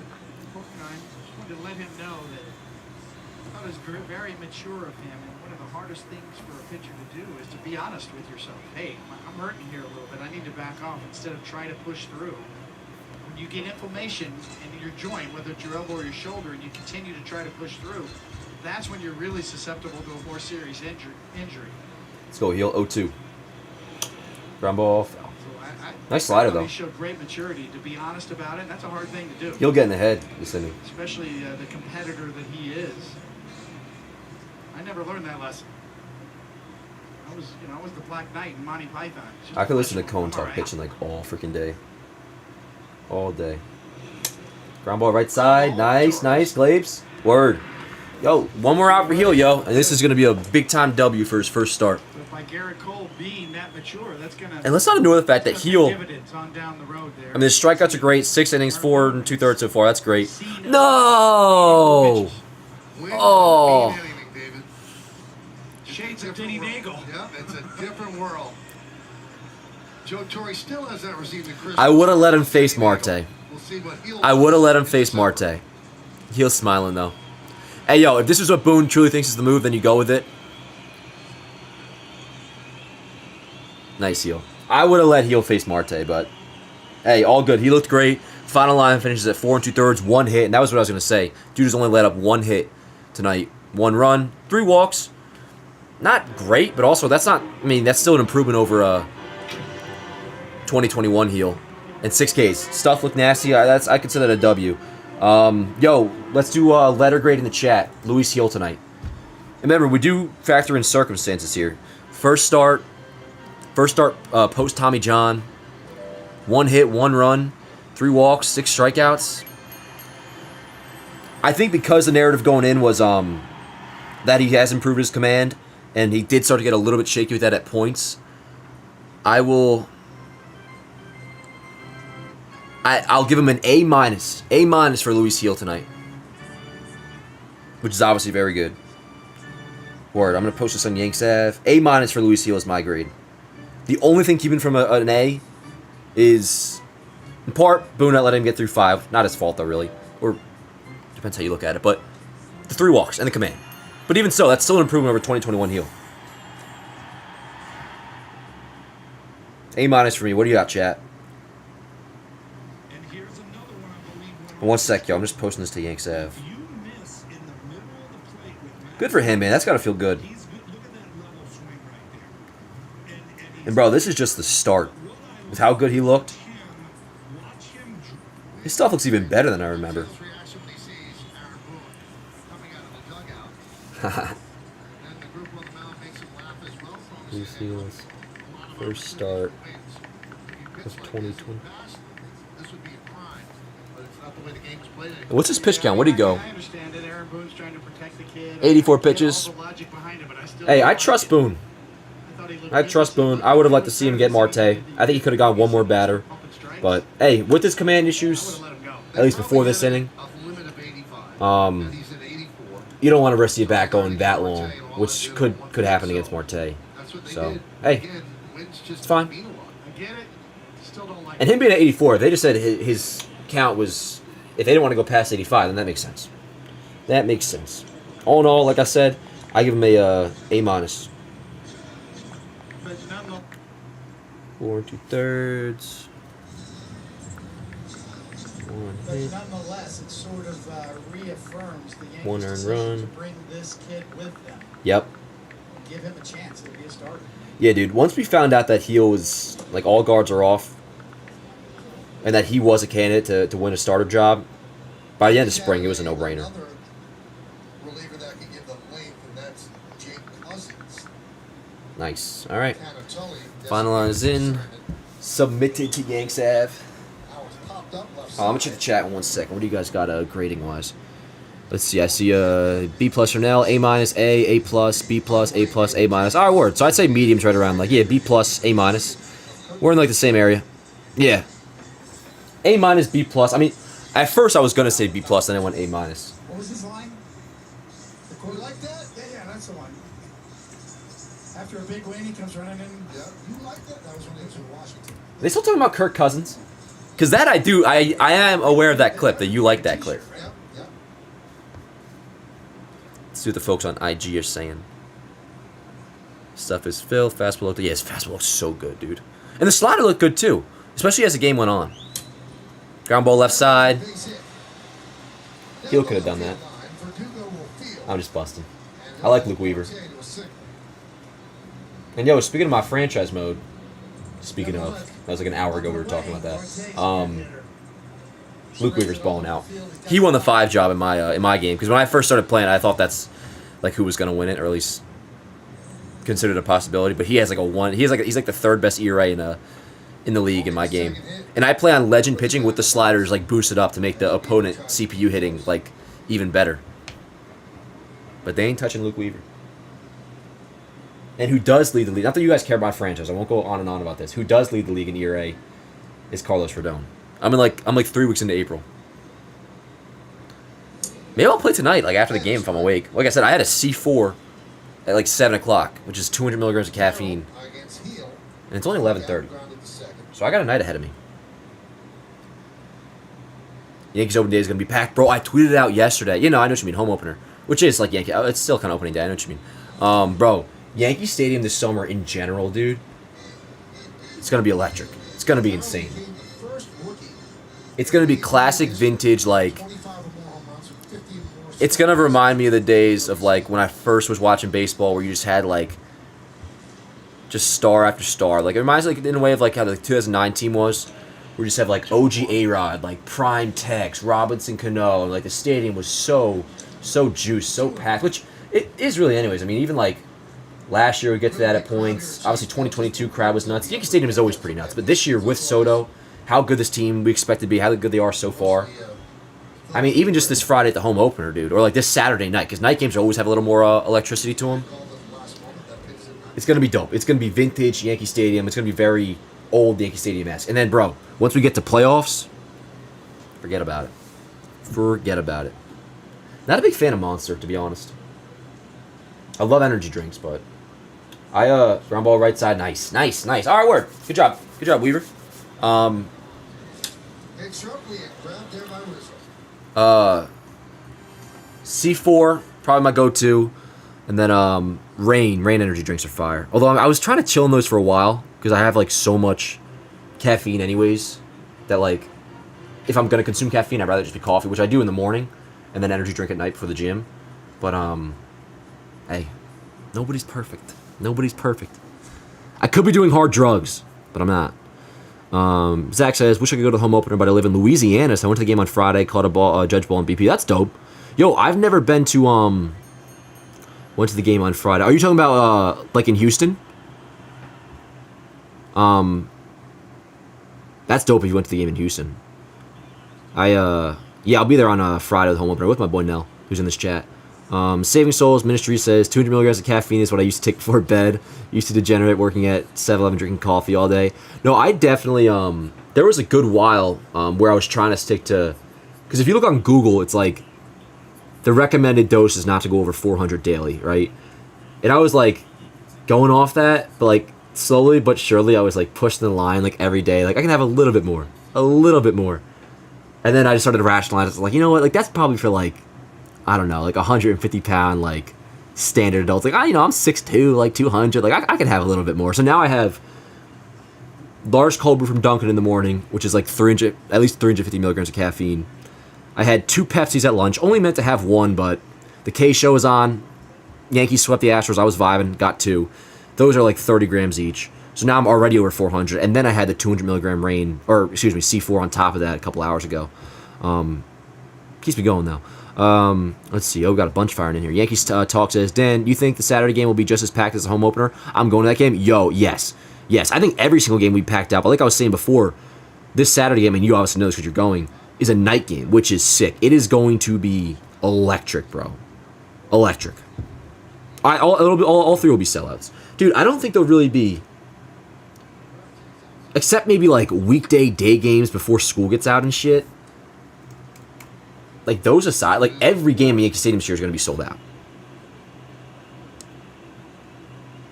hook nine. Just wanted to let him know that I thought it was very mature of him, and one of the hardest things for a pitcher to do is to be honest with yourself. Hey, I'm hurting here a little bit. I need to back off instead of try to push through. I'm when you get inflammation in your joint, whether it's your elbow or your shoulder, and you continue to try to push through, that's when you're really susceptible to a more serious injury. Let's go, heel 0-2. Ground ball, foul. So Nice slider, thought though. He showed great maturity to be honest about it, and that's a hard thing to do. He'll get in the head this inning. Especially the competitor that he is. I never learned that lesson. I was the Black Knight in Monty Python. I could listen to Cone All talk right. pitching like all freaking day. All day. Ground ball right side. Nice, Gleyber. Word. Yo, one more out for heel, yo. And this is going to be a big-time W for his first start. But by Garrett Cole being that mature, that's going to... And let's not ignore the fact that heel... dividends on down the road there. I mean, his strikeouts are great. 6 innings, 4 2/3 so far. That's great. No! Oh. Inning, David. Shades of Denny Nagel. Yep, it's a different world. Joe Torre still has not received the Christmas. I would have let him face Marte. We'll see what he'll I would have let him face Marte. Heel's smiling, though. Hey, yo, if this is what Boone truly thinks is the move, then you go with it. Nice heel. I would have let heel face Marte, but hey, all good. He looked great. Final line finishes at 4 2/3, 1 hit, and that was what I was going to say. Dude has only let up 1 hit tonight. 1 run, 3 walks. Not great, but also that's not, I mean, that's still an improvement over 2021 heel. And 6 Ks. Stuff looked nasty. I consider that a W. Yo, let's do letter grade in the chat. Luis Heel tonight. And remember, we do factor in circumstances here. First start post Tommy John. 1 hit, 1 run, 3 walks, 6 strikeouts. I think because the narrative going in was that he has improved his command, and he did start to get a little bit shaky with that at points. I'll give him an A-. A- for Luis Heel tonight. Which is obviously very good. Word, I'm going to post this on Yanks Ave. A- for Luis Heel is my grade. The only thing keeping from an A is, in part, Boone not letting him get through 5. Not his fault, though, really. Or, depends how you look at it. But the 3 walks and the command. But even so, that's still an improvement over 2021 Heel. A- for me. What do you got, chat? One sec, yo. I'm just posting this to Yanks Ave. Good for him, man. That's got to feel good. And, bro, this is just the start. With how good he looked. His stuff looks even better than I remember. Lucille's first start of 2020. What's his pitch count? What'd he go? 84 pitches. Hey, I trust Boone. I trust Boone. I would have liked to see him get Marte. I think he could have gone one more batter. But, hey, with his command issues, at least before this inning, you don't want to risk your bat going that long, which could happen against Marte. So, hey, it's fine. And him being at 84, they just said his count was, if they didn't want to go past 85, then that makes sense. That makes sense. All in all, like I said, I give him a A-. 4 2/3. 1 But hit. nonetheless, it sort of reaffirms the Yankees' 1 earned decision run. to bring this kid with them. Yep. Give him a chance. It'll be a starter. Yeah, dude. Once we found out that Heel was, like, all guards are off, and that he was a candidate to win a starter job, by the end of spring, it was a no-brainer. Another reliever that can give them length, and that's Jake Cousins. Nice. All right. Canatoli, Final line is in. Submitted to Yanks Ave. Hours popped up left I'm gonna check the chat in 1 second. What do you guys got grading wise? Let's see. I see B+ for Nell, A-, A+, B+, A+, A-. All right, word. So I'd say medium's right around like, yeah, B+, A-. We're in like the same area. Yeah. A-, B+. I mean, at first I was gonna say B+, then I went A-. What was his line? The quote like that? Yeah, that's the one. After a big win, he comes running in. Yeah, you like that? That was when he was in Washington. Are they still talking about Kirk Cousins? Because that I do. I am aware of that clip, that you like that clip. Yep, yep. Let's see what the folks on IG are saying. Stuff is Phil. Fastball looked. Yeah, his fastball looks so good, dude. And the slider looked good too, especially as the game went on. Ground ball left side. Base hit. Heel could have done that. Verdugo will field. I'm just busting. I like Luke Weaver. To a single. And yo, speaking of my franchise mode, speaking of, that was like an hour ago we were talking about that. Luke Weaver's balling out. He won the 5 job in my game because when I first started playing, I thought that's like who was gonna win it, or at least considered a possibility. But he has like a 1. He's like the 3rd best ERA in the league in my game. And I play on legend pitching with the sliders like boosted up to make the opponent CPU hitting like even better. But they ain't touching Luke Weaver. And who does lead the league? Not that you guys care about franchise. I won't go on and on about this. Who does lead the league in ERA is Carlos Rodon. I'm like 3 weeks into April. Maybe I'll play tonight, like after the game if I'm awake. Like I said, I had a C4 at like 7 o'clock, which is 200 milligrams of caffeine, and it's only 11:30. So I got a night ahead of me. Yankees opening day is gonna be packed, bro. I tweeted it out yesterday. You know, I know what you mean, home opener, which is like Yankee. It's still kind of opening day. I know what you mean, bro. Yankee Stadium this summer in general, dude. It's gonna be electric. It's gonna be insane. It's gonna be classic vintage, like. It's gonna remind me of the days of like when I first was watching baseball, where you just had like just star after star. Like it reminds me, like in a way of like how the 2009 team was, where you just have like OG A-Rod, like Prime Tex, Robinson Cano, and like the stadium was so juiced, so packed, which it is really anyways. I mean, even like last year we get to that at points. Obviously 2022 crowd was nuts. Yankee Stadium is always pretty nuts, but this year with Soto, how good this team we expect to be, how good they are so far. I mean, even just this Friday at the home opener, dude, or like this Saturday night, because night games always have a little more electricity to them. It's going to be dope. It's going to be vintage Yankee Stadium. It's going to be very old Yankee Stadium-esque. And then, bro, once we get to playoffs, forget about it. Forget about it. Not a big fan of Monster, to be honest. I love energy drinks, but ground ball right side, nice. All right, word. Good job, Weaver. C4 probably my go-to, and then Rain energy drinks are fire. Although I was trying to chill on those for a while because I have like so much caffeine anyways that like if I'm gonna consume caffeine, I'd rather just be coffee, which I do in the morning, and then energy drink at night for the gym. But hey, nobody's perfect. I could be doing hard drugs, but I'm not. Zach says, wish I could go to the home opener, but I live in Louisiana, so I went to the game on Friday, caught a judge ball on BP. That's dope. Yo, I've never been to, went to the game on Friday. Are you talking about, like in Houston? That's dope if you went to the game in Houston. Yeah, I'll be there on Friday with the home opener with my boy Nell, who's in this chat. Saving Souls Ministry says 200 milligrams of caffeine is what I used to take before bed. Used to degenerate working at 7-Eleven drinking coffee all day. No, I definitely there was a good while where I was trying to stick to, because if you look on Google, it's like the recommended dose is not to go over 400 daily, right? And I was like going off that, but like slowly but surely I was like pushing the line like every day. Like I can have a little bit more. And then I just started to rationalize. It's like, you know what? Like that's probably for like, I don't know, like 150-pound, like, standard adults. Like, I'm 6'2", like, 200. Like, I can have a little bit more. So now I have large cold brew from Dunkin' in the morning, which is, like, at least 350 milligrams of caffeine. I had 2 Pepsis at lunch. Only meant to have 1, but the K-Show was on. Yankees swept the Astros. I was vibing. Got 2. Those are, like, 30 grams each. So now I'm already over 400. And then I had the 200 milligram C4 on top of that a couple hours ago. Keeps me going, though. Let's see. We got a bunch firing in here. Yankees Talk says, Dan, you think the Saturday game will be just as packed as the home opener? I'm going to that game. Yo, yes. I think every single game we packed out. But like I was saying before, this Saturday game, and you obviously know this because you're going, is a night game, which is sick. It is going to be electric, bro. Electric. All 3 will be sellouts, dude. I don't think there'll really be, except maybe like weekday day games before school gets out and shit. Like, those aside, like, every game in Yankee Stadium this year is going to be sold out.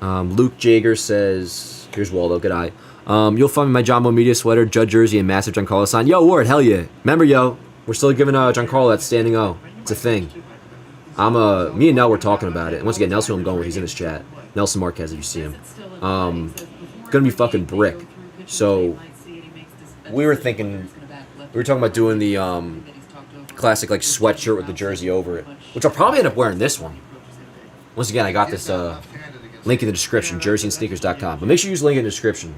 Luke Jager says, here's Waldo, good eye. You'll find me my John Boy Media sweater, Judd jersey, and massive Giancarlo sign. Yo, Ward, hell yeah. Remember, yo, we're still giving Giancarlo that standing O. It's a thing. Me and Nell were talking about it. And once again, Nelson, I'm going with, he's in his chat. Nelson Marquez, if you see him. Gonna be fucking brick. So, we were thinking We were talking about doing the classic like sweatshirt with the jersey over it, which I'll probably end up wearing this one. Once again, I got this link in the description, jerseyandsneakers.com. But make sure you use the link in the description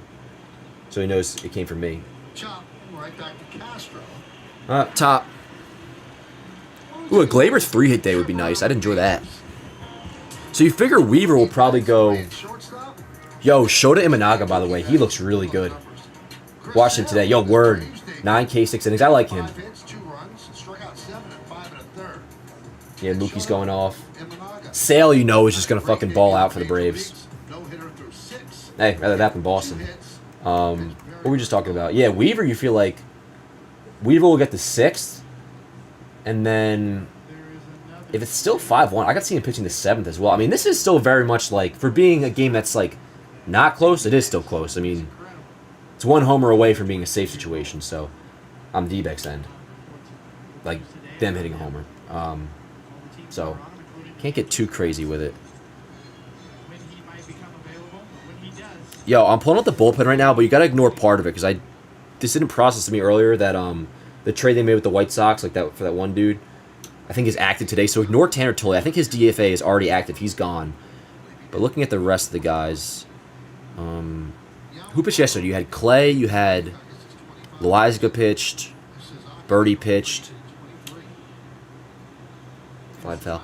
so he knows it came from me. Chop right back to Castro. Top. Ooh, a Gleyber 3-hit day would be nice. I'd enjoy that. So you figure Weaver will probably go... Yo, Shota Imanaga, by the way. He looks really good. Watched him today. Yo, word. 9K, 6 innings. I like him. Yeah, Mookie's going off. Sale, you know, is just going to fucking ball out for the Braves. Hey, rather that than Boston. What were we just talking about? Yeah, Weaver, you feel like... Weaver will get the 6th. And then... If it's still 5-1, I got to see him pitching the 7th as well. I mean, this is still very much like... For being a game that's, like, not close, it is still close. I mean, it's one homer away from being a safe situation, so... On the D-backs end. Like, them hitting a homer. So, can't get too crazy with it. Yo, I'm pulling out the bullpen right now, but you got to ignore part of it, because this didn't process to me earlier that the trade they made with the White Sox, like that for that one dude, I think is active today. So ignore Tanner Tully. I think his DFA is already active. He's gone. But looking at the rest of the guys, who pitched yesterday? You had Clay, you had Loizaga pitched, Birdie pitched. Fly foul.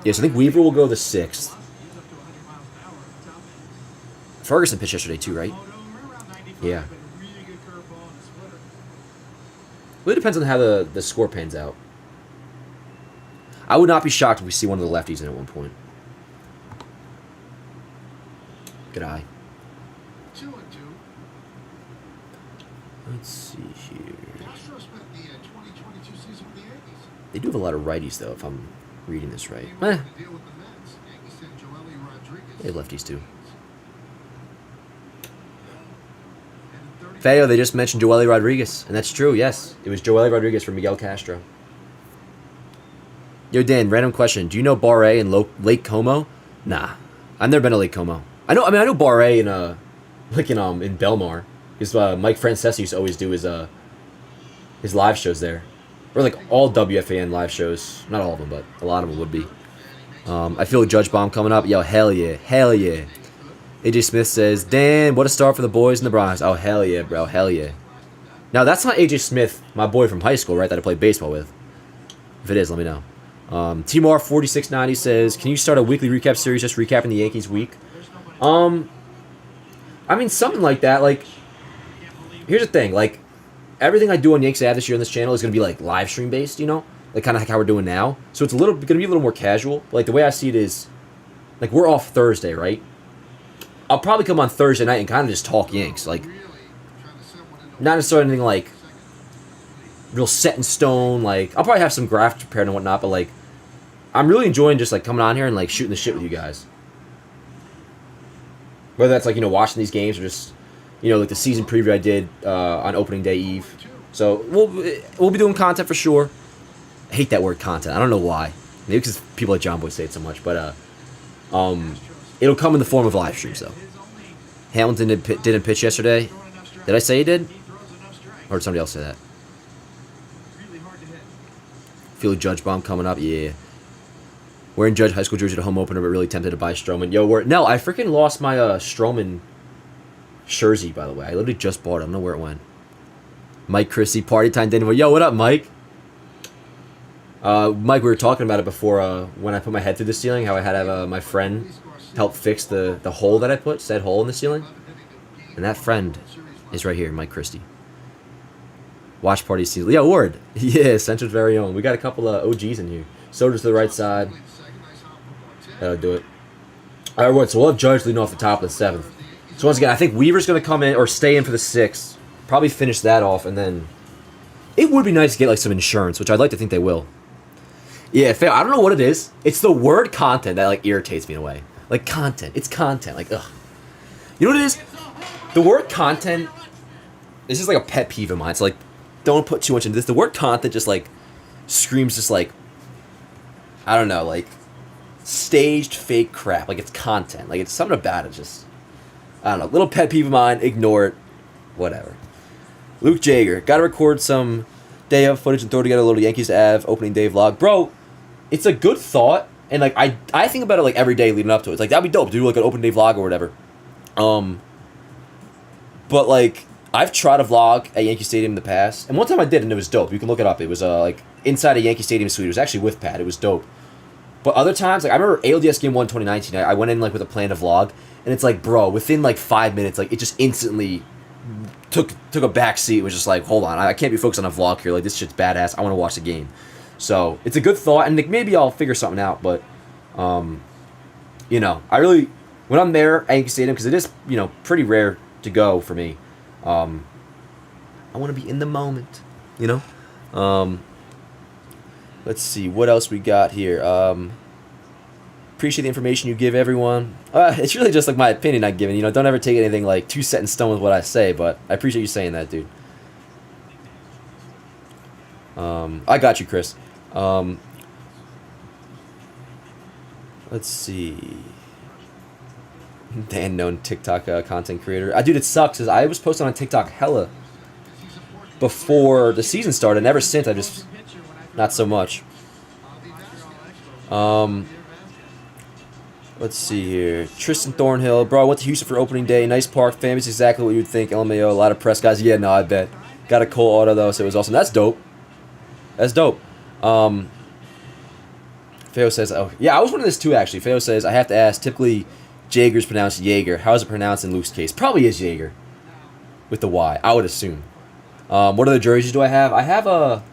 Yeah, so I think Weaver will go the 6th. Ferguson pitched yesterday too, right? Yeah. Really depends on how the score pans out. I would not be shocked if we see one of the lefties in at one point. Good eye. 2-2. Let's see here. Castro spent the 2022 season with the Yankees. They do have a lot of righties, though, if I'm reading this right. He wanted to deal with the Mets. Yankees sent Joely Rodriguez. They have lefties, too. Feo, they just mentioned Joely Rodriguez, and that's true, yes. It was Joely Rodriguez from Miguel Castro. Yo, Dan, random question. Do you know Bar A in Lake Como? Nah. I've never been to Lake Como. I know Bar A in Belmar. Because Mike Francesa used to always do his live shows there. Or like all WFAN live shows. Not all of them, but a lot of them would be. I feel Judge Bomb coming up. Yo, hell yeah. Hell yeah. AJ Smith says, Dan, what a start for the boys in the Bronx. Oh, hell yeah, bro. Hell yeah. Now, that's not AJ Smith, my boy from high school, right, that I played baseball with. If it is, let me know. Timar4690 says, can you start a weekly recap series just recapping the Yankees week? I mean, something like that. Like, here's the thing. Like, everything I do on Yanks Ave this year on this channel is going to be, like, live stream based, you know? Like, kind of like how we're doing now. So it's going to be a little more casual. But, like, the way I see it is, like, we're off Thursday, right? I'll probably come on Thursday night and kind of just talk Yanks. Like, not necessarily anything, like, real set in stone. Like, I'll probably have some graphics prepared and whatnot, but, like, I'm really enjoying just, like, coming on here and, like, shooting the shit with you guys. Whether that's, like, you know, watching these games or just, you know, like the season preview I did on opening day eve. So, we'll be doing content for sure. I hate that word content. I don't know why. Maybe because people like John Boy say it so much, but, it'll come in the form of live streams, though. Hamilton didn't pitch yesterday. Did I say he did? Or did somebody else say that? Feel Judge Bomb coming up? Yeah. Wearing Judge high school jersey to home opener, but really tempted to buy Stroman. Yo, no, I freaking lost my Stroman jersey, by the way. I literally just bought it. I don't know where it went. Mike Christie, party time, Denver. Yo, what up, Mike? Mike, we were talking about it before when I put my head through the ceiling, how I had to have my friend help fix the hole that I put, said hole in the ceiling. And that friend is right here, Mike Christie. Watch party season. Yeah, Ward. Yeah, Central's very own. We got a couple of OGs in here. Soto's to the right side. That'll do it. All right, Ward, so we'll have Judge leading off the top of the 7th. So once again, I think Weaver's going to come in or stay in for the 6th. Probably finish that off, and then it would be nice to get like some insurance, which I'd like to think they will. Yeah, I don't know what it is. It's the word content that like irritates me in a way. Like content. It's content. Like, ugh. You know what it is? The word content is just like a pet peeve of mine. It's like, don't put too much into this. The word content just like screams just like, I don't know, like staged fake crap. Like it's content. Like it's something about it just, I don't know. Little pet peeve of mine. Ignore it. Whatever. Luke Jager, gotta record some day of footage and throw together a little Yankees Ave opening day vlog. Bro, it's a good thought, and like I think about it like every day leading up to it. It's like that'd be dope to do like an open day vlog or whatever. But like I've tried to vlog at Yankee Stadium in the past, and one time I did, and it was dope. You can look it up. It was like inside a Yankee Stadium suite. It was actually with Pat. It was dope. But other times, like I remember ALDS Game 1 2019, I went in like with a plan to vlog, and it's like, bro, within like 5 minutes, like it just instantly took a back seat. It was just like, hold on, I can't be focused on a vlog here. Like this shit's badass. I want to watch the game. So it's a good thought, and like, maybe I'll figure something out. But you know, I really when I'm there at Yankee Stadium, because it is pretty rare to go for me. I want to be in the moment, you know. Let's see what else we got here. Appreciate the information you give everyone. It's really just like my opinion I'm giving. Don't ever take anything like too set in stone with what I say, but I appreciate you saying that, dude. I got you, Chris. Let's see. The unknown TikTok content creator. Dude, it sucks because I was posting on TikTok hella before the season started, and ever since I just not so much. Let's see here. Tristan Thornhill, bro. I went to Houston for opening day. Nice park. Famous, exactly what you would think. LMAO. A lot of press guys. Yeah, no, I bet. Got a Cole auto though, so it was awesome. That's dope. That's dope. Feo says, oh yeah, I was one of this too actually. Feo says I have to ask. Typically, Jager's pronounced Jaeger. How is it pronounced in Luke's case? Probably is Jaeger, with the Y. I would assume. What other jerseys do I have? I have a.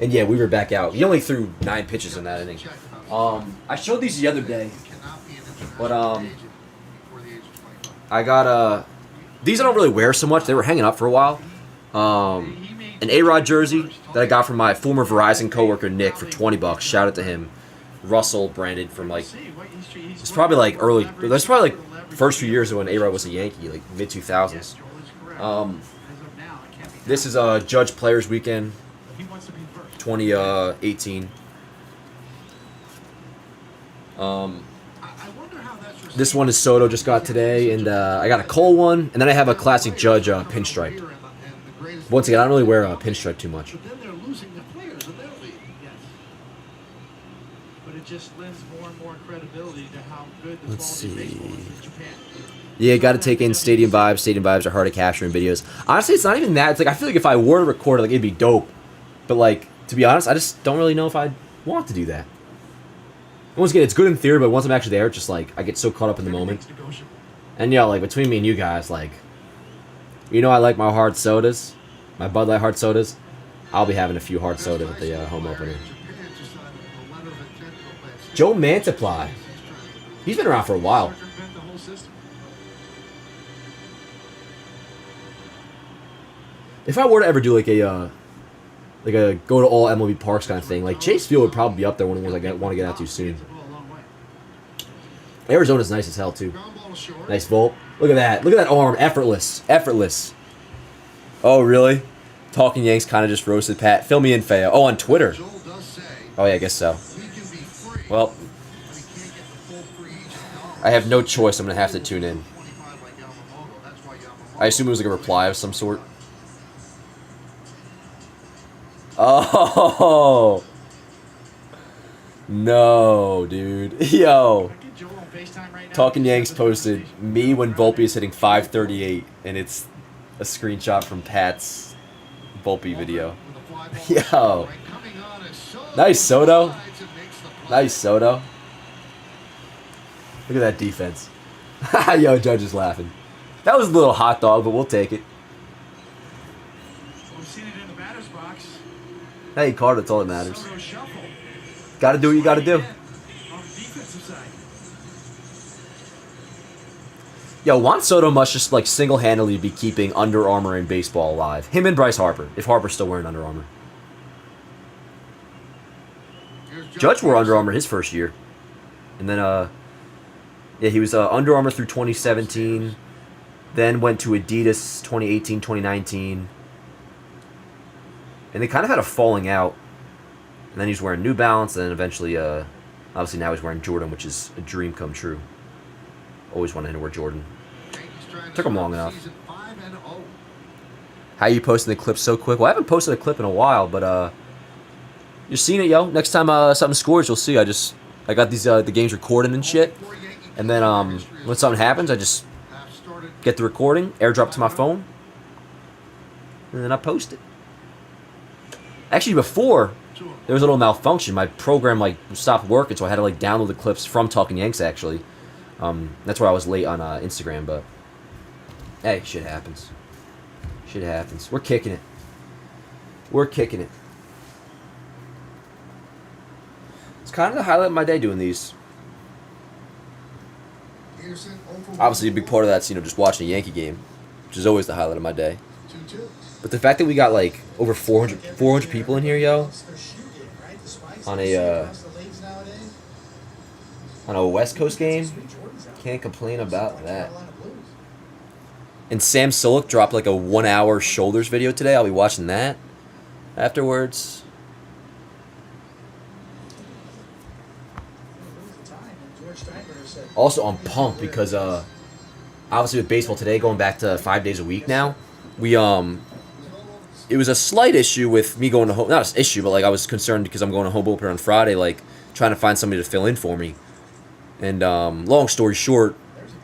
And yeah, we were back out. He only threw 9 pitches in that inning. I showed these the other day, but I got these I don't really wear so much. They were hanging up for a while. An A-Rod jersey that I got from my former Verizon coworker Nick for $20. Shout out to him. Russell branded from like it's probably like early. That's probably like first few years when A-Rod was a Yankee, like mid 2000s. This is Judge Players Weekend 2018. This one is Soto just got today, and I got a Cole one, and then I have a classic Judge pinstripe. Once again, I don't really wear a pinstripe too much. But then they're losing the players in their league. Yes. But it just lends more and more credibility to how good the quality of baseball is in Japan. Yeah, got to take in stadium vibes. Stadium vibes are hard to capture in videos. Honestly, it's not even that. It's like I feel like if I were to record it, like it'd be dope. But like to be honest, I just don't really know if I'd want to do that. Once again, it's good in theory, but once I'm actually there, it's just like I get so caught up in the moment. And like between me and you guys, like I like my hard sodas, my Bud Light hard sodas. I'll be having a few hard sodas at the home opener. Joe Mantiply, he's been around for a while. If I were to ever do like a go to all MLB parks kind of thing, like Chase Field would probably be up there one of the ones I want to get out to soon. Arizona's nice as hell too. Nice Volp. Look at that. Look at that arm. Effortless. Effortless. Oh really? Talking Yanks kind of just roasted Pat. Fill me in, Feo. Oh, on Twitter. Oh yeah, I guess so. Well, I have no choice. I'm gonna have to tune in. I assume it was like a reply of some sort. Oh no, dude. Yo. Talking Yanks posted me when Volpi is hitting 538, and it's a screenshot from Pat's Volpi video. Yo. Nice Soto. Nice Soto. Look at that defense. Yo, Judge is laughing. That was a little hot dog, but we'll take it. We've seen it in the batter's box. Hey, he caught it. That's all that matters. Got to do what you got to do. On the defensive side. Yo, Juan Soto must just like single-handedly be keeping Under Armour in baseball alive. Him and Bryce Harper, if Harper's still wearing Under Armour. Judge wore Under Armour his first year. And then, yeah, he was Under Armour through 2017. Then went to Adidas 2018, 2019. And they kind of had a falling out. And then he's wearing New Balance, and then eventually, obviously now he's wearing Jordan, which is a dream come true. Always wanted to wear Jordan. Took him long enough. How you posting the clips so quick? Well, I haven't posted a clip in a while, but you're seeing it, yo. Next time something scores, you'll see. I got these the games recording and shit, and then when something happens, I just get the recording, airdrop to my phone, and then I post it. Actually, before there was a little malfunction. My program stopped working, so I had to download the clips from Talking Yanks. Actually, that's why I was late on Instagram. But hey, shit happens. Shit happens. We're kicking it. We're kicking it. It's kind of the highlight of my day doing these. Obviously, a big part of that's just watching a Yankee game, which is always the highlight of my day. But the fact that we got over 400 people in here, yo, on a West Coast game, can't complain about that. And Sam Sulek dropped a 1-hour shoulders video today. I'll be watching that afterwards. Also, I'm pumped because obviously with baseball today going back to 5 days a week now, it was a slight issue with me going to home. Not an issue, but I was concerned because I'm going to home opener on Friday, trying to find somebody to fill in for me. And long story short,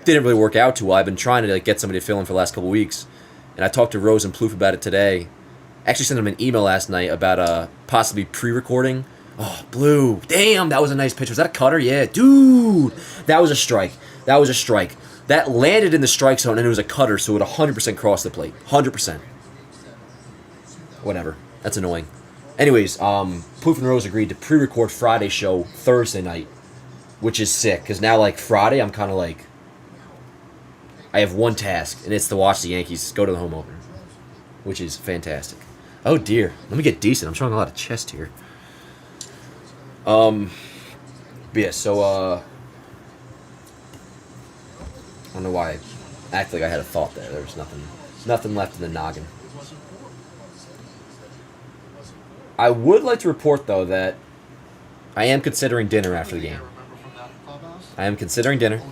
didn't really work out too well. I've been trying to get somebody to fill in for the last couple weeks, and I talked to Rose and Plouffe about it today. Actually sent them an email last night about possibly pre-recording. Oh, Blue. Damn, that was a nice pitch. Was that a cutter? Yeah. Dude, that was a strike. That was a strike. That landed in the strike zone, and it was a cutter, so it 100% crossed the plate. 100%. Whatever. That's annoying. Anyways, Plouffe and Rose agreed to pre-record Friday show Thursday night, which is sick, because now, Friday, I'm kind of I have one task, and it's to watch the Yankees go to the home opener, which is fantastic. Oh, dear. Let me get decent. I'm showing a lot of chest here. But yeah, so, I don't know why I act like I had a thought there. There was nothing left in the noggin. I would like to report, though, that I am considering dinner after the game. I am considering dinner.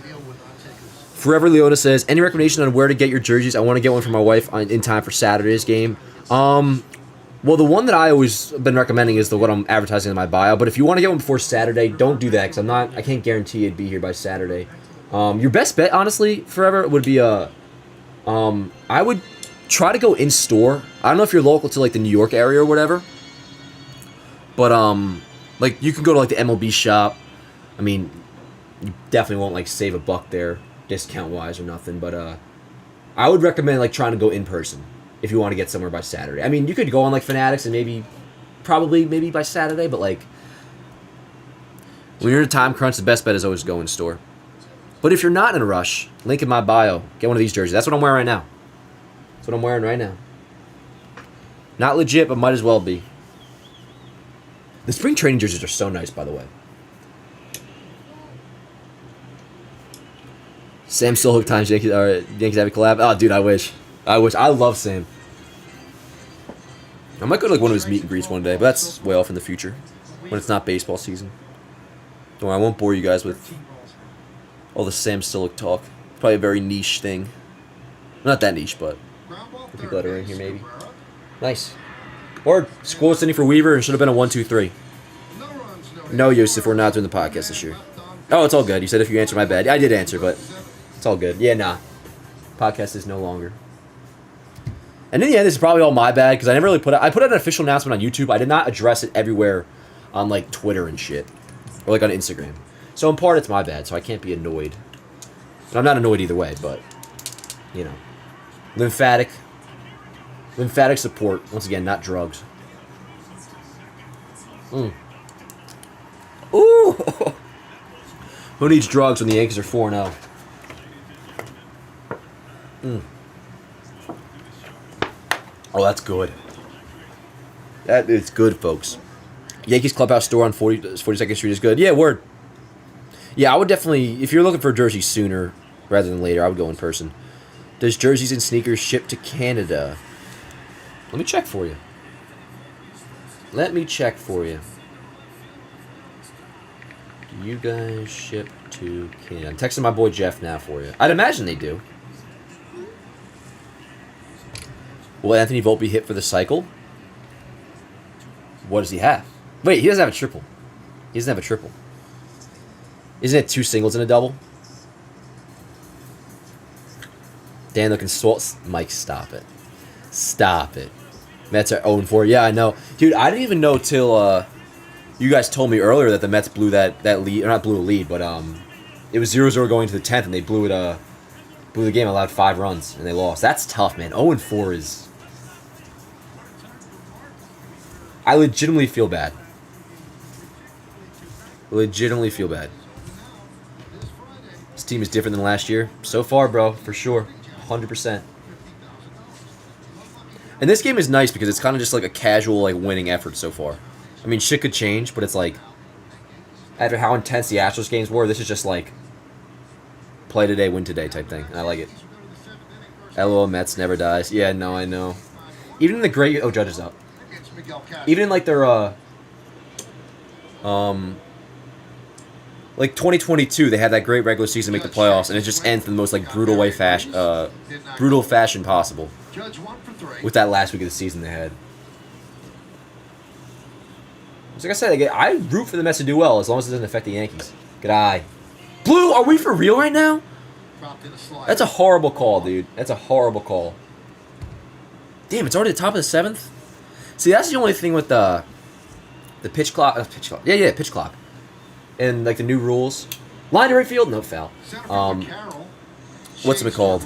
Forever Leona says, any recommendation on where to get your jerseys? I want to get one for my wife in time for Saturday's game. Well, the one that I always been recommending is the one I'm advertising in my bio. But if you want to get one before Saturday, don't do that because I can't guarantee it'd be here by Saturday. Your best bet, honestly, Forever, would be I would try to go in store. I don't know if you're local to the New York area or whatever, but you can go to the MLB shop. I mean, you definitely won't save a buck there, discount wise or nothing. But I would recommend trying to go in person if you want to get somewhere by Saturday. I mean, you could go on Fanatics and maybe by Saturday, but when you're in a time crunch, the best bet is always go in store. But if you're not in a rush, link in my bio. Get one of these jerseys. That's what I'm wearing right now. That's what I'm wearing right now. Not legit, but might as well be. The spring training jerseys are so nice, by the way. Sam Sulek times Yankees have a collab. Oh, dude, I wish. I love Sam. I might go to one of his meet and greets one day, but that's way off in the future when it's not baseball season. Don't worry, I won't bore you guys with all the Sam Sulek talk. It's probably a very niche thing. Not that niche, but the people that are in here maybe. Nice. Or score sending for Weaver and should have been a 1-2-3. No, Yusuf, we're not doing the podcast this year. Oh, it's all good. You said if you answer, my bad. I did answer, but it's all good. Yeah, nah. Podcast is no longer. And in the end, this is probably all my bad because I never really I put out an official announcement on YouTube. I did not address it everywhere on Twitter and shit. Or on Instagram. So in part, it's my bad, so I can't be annoyed. And I'm not annoyed either way, but, lymphatic support. Once again, not drugs. Ooh! Who needs drugs when the Yankees are 4-0? Oh, that's good. That is good, folks. Yankees Clubhouse store on 42nd Street is good. Yeah, word. Yeah, I would definitely, if you're looking for a jersey sooner rather than later, I would go in person. Does jerseys and sneakers ship to Canada? Let me check for you. Do you guys ship to Canada? I'm texting my boy Jeff now for you. I'd imagine they do. Will Anthony Volpe hit for the cycle? What does he have? Wait, he doesn't have a triple. He doesn't have a triple. Isn't it 2 singles and a double? Dan looking swole. Mike, stop it. Stop it. Mets are 0-4. Yeah, I know. Dude, I didn't even know till you guys told me earlier that the Mets blew that lead. Or not blew a lead, but it was 0-0 going to the 10th, and they blew the game, allowed 5 runs, and they lost. That's tough, man. 0-4 is... I legitimately feel bad. Legitimately feel bad. This team is different than last year. So far, bro, for sure. 100%. And this game is nice because it's kind of just like a casual, like, winning effort so far. I mean, shit could change, but it's like, after how intense the Astros games were, this is just like, play today, win today type thing. And I like it. LOL, Mets never dies. Yeah, no, I know. Even in the great... Oh, Judge is up. Even in, like, their, like 2022, they had that great regular season to make the playoffs, and it just ends in the most like brutal fashion possible. With that last week of the season they had. So like I said, I root for the Mets to do well as long as it doesn't affect the Yankees. Good eye. Blue, are we for real right now? That's a horrible call, dude. That's a horrible call. Damn, it's already the top of the 7th. See, that's the only thing with the pitch clock. Pitch clock. Yeah, pitch clock. And like the new rules, line to right field, no foul. What's it called?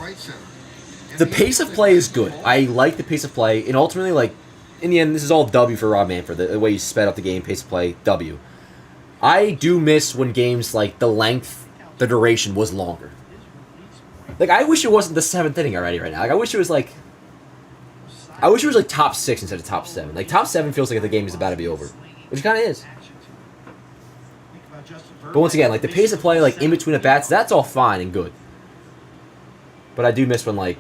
The pace of play is good. I like the pace of play, and ultimately, like in the end, this is all W for Rob Manfred. The way he sped up the game, pace of play, W. I do miss when games like the length, the duration was longer. Like I wish it wasn't the 7th inning already right now. Like I wish it was like top 6 instead of top 7. Like top 7 feels like the game is about to be over, which kind of is. But once again, like the pace of play, like in between at bats, that's all fine and good. But I do miss when I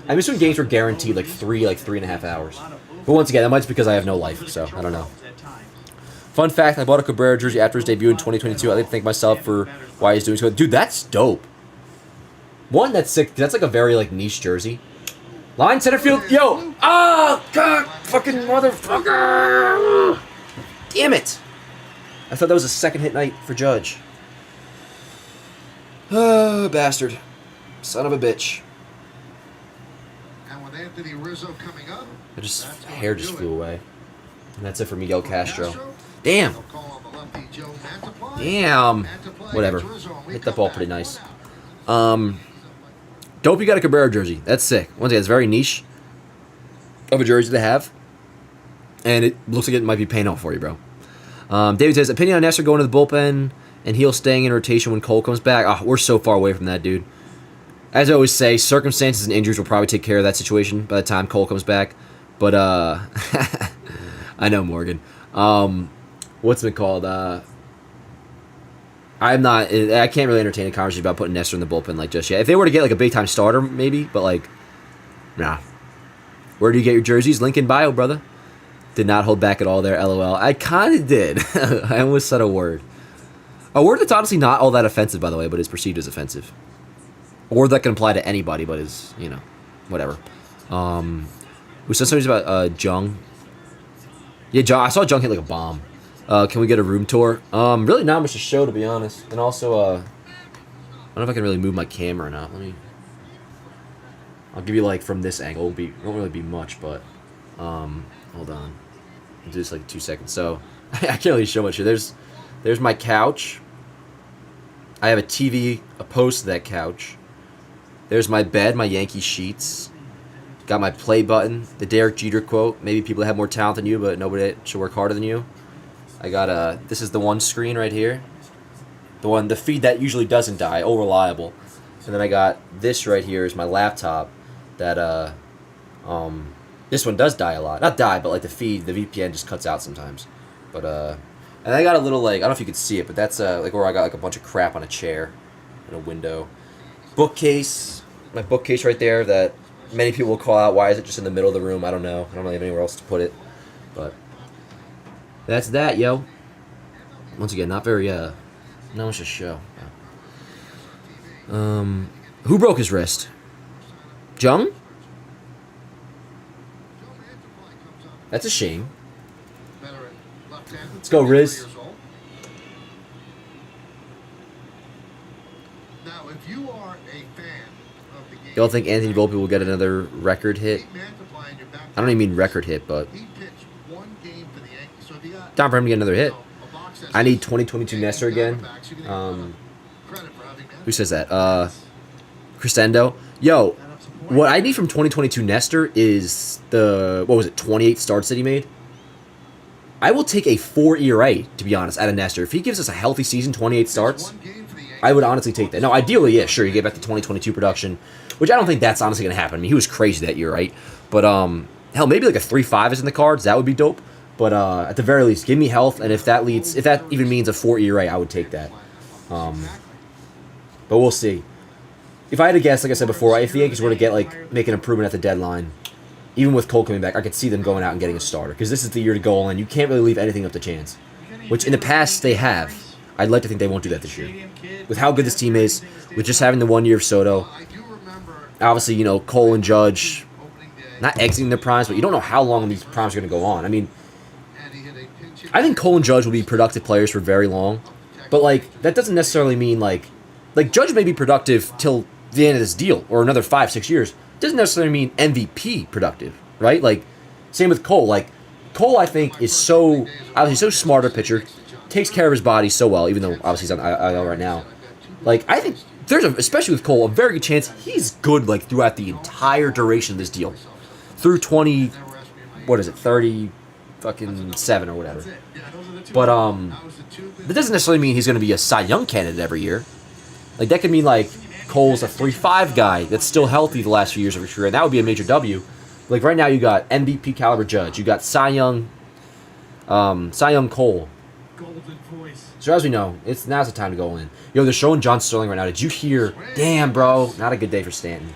miss when games were guaranteed like 3.5 hours. But once again, that might be because I have no life, so I don't know. Fun fact: I bought a Cabrera jersey after his debut in 2022. I like to thank myself for why he's doing so. Dude, that's dope. One, that's sick. That's like a very like niche jersey. Line center field, yo! Oh God, fucking motherfucker! Damn it! I thought that was a second hit night for Judge. Oh, bastard. Son of a bitch. And with Anthony Rizzo coming up, hair just flew away. And that's it for Miguel Castro. Damn. Damn. Whatever. Hit that ball pretty nice. Dope, you got a Cabrera jersey. That's sick. Once again, it's very niche of a jersey to have. And it looks like it might be paying off for you, bro. David says, opinion on Nestor going to the bullpen and Heel staying in rotation when Cole comes back. Oh, we're so far away from that, dude. As I always say, circumstances and injuries will probably take care of that situation by the time Cole comes back. But, I know, Morgan. What's it called? I can't really entertain a conversation about putting Nestor in the bullpen like just yet. If they were to get like a big-time starter, maybe, but like, nah. Where do you get your jerseys? Link in bio, brother. Did not hold back at all there, LOL. I kind of did. I almost said a word. A word that's honestly not all that offensive, by the way, but is perceived as offensive. A word that can apply to anybody, but is, whatever. We said something about Jung. Yeah, Jung, I saw Jung hit like a bomb. Can we get a room tour? Really not much to show, to be honest. And also, I don't know if I can really move my camera or not. I'll give you like from this angle. It won't really be much, but hold on. I'll do this like 2 seconds. So I can't really show much here. There's my couch. I have a TV opposed to that couch. There's my bed, my Yankee sheets. Got my play button, the Derek Jeter quote. Maybe people have more talent than you, but nobody should work harder than you. I got this is the one screen right here. The feed that usually doesn't die, reliable. And then I got this right here is my laptop that this one does die a lot. Not die, but like the feed, the VPN just cuts out sometimes. But and I got a little like, I don't know if you could see it, but that's like where I got like a bunch of crap on a chair and a window. Bookcase, my bookcase right there that many people will call out, why is it just in the middle of the room? I don't know. I don't really have anywhere else to put it. But that's that, yo. Once again, not much to show. Who broke his wrist? Jung? That's a shame. Veteran left-handed, Let's go, 53 Riz. years old. Now, if you are a fan of the game, You don't think Anthony Volpi will get another record hit? I don't even mean record hit, but he pitched one game for the Yankees. So if you got, time for him to get another hit. a box that I need says 2022 Nestor again. Diamondbacks, you can get a lot of credit for having that. Who says that? Crescendo. Yo, what I need from 2022 Nestor is the, what was it, 28 starts that he made? I will take a 4 ERA, to be honest, out of Nestor. If he gives us a healthy season, 28 starts, One game for the Yankees. I would honestly take that. No, ideally, yeah, sure, you get back to 2022 production, which I don't think that's honestly going to happen. I mean, he was crazy that year, right? But, hell, maybe like a 3.5 is in the cards. That would be dope. But at the very least, give me health, and if that even means a 4 ERA, I would take that. But we'll see. If I had to guess, like I said before, if the Yankees were to get make an improvement at the deadline, even with Cole coming back, I could see them going out and getting a starter because this is the year to go all in. You can't really leave anything up to chance, which in the past they have. I'd like to think they won't do that this year. With how good this team is, with just having the 1 year of Soto, I do remember obviously Cole and Judge opening day, not exiting their primes, but you don't know how long these primes are going to go on. I mean, and he hit a pinch hit I think Cole and Judge will be productive players for very long, but that doesn't necessarily mean like Judge may be productive till the end of this deal or another 5-6 years. Doesn't necessarily mean MVP productive, right? Same with Cole. Cole, I think, is obviously so smart a pitcher, takes care of his body so well, even though obviously he's on IL right now. I think there's especially with Cole, a very good chance he's good throughout the entire duration of this deal, through 30 fucking 7 or whatever. But that doesn't necessarily mean he's going to be a Cy Young candidate every year. That could mean Cole's a 3.5 guy that's still healthy the last few years of his career, and that would be a major W. Right now, you got MVP caliber Judge, you got Cy Young Cole. Golden voice. So as we know, now's the time to go in. Yo, they're showing John Sterling right now. Did you hear? Damn, bro, not a good day for Stanton.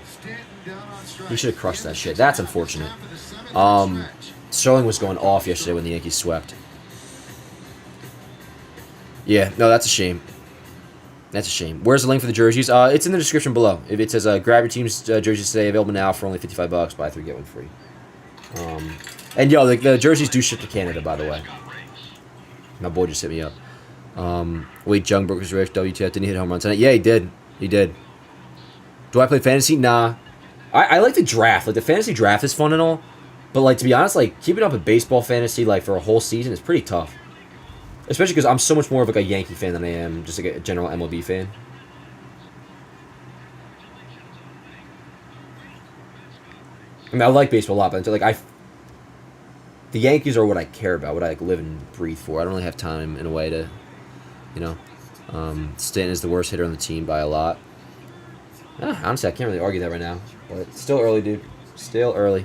He should have crushed that shit. That's unfortunate. Sterling was going off yesterday when the Yankees swept. Yeah, no, that's a shame. That's a shame. Where's the link for the jerseys? It's in the description below. If it says grab your team's jerseys today, available now for only $55. Buy 3 get 1 free. And yo, the jerseys do ship to Canada, by the way. My boy just hit me up. Wait, Jung broke his record. WTF, didn't he hit home run tonight? Yeah, he did. He did. Do I play fantasy? Nah. I like the draft. The fantasy draft is fun and all. But to be honest, keeping up with baseball fantasy for a whole season is pretty tough. Especially because I'm so much more of a Yankee fan than I am just a general MLB fan. I mean, I like baseball a lot, but the Yankees are what I care about, what I live and breathe for. I don't really have time in a way to, Stanton is the worst hitter on the team by a lot. Honestly, I can't really argue that right now. But it's still early, dude. Still early.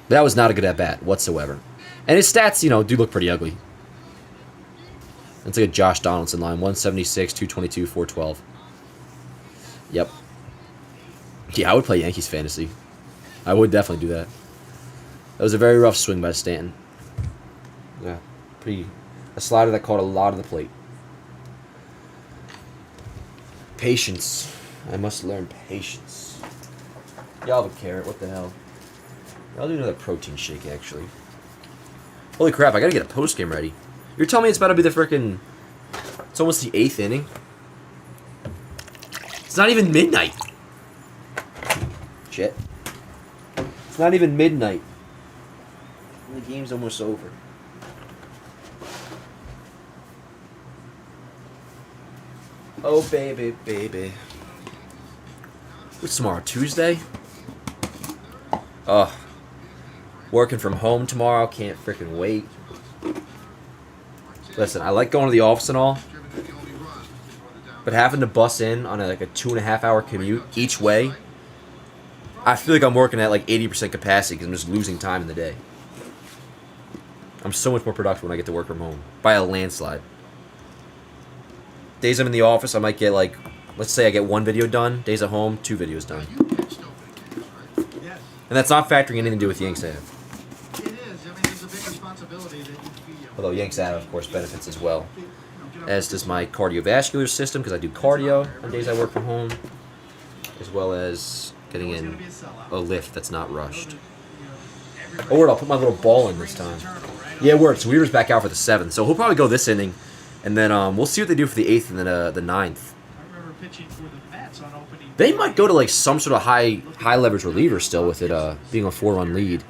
But that was not a good at-bat whatsoever. And his stats, do look pretty ugly. It's like a Josh Donaldson line. 176, 222, 412. Yep. Yeah, I would play Yankees fantasy. I would definitely do that. That was a very rough swing by Stanton. Yeah, a slider that caught a lot of the plate. Patience. I must learn patience. Y'all have a carrot. What the hell? I'll do another protein shake, actually. Holy crap, I gotta get a post-game ready. You're telling me it's about to be the frickin'... It's almost the 8th inning? It's not even midnight. Shit. It's not even midnight. The game's almost over. Oh, baby, baby. What's tomorrow? Tuesday? Ugh. Working from home tomorrow. Can't freaking wait. Listen, I like going to the office and all, but having to bus in on a 2.5 hour commute each way, I feel like I'm working at 80% capacity because I'm just losing time in the day. I'm so much more productive when I get to work from home by a landslide. Days I'm in the office, I might get let's say I get 1 video done. Days at home, 2 videos done. Yes, And that's not factoring anything to do with Yanks Out. it is. I mean, there's a big responsibility that you feel. Although Yanks Out, of course, benefits as well. As does my cardiovascular system, because I do cardio on days I work from home. As well as getting in a lift that's not rushed. Oh, word, I'll put my little ball in this time. Yeah, it works. Weaver's back out for the 7th, so he'll probably go this inning, and then we'll see what they do for the 8th and then the 9th. I remember pitching for the Mets on opening. They might go to like some sort of high leverage reliever still with it being a 4-run lead.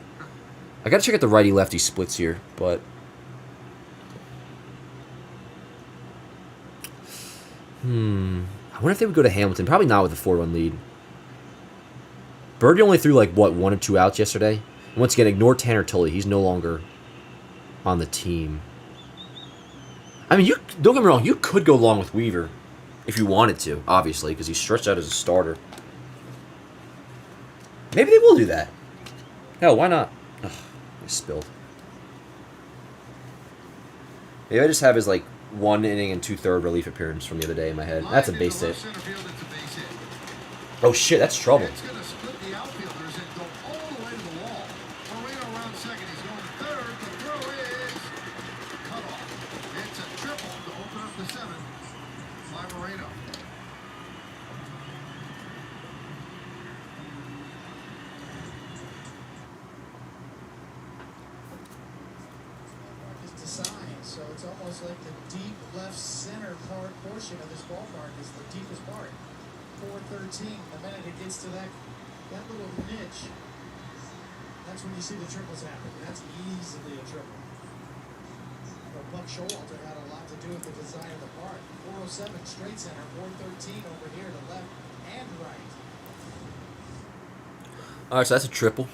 I gotta check out the righty lefty splits here, but I wonder if they would go to Hamilton. Probably not with a 4-run lead. Birdie only threw like what 1 or 2 outs yesterday. And once again, ignore Tanner Tully. He's no longer on the team. I mean, you don't get me wrong. You could go long with Weaver if you wanted to, obviously, because he's stretched out as a starter. Maybe they will do that. Hell, why not? Ugh, I spilled. Maybe I just have his like 1 inning and 2/3 relief appearance from the other day in my head. That's a base hit. Oh shit, that's trouble. It's going to split the outfielders and go all the way to the wall. Moreno around second. He's going to third. The throw is cut off. It's a triple to open up the 7th by Moreno. Is designed, so it's almost like the deep left center portion of this ballpark is the deepest part. 413. The minute it gets to that little niche, that's when you see the triples happen. That's easily a triple. But Buck Showalter had a lot to do with the design of the park. 407 straight center, 413 over here to left and right. All right, so that's a triple.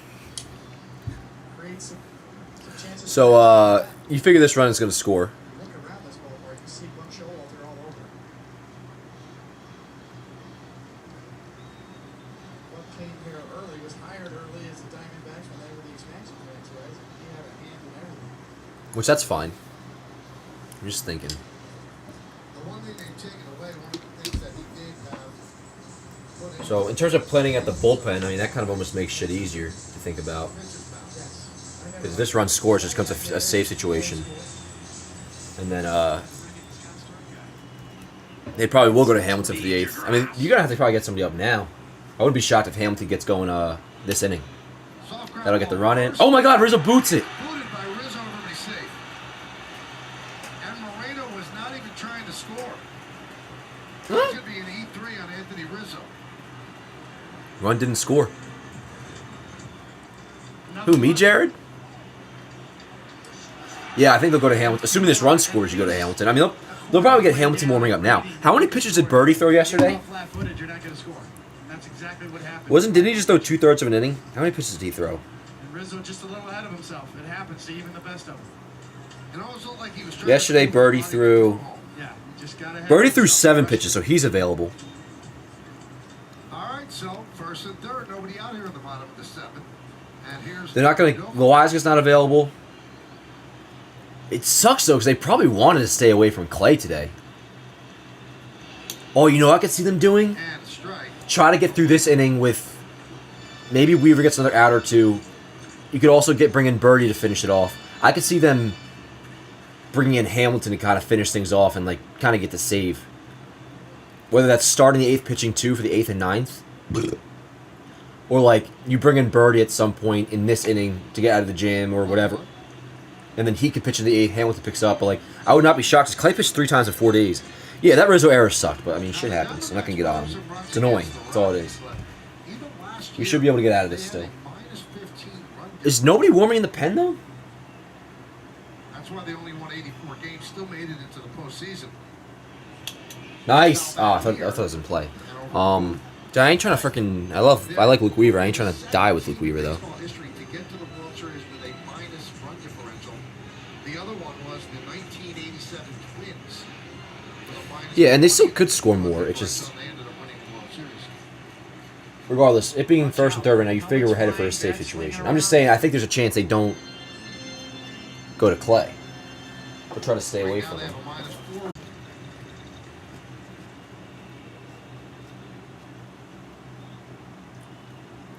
Creates some chances. So you figure this run is going to score. Look around this ballpark, you see Buck Showalter all over. Buck came here early, was hired early as the Diamondbacks when they were the expansion franchise. He had a hand in everything. Which that's fine. I'm just thinking. The one thing they've taken away, one of the things that he did have put in. So in terms of planning at the bullpen, I mean that kind of almost makes shit easier to think about. Because if this run scores, it just becomes a safe situation. And then they probably will go to Hamilton for the 8th. I mean, you're gonna have to probably get somebody up now. I wouldn't be shocked if Hamilton gets going this inning. That'll get the run in. Oh my God, Rizzo boots it. Booted by Rizzo, everybody safe. And Moreno was not even trying to score. That could be an E3 on Anthony Rizzo. Run didn't score. Who, me, Jared? Yeah, I think they'll go to Hamilton. Assuming this run scores, you go to Hamilton. I mean, they'll probably get Hamilton warming up now. How many pitches did Birdie throw yesterday? Flat-footed, you're not going to score. That's exactly what happened. Didn't he just throw 2/3 of an inning? How many pitches did he throw? And Rizzo just a little ahead of himself. It happens to even the best of them. It almost looked like he was trying Yesterday, to Birdie threw. Yeah, you just got to have. Birdie threw 7 pitches, so he's available. All right, so first and third, nobody out here in the bottom of the 7th. And here's They're not going to. Loiza's not available. It sucks though, because they probably wanted to stay away from Clay today. Oh, you know what I could see them doing? and a strike. Try to get through this inning with maybe Weaver gets another out or two. You could also bring in Birdie to finish it off. I could see them bringing in Hamilton to kind of finish things off and like kind of get the save. Whether that's starting the 8th, pitching 2 for the 8th and 9th. Or like you bring in Birdie at some point in this inning to get out of the jam or whatever. And then he could pitch in the 8th, Hamilton picks up. But like I would not be shocked because Clay pitched 3 times in 4 days. Yeah, that Rizzo error sucked, but I mean shit happens. I'm not gonna get on him. It's annoying. That's all it is. You should be able to get out of this still. Is nobody warming in the pen though? That's why they only won 84 games, still made it into the postseason. Nice. Oh, I thought it was in play. I ain't trying to freaking. I like Luke Weaver. I ain't trying to die with Luke Weaver though. History to get to the World Series with a minus run differential. The other one was the 1987 Twins. Yeah, and they still could score more. It's just, regardless, it being first and third right now, you figure we're headed for a safe situation. I'm just saying, I think there's a chance they don't go to Clay. They'll try to stay away from him.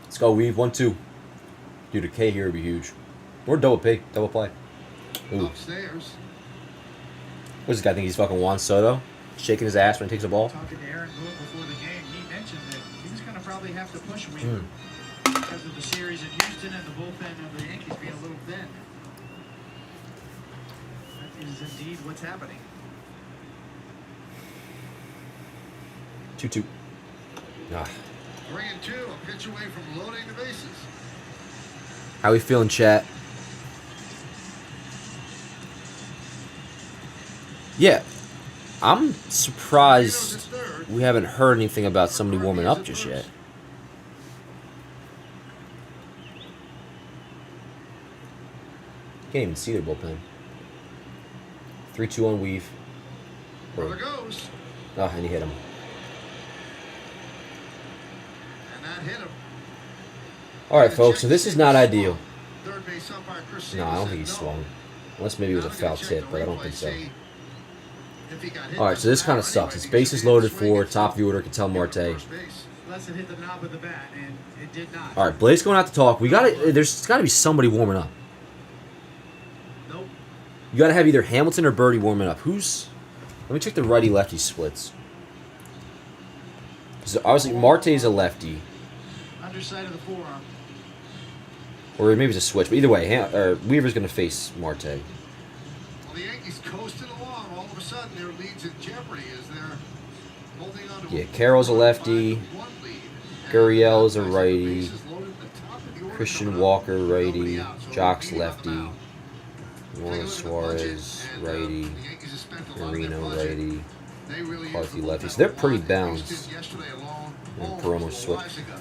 Let's go, Weave. 1-2. Dude, a K here would be huge. Or double play. Ooh. Upstairs. What does this guy think? He's fucking Juan Soto? Shaking his ass when he takes a ball? Talking to Aaron Boone before the game, he mentioned that he was going to probably have to push Weaver. because of the series in Houston and the bullpen of the Yankees being a little thin. That is indeed what's happening. 2-2. Ah. 3-2, a pitch away from loading the bases. How we feeling, chat? Yeah, I'm surprised we haven't heard anything about somebody warming up just yet. Can't even see their bullpen. 3-2 on Weave. Brother goes. Oh, and he hit him. And that hit him. All right, folks. So this is not ideal. Third base umpire Chris No, I don't think he swung. Unless maybe it was a foul tip, but I don't think so. All right, so this kind of sucks. It's bases loaded for top of the order, Ketel Marte. Lesson hit the knob of the bat, and it did not. All right, Blake's going out to talk. There's got to be somebody warming up. Nope. You got to have either Hamilton or Birdie warming up. Let me check the righty-lefty splits. So obviously Marte's a lefty, Underside of the forearm. or maybe it's a switch. But either way, Weaver's going to face Marte. Well, the Yankees coasted along. All of a sudden, their lead's in jeopardy as they're holding on to Yeah, Carroll's a lefty. 5-1 lead. Gurriel's a righty. Bases loaded at the top of the order Christian coming up. Walker, righty. Nobody out, so Jock's leading up lefty. now. Take a Juan look at the Suarez, budget, and, righty. the Yankees have spent a lot of their Marino, budget. righty. They really McCarthy, used the lefty. bullpen So they're a pretty lot. balanced. Houston yesterday alone, And almost Peromo a switch. wise ago.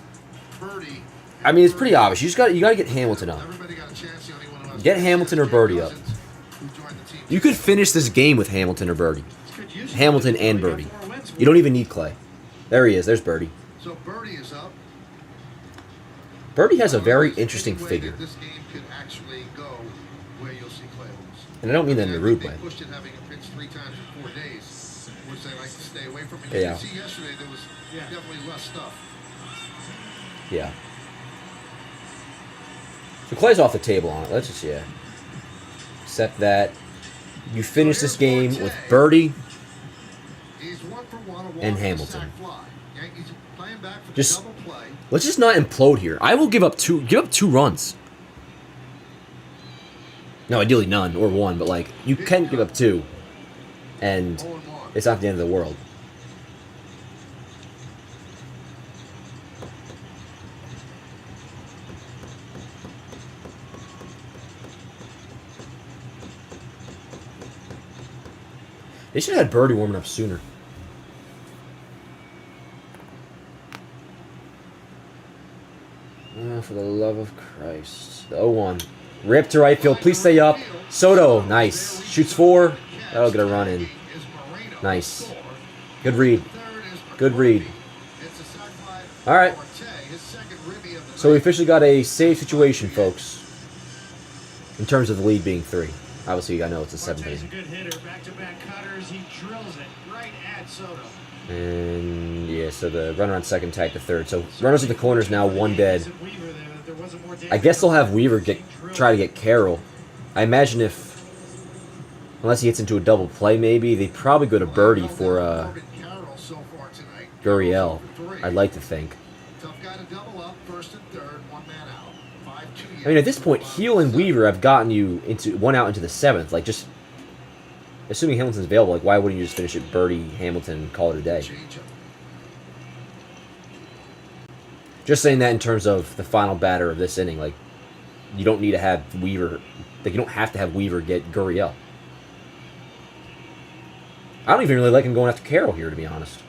Purdy I mean, it's pretty obvious. You got to get Hamilton up. Everybody got a chance. The only one who has Get Hamilton or Birdie up. who joined the team. You could finish this game with Hamilton or Birdie. Hamilton and Birdie. You don't even need Clay. There he is. There's Birdie. So Birdie is up. Birdie has a very There's interesting any way figure. that this game could actually go where you'll see Clay lose. And I don't mean that in a I rude think way. They pushed it having a pitch 3 times in 4 days, which they like to stay away from. And Yeah. you can see yesterday there was definitely less stuff. Yeah. So Clay's off the table on it. Let's just, accept that. You finish this game with Birdie He's 1 for 1, a walk and a Hamilton. sac fly. Yankees playing back for the Just- double play. Let's just not implode here. I will give up two runs. No, ideally none or 1, but like you can give up 2, and 0-1. it's not the end of the world. They should have had Birdie warming up sooner. For the love of Christ. The 0-1. Rip to right field. Please stay up. Soto. Nice. Shoots 4. That'll get a run in. Nice. Good read. Good read. All right. So we officially got a save situation, folks. In terms of the lead being 3. Obviously, I know it's a 7 Marte's a inning. good hitter. Back-to-back cutters. He drills it right at Soto. And yeah, so the runner on second tagged to third. So runners at the corners now, 1 dead. I guess they'll have Weaver try to get Carroll. I imagine unless he gets into a double play, maybe they probably go to Birdie for Gurriel. I'd like to think. Tough guy to double up, first and third, 1 man out. 5-2. I mean, at this point, Heel and Weaver have gotten you into 1 out into the 7th. Like, just assuming Hamilton's available, like, why wouldn't you just finish it Birdie, Hamilton, and call it a day? Change up. Just saying that in terms of the final batter of this inning, like, you don't need to have Weaver, like, you don't have to have Weaver get Gurriel. I don't even really like him going after Carroll here, to be honest.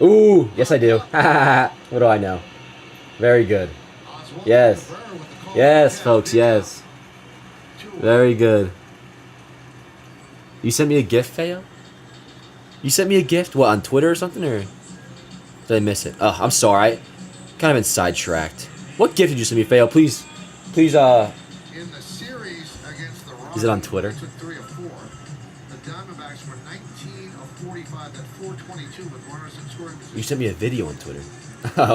Ooh, yes I do. What do I know? Very good. Yes. Yes, folks, yes. Very good. You sent me a gift, Feo? You sent me a gift? What, on Twitter or something, or did I miss it? Oh, I'm sorry. I kind of been sidetracked. What gift did you send me, Feo? Please, In the series against the Rockies, Is it on Twitter? 3 of 4. The Diamondbacks were 19 of 45 at 422 with runners in scoring position. You sent me a video on Twitter.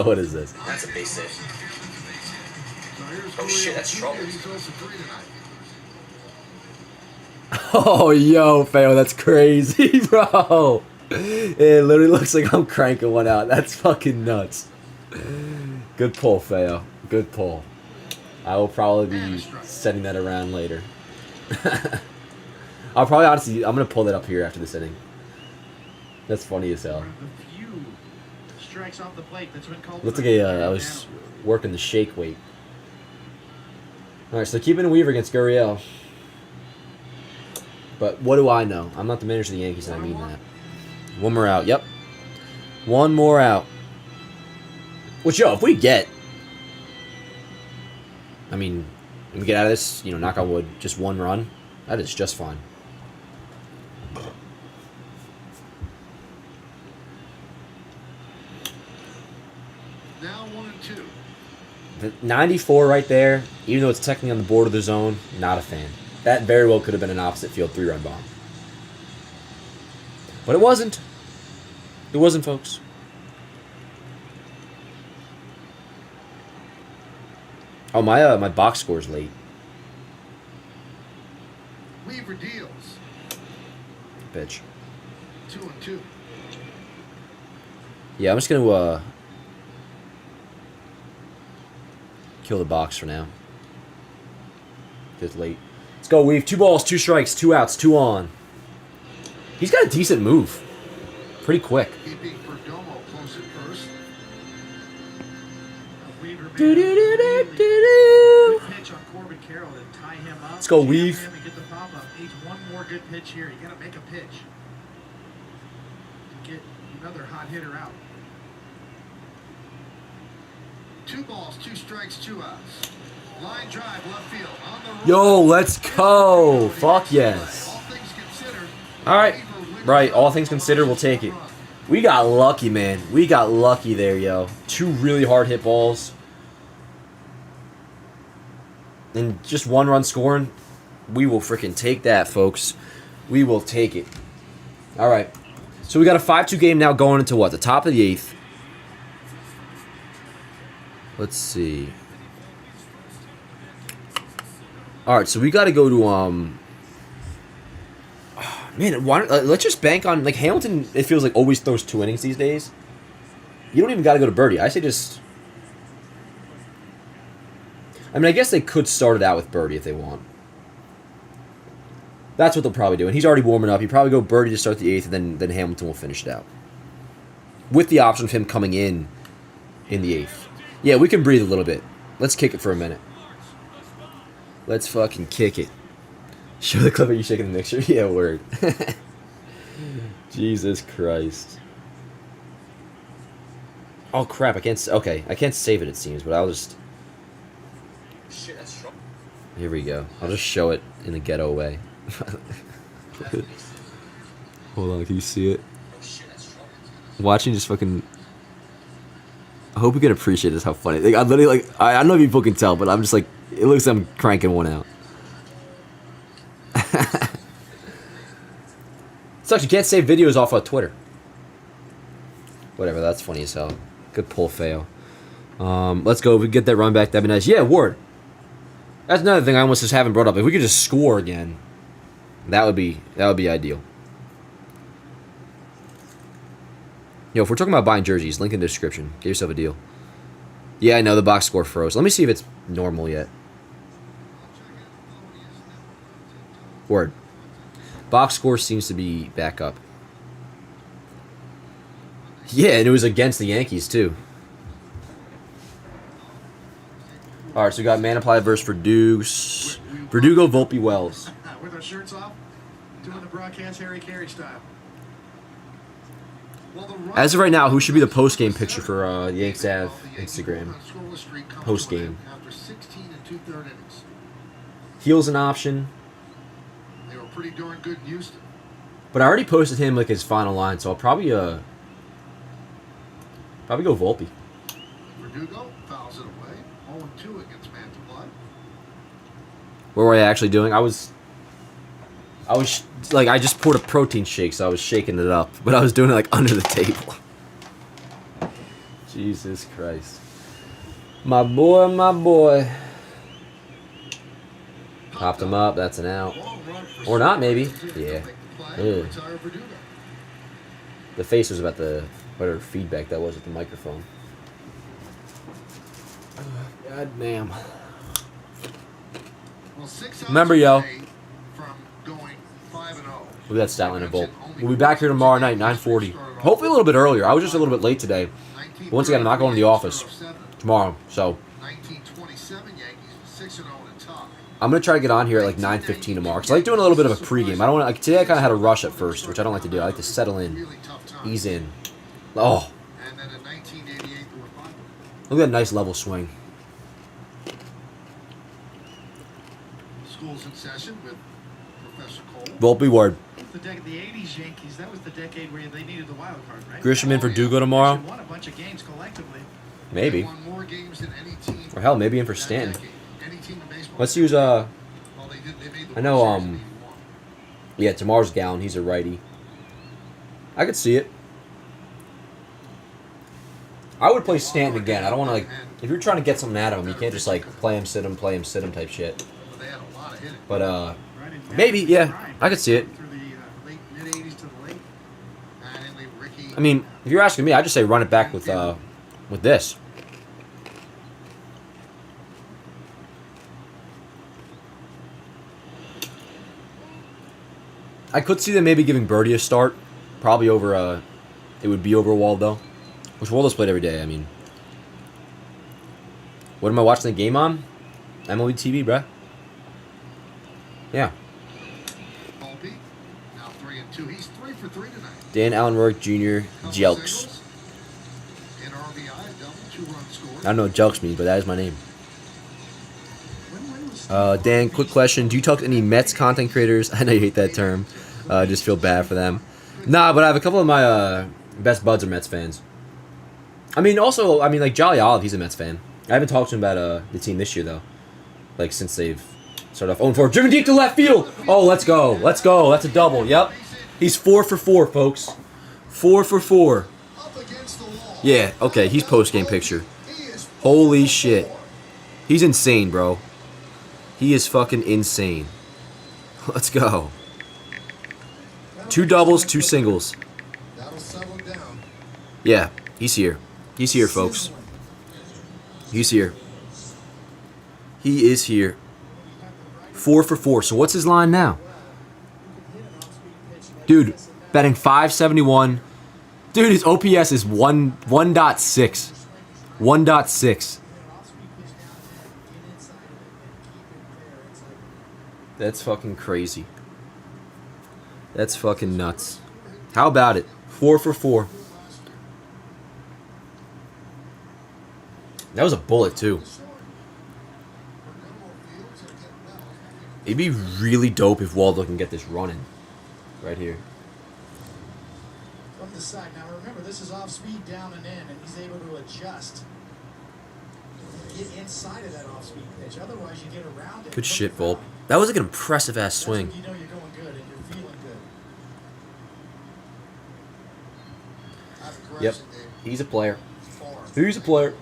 What is this? That's a base hit. So here's Oh, shit, Gurriel that's Jr. trouble. He's 0 for 3 tonight. Oh, yo, Feo, that's crazy, bro. It literally looks like I'm cranking one out. That's fucking nuts. Good pull, Feo. Good pull. I will probably be sending that around later. I'll probably honestly, I'm gonna pull that up here after this inning. That's funny as hell. One of the few strikes off the plate that's been called. Looks like I was working the shake weight. All right, so keeping Weaver against Gurriel. But what do I know? I'm not the manager of the Yankees, and I mean that. One more out. Yep. One more out. Which, yo, if we get... I mean, if we get out of this, knock on wood, just one run, that is just fine. Now 1-2. The 94 right there, even though it's technically on the border of the zone, not a fan. That very well could have been an opposite field 3-run bomb. But it wasn't. It wasn't, folks. Oh, my box score's late. Weaver deals. Bitch. 2-2. Yeah, I'm just gonna kill the box for now. It's late. Let's go, Weave. 2 balls, 2 strikes, 2 outs, 2 on. He's got a decent move. Pretty quick. Keeping Perdomo close at first. Weaver made Do-do-do-do-do-do. a pitch on Corbin Carroll to tie him up. Let's go, jam Weave. him and get the pop up. Needs one more good pitch here. You gotta make a pitch to get another hot hitter out. 2 balls, 2 strikes, 2 outs. Line drive, left field. On the run. Yo, let's go. Fuck yes. All things considered. All right. Right, all things considered, we'll take it. We got lucky, man. We got lucky there, yo. 2 really hard hit balls. And just 1 run scoring. We will freaking take that, folks. We will take it. All right. So we got a 5-2 game now going into what? The top of the 8th. Let's see. All right, so we got to go to man, let's just bank on Hamilton. It feels like always throws 2 innings these days. You don't even got to go to Birdie. I say just. I mean, I guess they could start it out with Birdie if they want. That's what they'll probably do. And he's already warming up. He'd probably go Birdie to start the 8th, and then Hamilton will finish it out. With the option of him coming in the 8th. Yeah, we can breathe a little bit. Let's kick it for a minute. Let's fucking kick it. Show the clip of you shaking the mixer. Yeah, word. Jesus Christ. Oh crap! I can't. Okay, I can't save it. It seems, but I'll just. Shit, that's strong. Here we go. I'll just show it in the ghetto way. Hold on, can you see it? Oh shit, that's strong. Watching just fucking. I hope you can appreciate this. How funny! Like, I'm literally like I don't know if you people can tell, but I'm just like it looks like I'm cranking one out. Sucks, you can't save videos off of Twitter. Whatever, that's funny as hell. Good pull fail. Let's go. If we get that run back, that'd be nice. Yeah, Ward. That's another thing I almost just haven't brought up. If we could just score again, that would be ideal. Yo, if we're talking about buying jerseys, link in the description. Get yourself a deal. Yeah, I know the box score froze. Let me see if it's normal yet. Word. Box score seems to be back up. Yeah, and it was against the Yankees, too. All right, so we got Manaply versus Verdugo, Volpi, Wells. With our shirts off, doing the broadcast Harry Carey style. As of right now, who should be the post-game picture for Yanks Ave Instagram? Post-game. After 16 2/3 innings. Heel's an option. They were pretty darn good in Houston. But I already posted him like his final line, so I'll probably go Volpi. Verdugo fouls it away. 0-2 against Manaply. What were I actually doing? I was like, I just poured a protein shake, so I was shaking it up, but I was doing it like under the table. Jesus Christ. My boy. Popped him up, that's an out. Or not, maybe. Yeah. Ew. The face was about the whatever feedback that was with the microphone. God damn. Well, 6 Remember, outs yo. away from going 5-0. Look at that Stanton and Volpi. We'll be back here tomorrow night, 9:40. Hopefully a little bit earlier. I was just a little bit late today. But once again, I'm not going to the office tomorrow, so 1927 Yankees 6-0 in the top. I'm gonna try to get on here at like 9:15 tomorrow. Cause I like doing a little bit of a pregame. I don't want like today. I kind of had a rush at first, which I don't like to do. I like to settle in, Really tough time. ease in. Oh, And then in 1988 there were 5. look at that nice level swing. Schools in session with Professor Cole. Volpi word. The 80s Yankees, that was the decade where they needed the wild card, right? Grisham in for Verdugo tomorrow. They won a bunch of games collectively. Maybe. They won more games than any team Or hell, maybe in for that Stanton. decade. Any team in baseball. Let's use Well, they made the I know, World Series in 81. yeah, tomorrow's Gown. He's a righty. I could see it. I would play Stanton again. I don't want to like. If you're trying to get something out of him, you can't just like play him, sit him type shit. But they had a lot of hitting. But Right in maybe, yeah, prime. I could see it. Through the late mid-80s to the late. And then Ricky. I mean, if you're asking me, I just say run it back with this. I could see them maybe giving Birdie a start, probably over. It would be over Waldo, which Waldo's played every day. I mean, what am I watching the game on? MLB TV, bruh. Yeah. Volpi, now 3-2. He's 3 for 3 tonight. Dan Allen Rourke Jr. Couple Jelks. singles. In RBI, double, 2-run score. I don't know what Jelks means, but that is my name. When was Dan, quick question. Do you talk to any Mets content creators? I know you hate that term. I just feel bad for them. Nah, but I have a couple of my best buds are Mets fans. I mean, also, like Jolly Olive, he's a Mets fan. I haven't talked to him about the team this year, though. Like, since they've started off 0-4. Driven deep to left field! Oh, let's go. Let's go. That's a double. Yep. He's 4 for 4, folks. 4 for 4. Up against the wall. Yeah, okay, he's post-game picture. Holy shit. He's insane, bro. He is fucking insane. Let's go. 2 doubles, 2 singles. That'll settle down. Yeah, he's here. He's here, folks. He's here. He is here. 4 for 4. So what's his line now? Dude, betting 571. Dude, his OPS is 1.6. 1.6. That's fucking crazy. That's fucking nuts. How about it? 4 for 4. That was a bullet, too. It'd be really dope if Waldo can get this running. Right here. From the side. Now remember, this is off speed down and in, and he's able to adjust. Get inside of that off speed pitch. Otherwise, you get around it. Good shit, Volp. That was like an impressive ass That's swing. when you know you're going good and you're feeling good. Yep. He's a player. He's a player.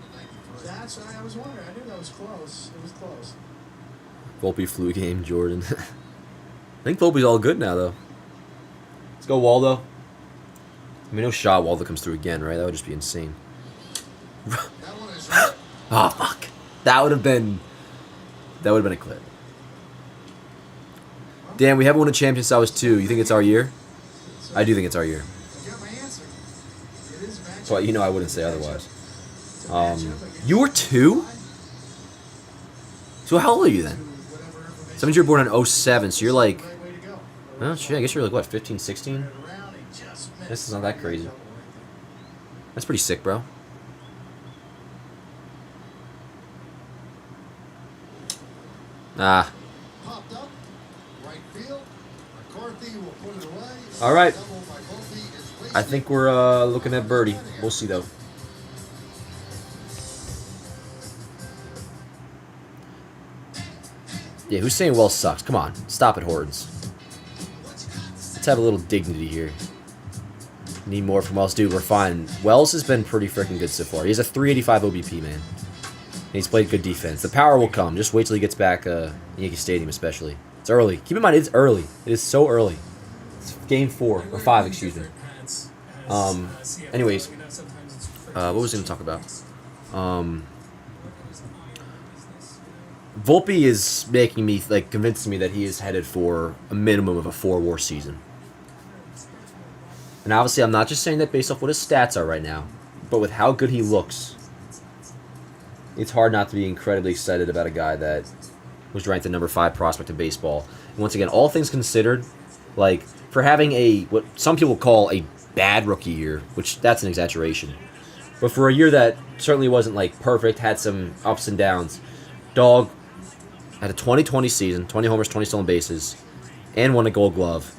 That's what I was wondering. I knew that was close. It was close. Volpe flu game, Jordan. I think Volpe's all good now, though. Let's go, Waldo. I mean, no shot Waldo comes through again, right? That would just be insane. Oh, fuck. That would have been a clip. Dan, we haven't won a champion since I was 2. You think it's our year? I do think it's our year. I got my answer. It is matchup. But you know I wouldn't say otherwise. You were 2? So how old are you then? That means you're born in 07, so you're like... Right way to go. Oh, shit, I guess you're like, what, 15, 16? Around, he just missed. This is not that crazy. That's pretty sick, bro. Ah. Popped up. Right field. McCarthy will put it away. All right. Double by Volpi is wasted. I think we're looking at birdie. We'll see, though. Yeah, who's saying Wells sucks? Come on. Stop it, Hortons. Let's have a little dignity here. Need more from Wells. Dude, we're fine. Wells has been pretty freaking good so far. He has a 385 OBP, man. And he's played good defense. The power will come. Just wait till he gets back Yankee Stadium, especially. It's early. Keep in mind, it's early. It is so early. It's game 4, or 5, excuse me. Anyways, what was I going to talk about? Volpi is making me, like, convincing me that he is headed for a minimum of a 4-WAR season. And obviously, I'm not just saying that based off what his stats are right now, but with how good he looks, it's hard not to be incredibly excited about a guy that was ranked the number 5 prospect in baseball. And once again, all things considered, like, for having what some people call a bad rookie year, which that's an exaggeration, but for a year that certainly wasn't, like, perfect, had some ups and downs, dog had a 20-20 season, 20 homers, 20 stolen bases, and won a Gold Glove.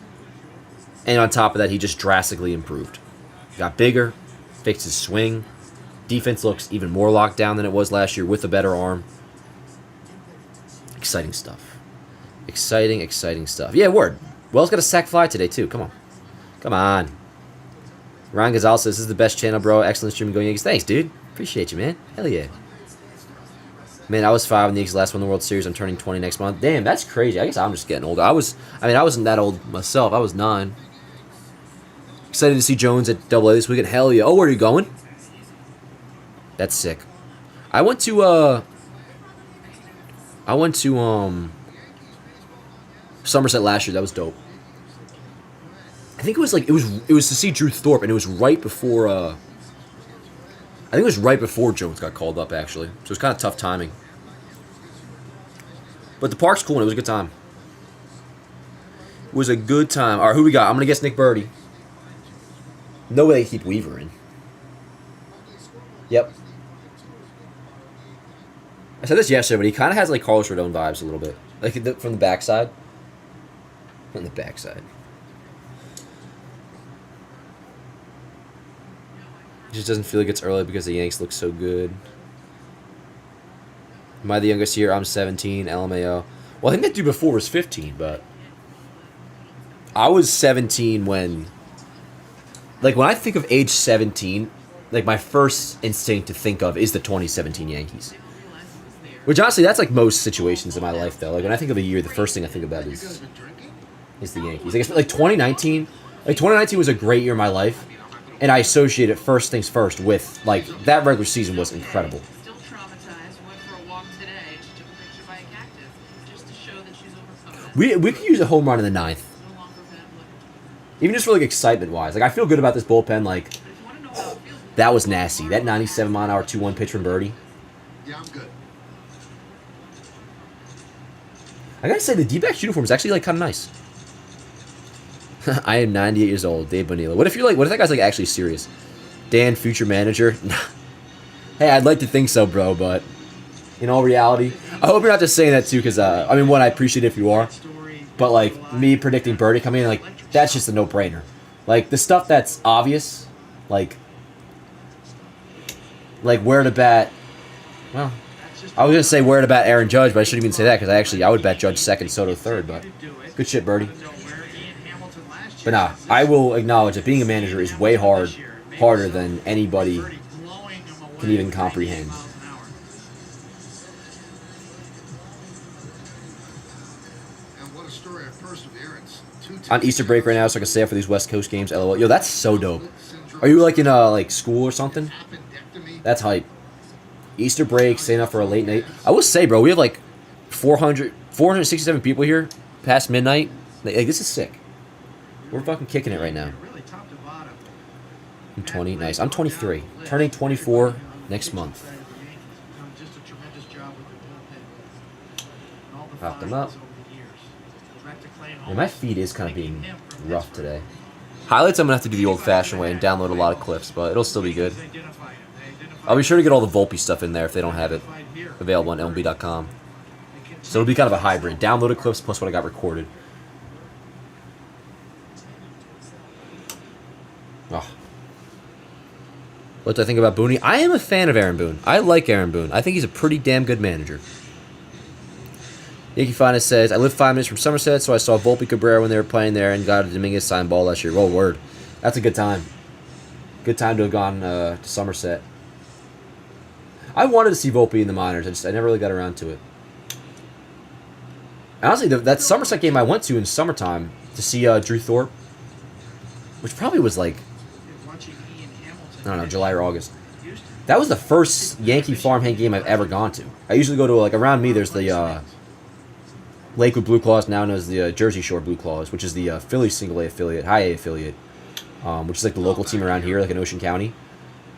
And on top of that, he just drastically improved. Got bigger, fixed his swing. Defense looks even more locked down than it was last year with a better arm. Exciting stuff. Exciting stuff. Yeah, word. Wells got a sac fly today, too. Come on. Ryan Gonzalez says, this is the best channel, bro. Excellent streaming going Yankees. Thanks, dude. Appreciate you, man. Hell yeah. Man, I was 5 when the Yankees last won the World Series. I'm turning 20 next month. Damn, that's crazy. I guess I'm just getting older. I wasn't that old myself. I was 9. Excited to see Jones at AA this weekend. Hell yeah. Oh, where are you going? That's sick. I went to Somerset last year. That was dope. I think it was to see Drew Thorpe, and it was right before I think it was right before Jones got called up, actually. So it was kind of tough timing. But the park's cool, and it was a good time. It was a good time. All right, who we got? I'm going to guess Nick Birdie. No way they keep Weaver in. Yep. I said this yesterday, but he kind of has, like, Carlos Rodon vibes a little bit. Like, from the backside. From the backside. It just doesn't feel like it's early because the Yanks look so good. Am I the youngest here? I'm 17. LMAO. Well, I think that dude before was 15, but I was 17 when... Like, when I think of age 17, like, my first instinct to think of is the 2017 Yankees. Which, honestly, that's, like, most situations in my life, though. Like, when I think of a year, the first thing I think about is the Yankees. Like 2019... Like, 2019 was a great year in my life. And I associate it first things first with, like, that regular season was incredible. Still traumatized, went for a walk today. She took a picture by a cactus just to show that she's overcome that. We could use a home run in the 9th. No longer bad luck. Even just for, like, excitement-wise. Like, I feel good about this bullpen. Like, But if you want to know how it feels, that was nasty. That 97-mile-an-hour 2-1 pitch from Birdie. Yeah, I'm good. I gotta say, the D-backs uniform is actually, like, kind of nice. I am 98 years old, Dave Bonilla. What if that guy's, like, actually serious? Dan, future manager? Hey, I'd like to think so, bro, but in all reality, I hope you're not just saying that, too, because, I mean, one, I appreciate it if you are, but, like, me predicting Birdie coming in, like, that's just a no-brainer. Like, the stuff that's obvious, like where to bat, well, I was going to say where to bat Aaron Judge, but I shouldn't even say that, because I would bet Judge second, Soto third, but good shit, Birdie. But nah, I will acknowledge that being a manager is way harder than anybody can even comprehend. And what a story of perseverance. On Easter break right now, so I can stay up for these West Coast games. LOL. Yo, that's so dope. Are you like in like school or something? That's hype. Easter break, staying up for a late night. I will say, bro, we have like 467 people here past midnight. Like, this is sick. We're fucking kicking it right now. I'm 20. Nice. I'm 23. Turning 24 next month. Pop them up. Yeah, my feed is kind of being rough today. Highlights I'm going to have to do the old-fashioned way and download a lot of clips, but it'll still be good. I'll be sure to get all the Volpi stuff in there if they don't have it available on MLB.com. So it'll be kind of a hybrid. Downloaded clips plus what I got recorded. Oh. What do I think about Booney? I am a fan of Aaron Boone. I like Aaron Boone. I think he's a pretty damn good manager. Yankee Finest says, I live 5 minutes from Somerset, so I saw Volpi Cabrera when they were playing there and got a Dominguez signed ball last year. Oh, word. That's a good time. Good time to have gone to Somerset. I wanted to see Volpi in the minors. I never really got around to it. Honestly, that Somerset game I went to in summertime to see Drew Thorpe, which probably was like, I don't know, July or August. That was the first Yankee farmhand game I've ever gone to. I usually go to, like, around me, there's the Lakewood Blue Claws, now known as the Jersey Shore Blue Claws, which is the Philly single A affiliate, high A affiliate, which is like the local team around here, like in Ocean County.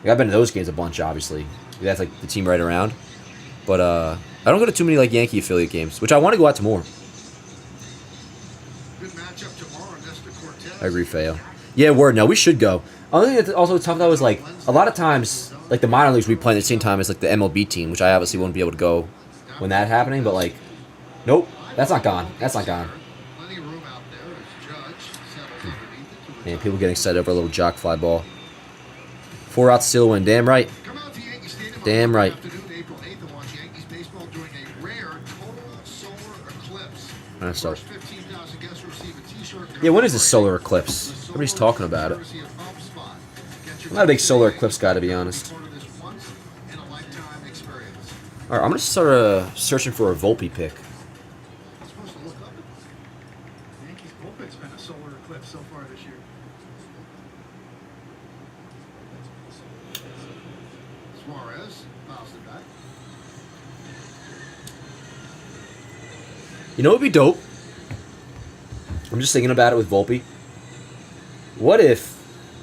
Like, I've been to those games a bunch, obviously. That's like the team right around. But I don't go to too many like Yankee affiliate games, which I want to go out to more. Good matchup tomorrow, Nestor Cortez. I agree, Feo. Yeah, word. No, we should go. Only thing that's also tough though is like a lot of times, like the minor leagues we play at the same time as like the MLB team, which I obviously won't be able to go when that's happening. But like, nope, that's not gone. That's not gone. Plenty of room out there as Judge settles underneath it to Man, people getting excited over a little jock fly ball. 4 outs, still win. Damn right. Come out to Yankee Stadium Damn on right. afternoon, April 8th, to watch Yankees baseball during a rare total solar eclipse. That's dope. First 15,000 guests receive a t-shirt. Yeah, when is this solar eclipse? Everybody's talking about it. I'm not a big solar eclipse guy, to be honest. Alright, I'm going to start searching for a Volpi pick. Yankees bullpen's been a solar eclipse so far this year. Suarez fouls it back. You know what would be dope? I'm just thinking about it with Volpi. What if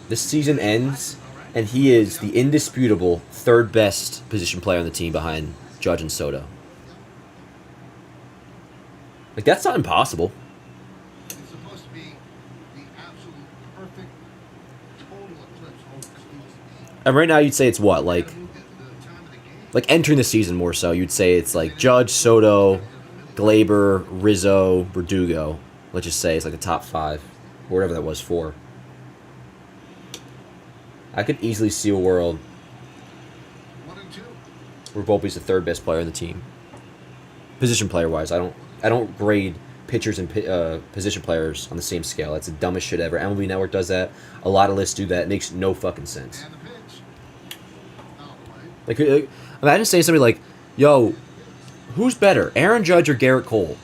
the season ends and he is the indisputable third best position player on the team behind Judge and Soto? Like, that's not impossible. It's supposed to be the absolute perfect total eclipse. And right now you'd say it's what? Like The time of the game. entering the season more so, you'd say it's like Judge, Soto, Gleyber, Rizzo, Verdugo. Let's just say it's like the top 5. Or whatever that was, 4. I could easily see a world 1 and 2. where Volpe's the third best player on the team. Position player wise, I don't grade pitchers and position players on the same scale. That's the dumbest shit ever. MLB Network does that. A lot of lists do that. It makes no fucking sense. And the pitch. Foul away. Like imagine saying something like, "Yo, who's better, Aaron Judge or Garrett Cole?"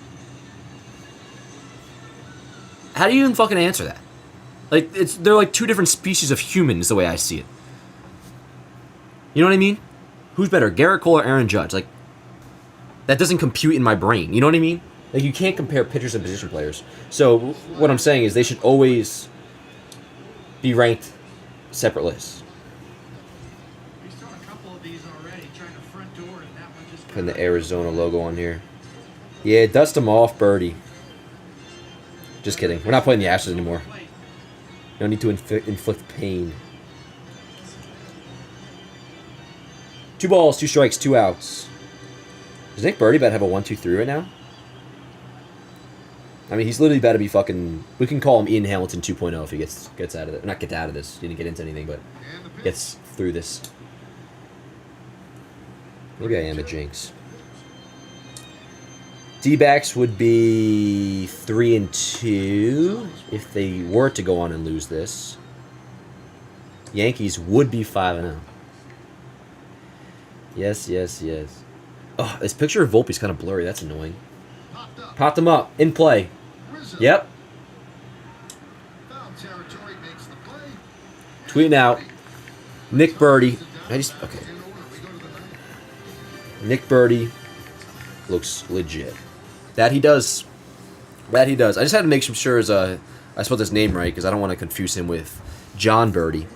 How do you even fucking answer that? Like, they're like two different species of humans, the way I see it. You know what I mean? Who's better, Garrett Cole or Aaron Judge? Like, that doesn't compute in my brain. You know what I mean? Like, you can't compare pitchers and position players. So, what I'm saying is they should always be ranked separate lists. He's thrown a couple of these already, trying to front door, and that one just Putting the Arizona logo on here. Yeah, dust them off, Birdie. Just kidding. We're not playing the Astros anymore. No need to inflict pain. 2 balls, 2 strikes, 2 outs. Does Nick Birdie about to have a 1-2-3 right now? I mean, he's literally about to be fucking... We can call him Ian Hamilton 2.0 if he gets out of it. Not get out of this. He didn't get into anything, but And the pitch. gets through this. Maybe I am a jinx. D-backs would be 3-2 if they were to go on and lose this. Yankees would be 5-0. Yes, yes, yes. Oh, this picture of Volpe's kind of blurry. That's annoying. Popped up. Popped him up. In play. Rizzo. Yep. Foul territory makes the play. Tweeting out. Nick Birdie. Okay. Nick Birdie looks legit. That he does. That he does. I just had to make sure I spelled his name right because I don't want to confuse him with John Birdie.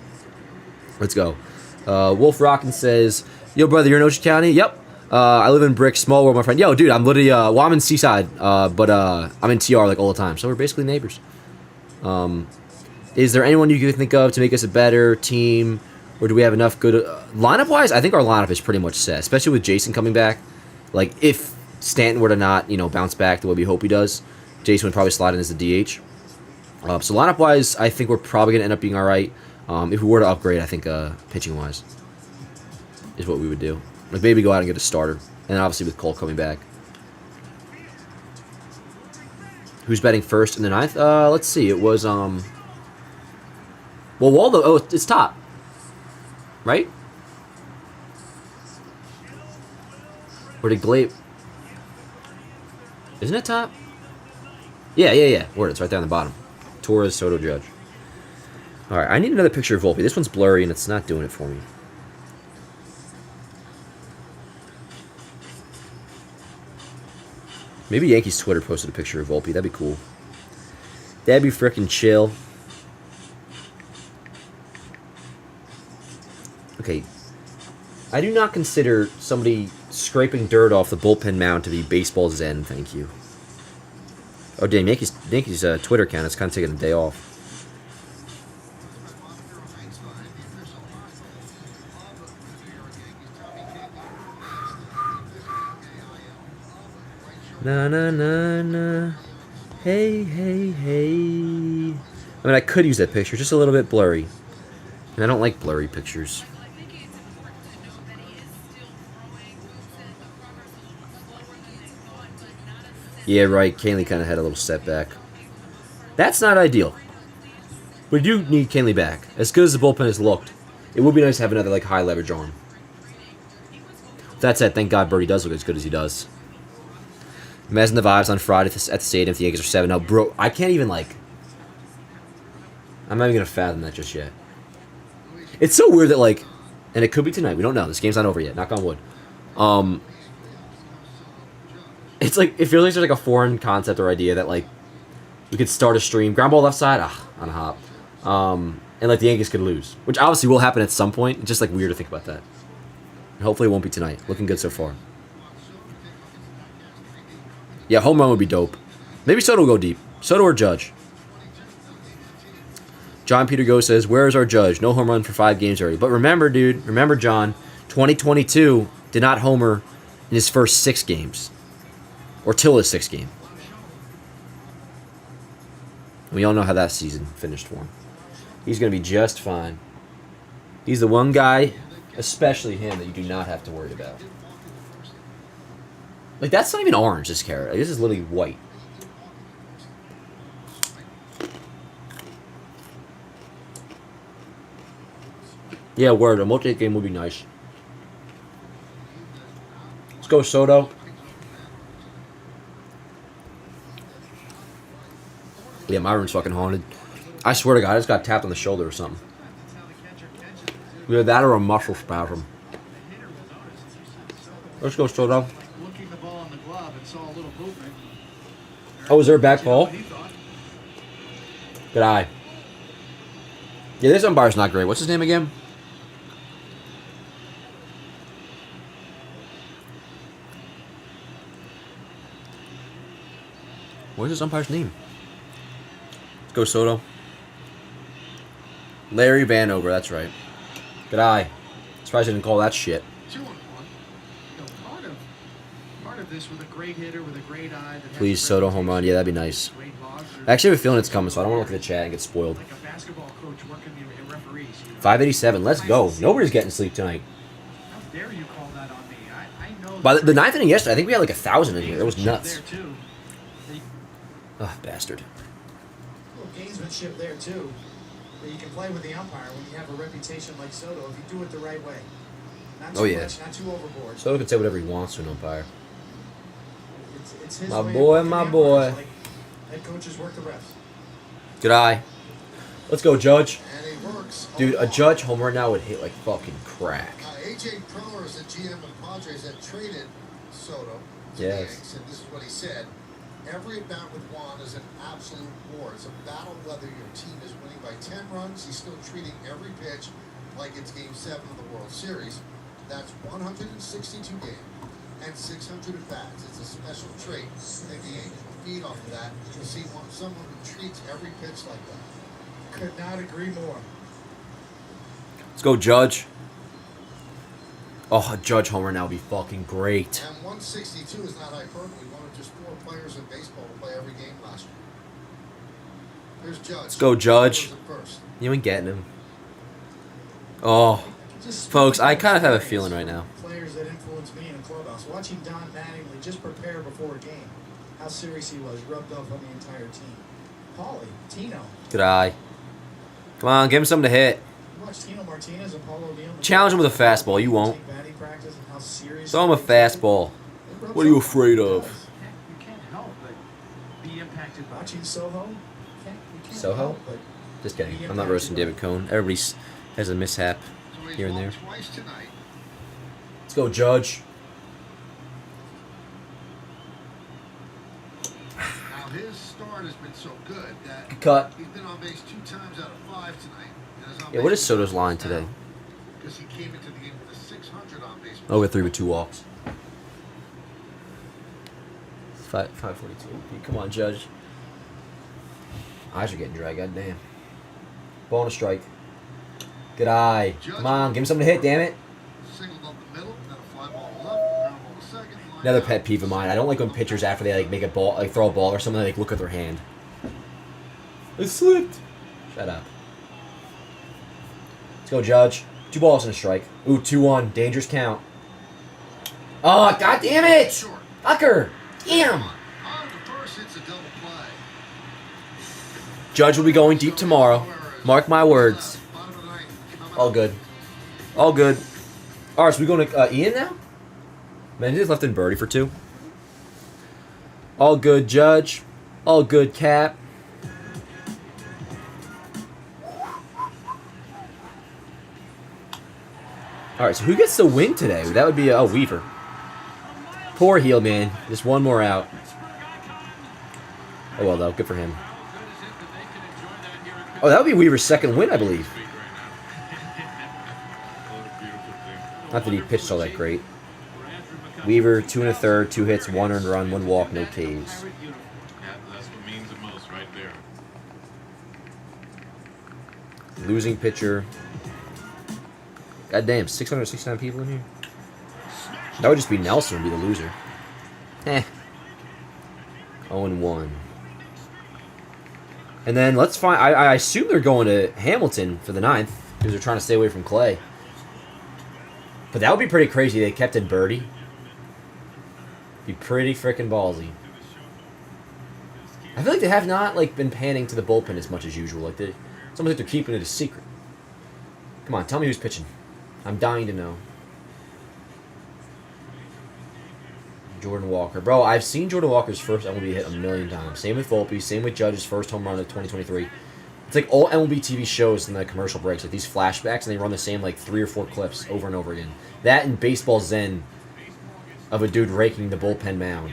Let's go. Wolf Rockin says, "Yo, brother, you're in Ocean County?" Yep. I live in Brick, small world, my friend. Yo, dude, I'm literally, well, I'm in Seaside, but I'm in TR like all the time, so we're basically neighbors. Is there anyone you could think of to make us a better team, or do we have enough good lineup-wise? I think our lineup is pretty much set, especially with Jason coming back. Like, if Stanton were to not, bounce back the way we hope he does, Jason would probably slide in as the DH. So lineup-wise, I think we're probably gonna end up being all right. If we were to upgrade, I think pitching-wise is what we would do. Like, maybe go out and get a starter. And obviously with Cole coming back. Who's batting first in the 9th? Let's see. It was, well, Waldo. Oh, it's top. Right? Or did Gleyber... Isn't it top? Yeah. Word, it's right there on the bottom. Torres, Soto, Judge. Alright, I need another picture of Volpi. This one's blurry and it's not doing it for me. Maybe Yankees Twitter posted a picture of Volpi. That'd be cool. That'd be freaking chill. Okay. I do not consider somebody scraping dirt off the bullpen mound to be baseball zen, thank you. Oh, damn, Yankees Twitter account is kind of taking a day off. Na na na na. Hey, hey, hey. I mean, I could use that picture, just a little bit blurry. And I don't like blurry pictures. I think it's important to note that he is still throwing moves and the runners a little slower than they thought, but not as Yeah, right. Canley kind of had a little setback. That's not ideal. We do need Canley back. As good as the bullpen has looked, it would be nice to have another like high leverage arm. That said, thank God Birdie does look as good as he does. Imagine the vibes on Friday at the stadium if the Yankees are 7-0. Bro, I can't even like... I'm not even going to fathom that just yet. It's so weird that like... And it could be tonight. We don't know. This game's not over yet. Knock on wood. It's like... It feels like there's like a foreign concept or idea that like... We could start a stream. Ground ball left side. On a hop. And like the Yankees could lose. Which obviously will happen at some point. It's just like weird to think about that. And hopefully it won't be tonight. Looking good so far. Yeah, home run would be dope. Maybe Soto will go deep. Soto or Judge. John Peter Go says, where is our Judge? No home run for 5 games already. But remember, dude. Remember, John. 2022 did not homer in his first 6 games. Or till his 6th game. We all know how that season finished for him. He's going to be just fine. He's the one guy, especially him, that you do not have to worry about. Like, that's not even orange, this carrot. Like, this is literally white. Yeah, word. A multi-hit game would be nice. Let's go, Soto. Yeah, my room's fucking haunted. I swear to God, I just got tapped on the shoulder or something. Either that or a muscle spasm. Let's go, Soto. Looking the ball on the glove and saw a little movement. Oh, is there a back ball? Good eye. Yeah, this umpire's not great. What's his name again? What's this umpire's name? Let's go, Soto. Larry Vanover, that's right. Good eye. Surprised I didn't call that shit. 2-1. You know, part of this with a great hitter with a great eye. That Please, has Soto home run. Yeah, that'd be nice. great logs, or I actually have a feeling it's coming, so I don't want to look at the chat and get spoiled. like a basketball coach working the referees. You know? 587. Let's go. Nobody's getting sleep tonight. How dare you call that on me? I know. By the 9th inning yesterday, I think we had like 1,000 in here. It was nuts. There too. Oh, bastard. Little gamesmanship there too. But you can play with the umpire when you have a reputation like Soto if you do it the right way. Not too Oh, yeah. much, not too overboard. Soto can say whatever he wants to an umpire. It's his My way of boy, working my the boy. umpires, like head coaches work the refs. Good eye. Let's go, Judge. And it works. Dude, a Judge home run now would hit like fucking crack. AJ Preller is the GM of Padres that traded Soto to the Yes. Yanks, and this is what he said. Every at-bat with Juan is an absolute war. It's a battle whether your team is winning by 10 runs. He's still treating every pitch like it's Game 7 of the World Series. That's 162 games and 600 at-bats. It's a special trait. I think the Yankees will feed off of that to see someone who treats every pitch like that. Could not agree more. Let's go, Judge. Oh, a Judge homer now would be fucking great. And 162 is not hyperbole. One of just 4 players in baseball to play every game last year. Here's Judge. Let's go, Judge. At first. You ain't getting him. Oh, Just folks, I kind of have a feeling right now. Players that influenced me in the clubhouse. Watching Don Mattingly just prepare before a game. How serious he was, rubbed off on the entire team. Paulie, Tino. Good eye. Come on, give him something to hit. You watch Tino Martinez and Paulo O'Neill. Challenge him with a fastball. You won't. Take batting practice and how serious Throw him a they take it. fastball. It rubs What are you off. afraid It of? does. You can't help but be impacted by Watching Soho. You can't Soho? help but Just kidding. I'm not roasting David Cohn. Everybody has a mishap So he's here and there. walked twice tonight. Let's go, Judge. start has been so good that Good cut. he's been on base 2 times out of 5 tonight. And is on Yeah, what base is Soto's line today? Because he came into the game with a 600 on base. Over 3 with 2 walks. 542. Come on, Judge. Eyes are getting dry. Goddamn. Ball and a strike. Good eye. Come on, give me something to hit. Damn it. Singled up the middle, then a fly ball left, ground ball to second. Line Another out. pet peeve of mine. I don't like when pitchers after they like make a ball, like throw a ball or something, they like look at their hand. It slipped. Shut up. Let's go, Judge. 2 balls and a strike. Ooh, 2-1. Dangerous count. Oh, god damn it! Short. Fucker! Damn! On the first, it's a double play. Judge will be going deep tomorrow. Mark my words. Bottom of the ninth. Coming All up. good. All good. Alright, so we going to Ian now? Man, he just left in birdie for 2. All good, Judge. All good, Cap. Alright, so who gets the win today? That would be, Weaver. Poor heel, man. Just one more out. Oh, well, though. Good for him. Oh, that would be Weaver's second win, I believe. Not that he pitched all that great. Weaver, 2 1/3, 2 hits, 1 earned run, 1 walk, no Ks. Yeah, that's what means the most right there. Losing pitcher. Goddamn, 669 people in here? That would just be Nelson would be the loser. 0-1. And then let's find... I assume they're going to Hamilton for the 9th because they're trying to stay away from Clay. But that would be pretty crazy. They kept in birdie. Be pretty freaking ballsy. I feel like they have not like been panning to the bullpen as much as usual. Like it's almost like they're keeping it a secret. Come on, tell me who's pitching. I'm dying to know. Jordan Walker. Bro, I've seen Jordan Walker's first MLB hit a million times. Same with Volpi. Same with Judge's first home run of 2023. It's like all MLB TV shows in the commercial breaks. Like these flashbacks, and they run the same like 3 or 4 clips over and over again. That and Baseball Zen of a dude raking the bullpen mound.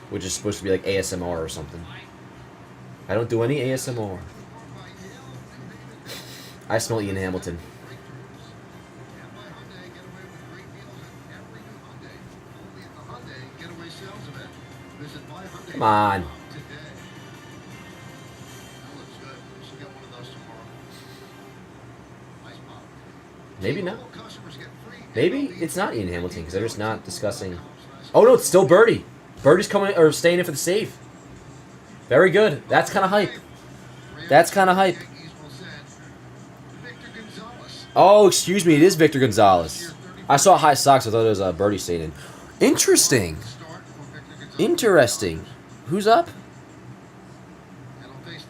Which is supposed to be like ASMR or something. I don't do any ASMR. I smell Ian Hamilton. Come on. Maybe not. Maybe it's not Ian Hamilton because they're just not discussing. Oh no, it's still Birdie. Birdie's coming or staying in for the save. Very good. That's kind of hype. That's kind of hype. Oh, excuse me. It is Victor Gonzalez. I saw High Sox. I thought it was Birdie staying in. Interesting. Interesting. Who's up?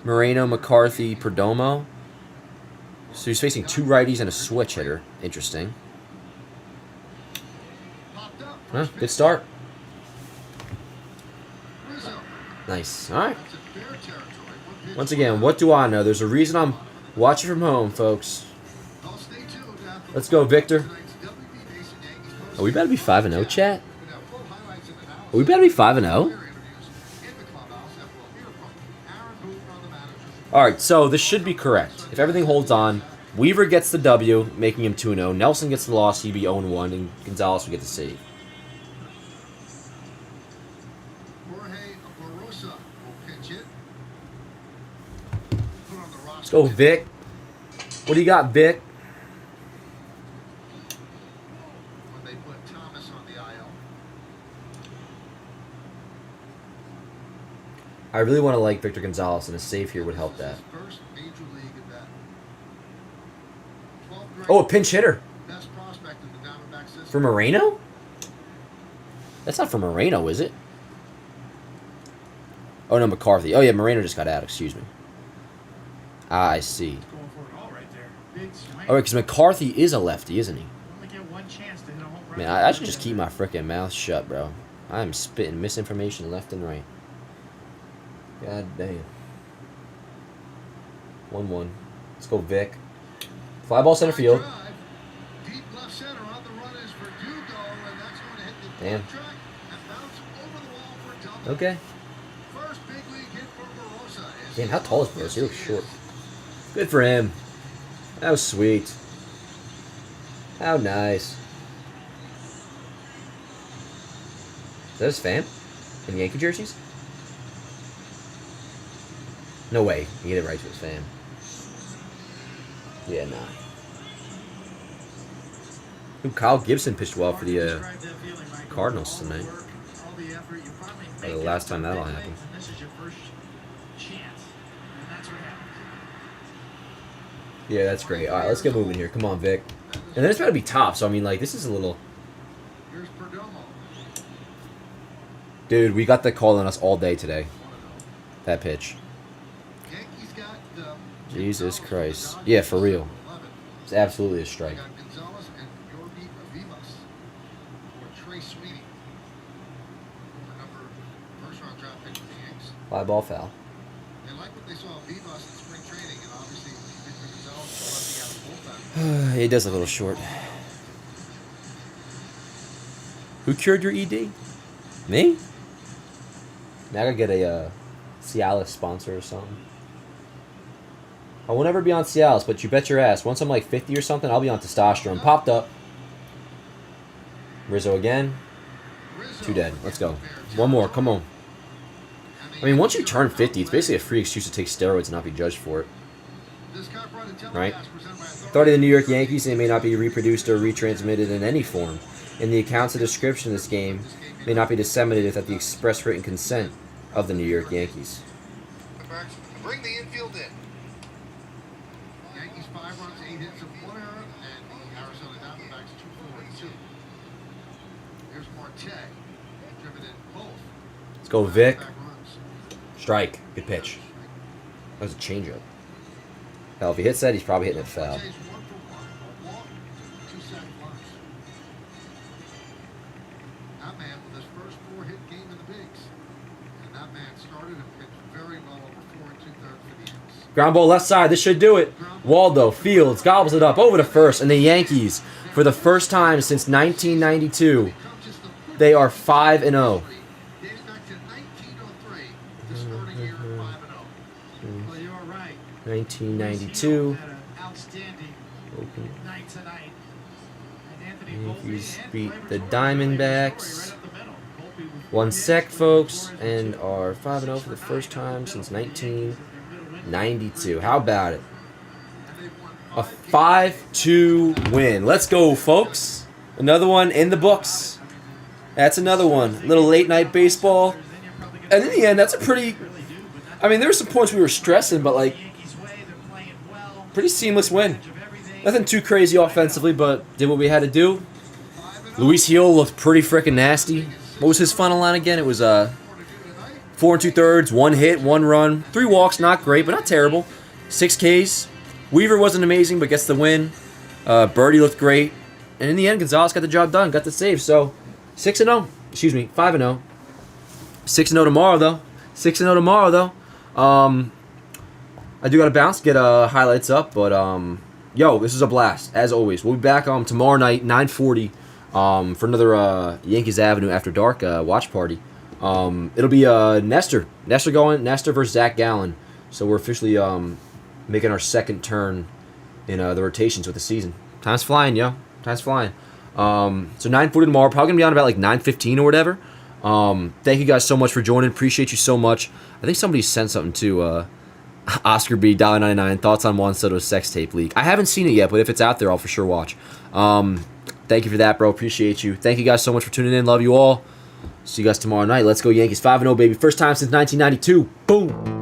Moreno, McCarthy, Perdomo. So he's facing 2 righties and a switch hitter. Interesting. Huh, good start. Nice. All right. Once again, what do I know? There's a reason I'm watching from home, folks. Let's go, Victor. Oh, we better be 5-0, chat. Oh, we better be 5-0. All right, so this should be correct. If everything holds on, Weaver gets the W, making him 2-0. Nelson gets the loss, he'd be 0-1, and Gonzalez would get the save. Let's go, Vic. What do you got, Vic? They put Thomas on the IL. I really want to like Victor Gonzalez, and a save here would help that. First major league at that. Oh, a pinch hitter. Best prospect in the Diamondback system. For Moreno? That's not for Moreno, is it? Oh, no, McCarthy. Oh, yeah, Moreno just got out. Excuse me. Ah, I see. Going for it all right there. Big swing. Oh, because McCarthy is a lefty, isn't he? Only get one chance to hit a home run. Man, I should just keep my frickin' mouth shut, bro. I'm spitting misinformation left and right. God damn. 1-1. Let's go, Vic. Fly ball center field. Deep left center on the run is Verdugo, and that's going to hit the Damn. track and bounce over the wall for a double. Okay. First big league hit for Damn, how tall is Burris? He looks short. Good for him. That was sweet. How nice. Is that his fam? In Yankee jerseys? No way. He get it right to his fam. Yeah, nah. Ooh, Kyle Gibson pitched well for the Cardinals tonight. Probably the last time that'll happen. This is your first chance, and that's what happens. Yeah, that's great. All right, let's get moving here. Come on, Vic. And then it's got to be top, so I mean, like, this is a little... Here's Perdomo. Dude, we got the call on us all day today. That pitch. Yankees got Jesus Christ. Yeah, for real. It's absolutely a strike. Got Gonzalez and Yorgi Vivas for Trey Sweeney. First round draft pick for the Yanks. Fly ball foul. They like what they saw of Vivas in spring training, and obviously Victor Gonzalez left out of bullpen. He does a little short. Who cured your ED? Me? Now I gotta get a Cialis sponsor or something. I will never be on Cialis, but you bet your ass. Once I'm like 50 or something, I'll be on testosterone. Popped up. Rizzo again. 2 dead. Let's go. One more. Come on. I mean, once you turn 50, it's basically a free excuse to take steroids and not be judged for it. Right? Authority of the New York Yankees, they may not be reproduced or retransmitted in any form. In the accounts and description of this game, may not be disseminated without the express written consent of the New York Yankees. Bring the infield in. Yankees 5 runs, 8 hits, and 1 error, and the Arizona Diamondbacks 2 4 2. Here's Marte, driven in both. Let's go, Vic. Back runs. Strike. Good pitch. That was a changeup. Hell, if he hits that, he's probably hitting it foul. Marte's 1 for 1, a walk, 2 sac flies. That man with his first 4-hit game in the bigs, and that man started and pitched very well over 4 2/3 for the Yankees. Ground ball left side. This should do it. Waldo Fields gobbles it up over to first, and the Yankees, for the first time since 1992, they are 5-0. Dating back to 1903, the starting year of 5-0. Well, you are right. 1992. Had an outstanding Open. night tonight. And Anthony Yankees Volpi and beat Gleyber the Torres Diamondbacks. right up the middle. Volpi with 1 4 sec, hits, folks, Torres with and 2. are 5-0 for the first time since 1992. How about it? A 5-2 win. Let's go, folks. Another one in the books. That's another one. Little late night baseball. And in the end, that's a pretty... I mean, there were some points we were stressing, but, like, pretty seamless win. Nothing too crazy offensively, but did what we had to do. Luis Gil looked pretty freaking nasty. What was his final line again? It was 4 2/3, 1 hit, 1 run, 3 walks. Not great, but not terrible. 6 Ks. Weaver wasn't amazing, but gets the win. Birdie looked great. And in the end, Gonzalez got the job done, got the save. So, 6-0. Excuse me, 5-0. 6-0 tomorrow, though. 6-0 tomorrow, though. I do got to bounce, get highlights up, but yo, this is a blast, as always. We'll be back tomorrow night, 9:40, for another Yankees Avenue After Dark watch party. It'll be Nestor versus Zach Gallen. So we're officially making our second turn in the rotations with the season. Time's flying, yo. Time's flying. So 9:40 tomorrow. Probably gonna be on about like 9:15 or whatever. Thank you guys so much for joining. Appreciate you so much. I think somebody sent something to Oscar B. $1.99. Thoughts on Juan Soto's sex tape leak. I haven't seen it yet, but if it's out there, I'll for sure watch. Thank you for that, bro. Appreciate you. Thank you guys so much for tuning in. Love you all. See you guys tomorrow night. Let's go Yankees. 5-0, baby. First time since 1992. Boom.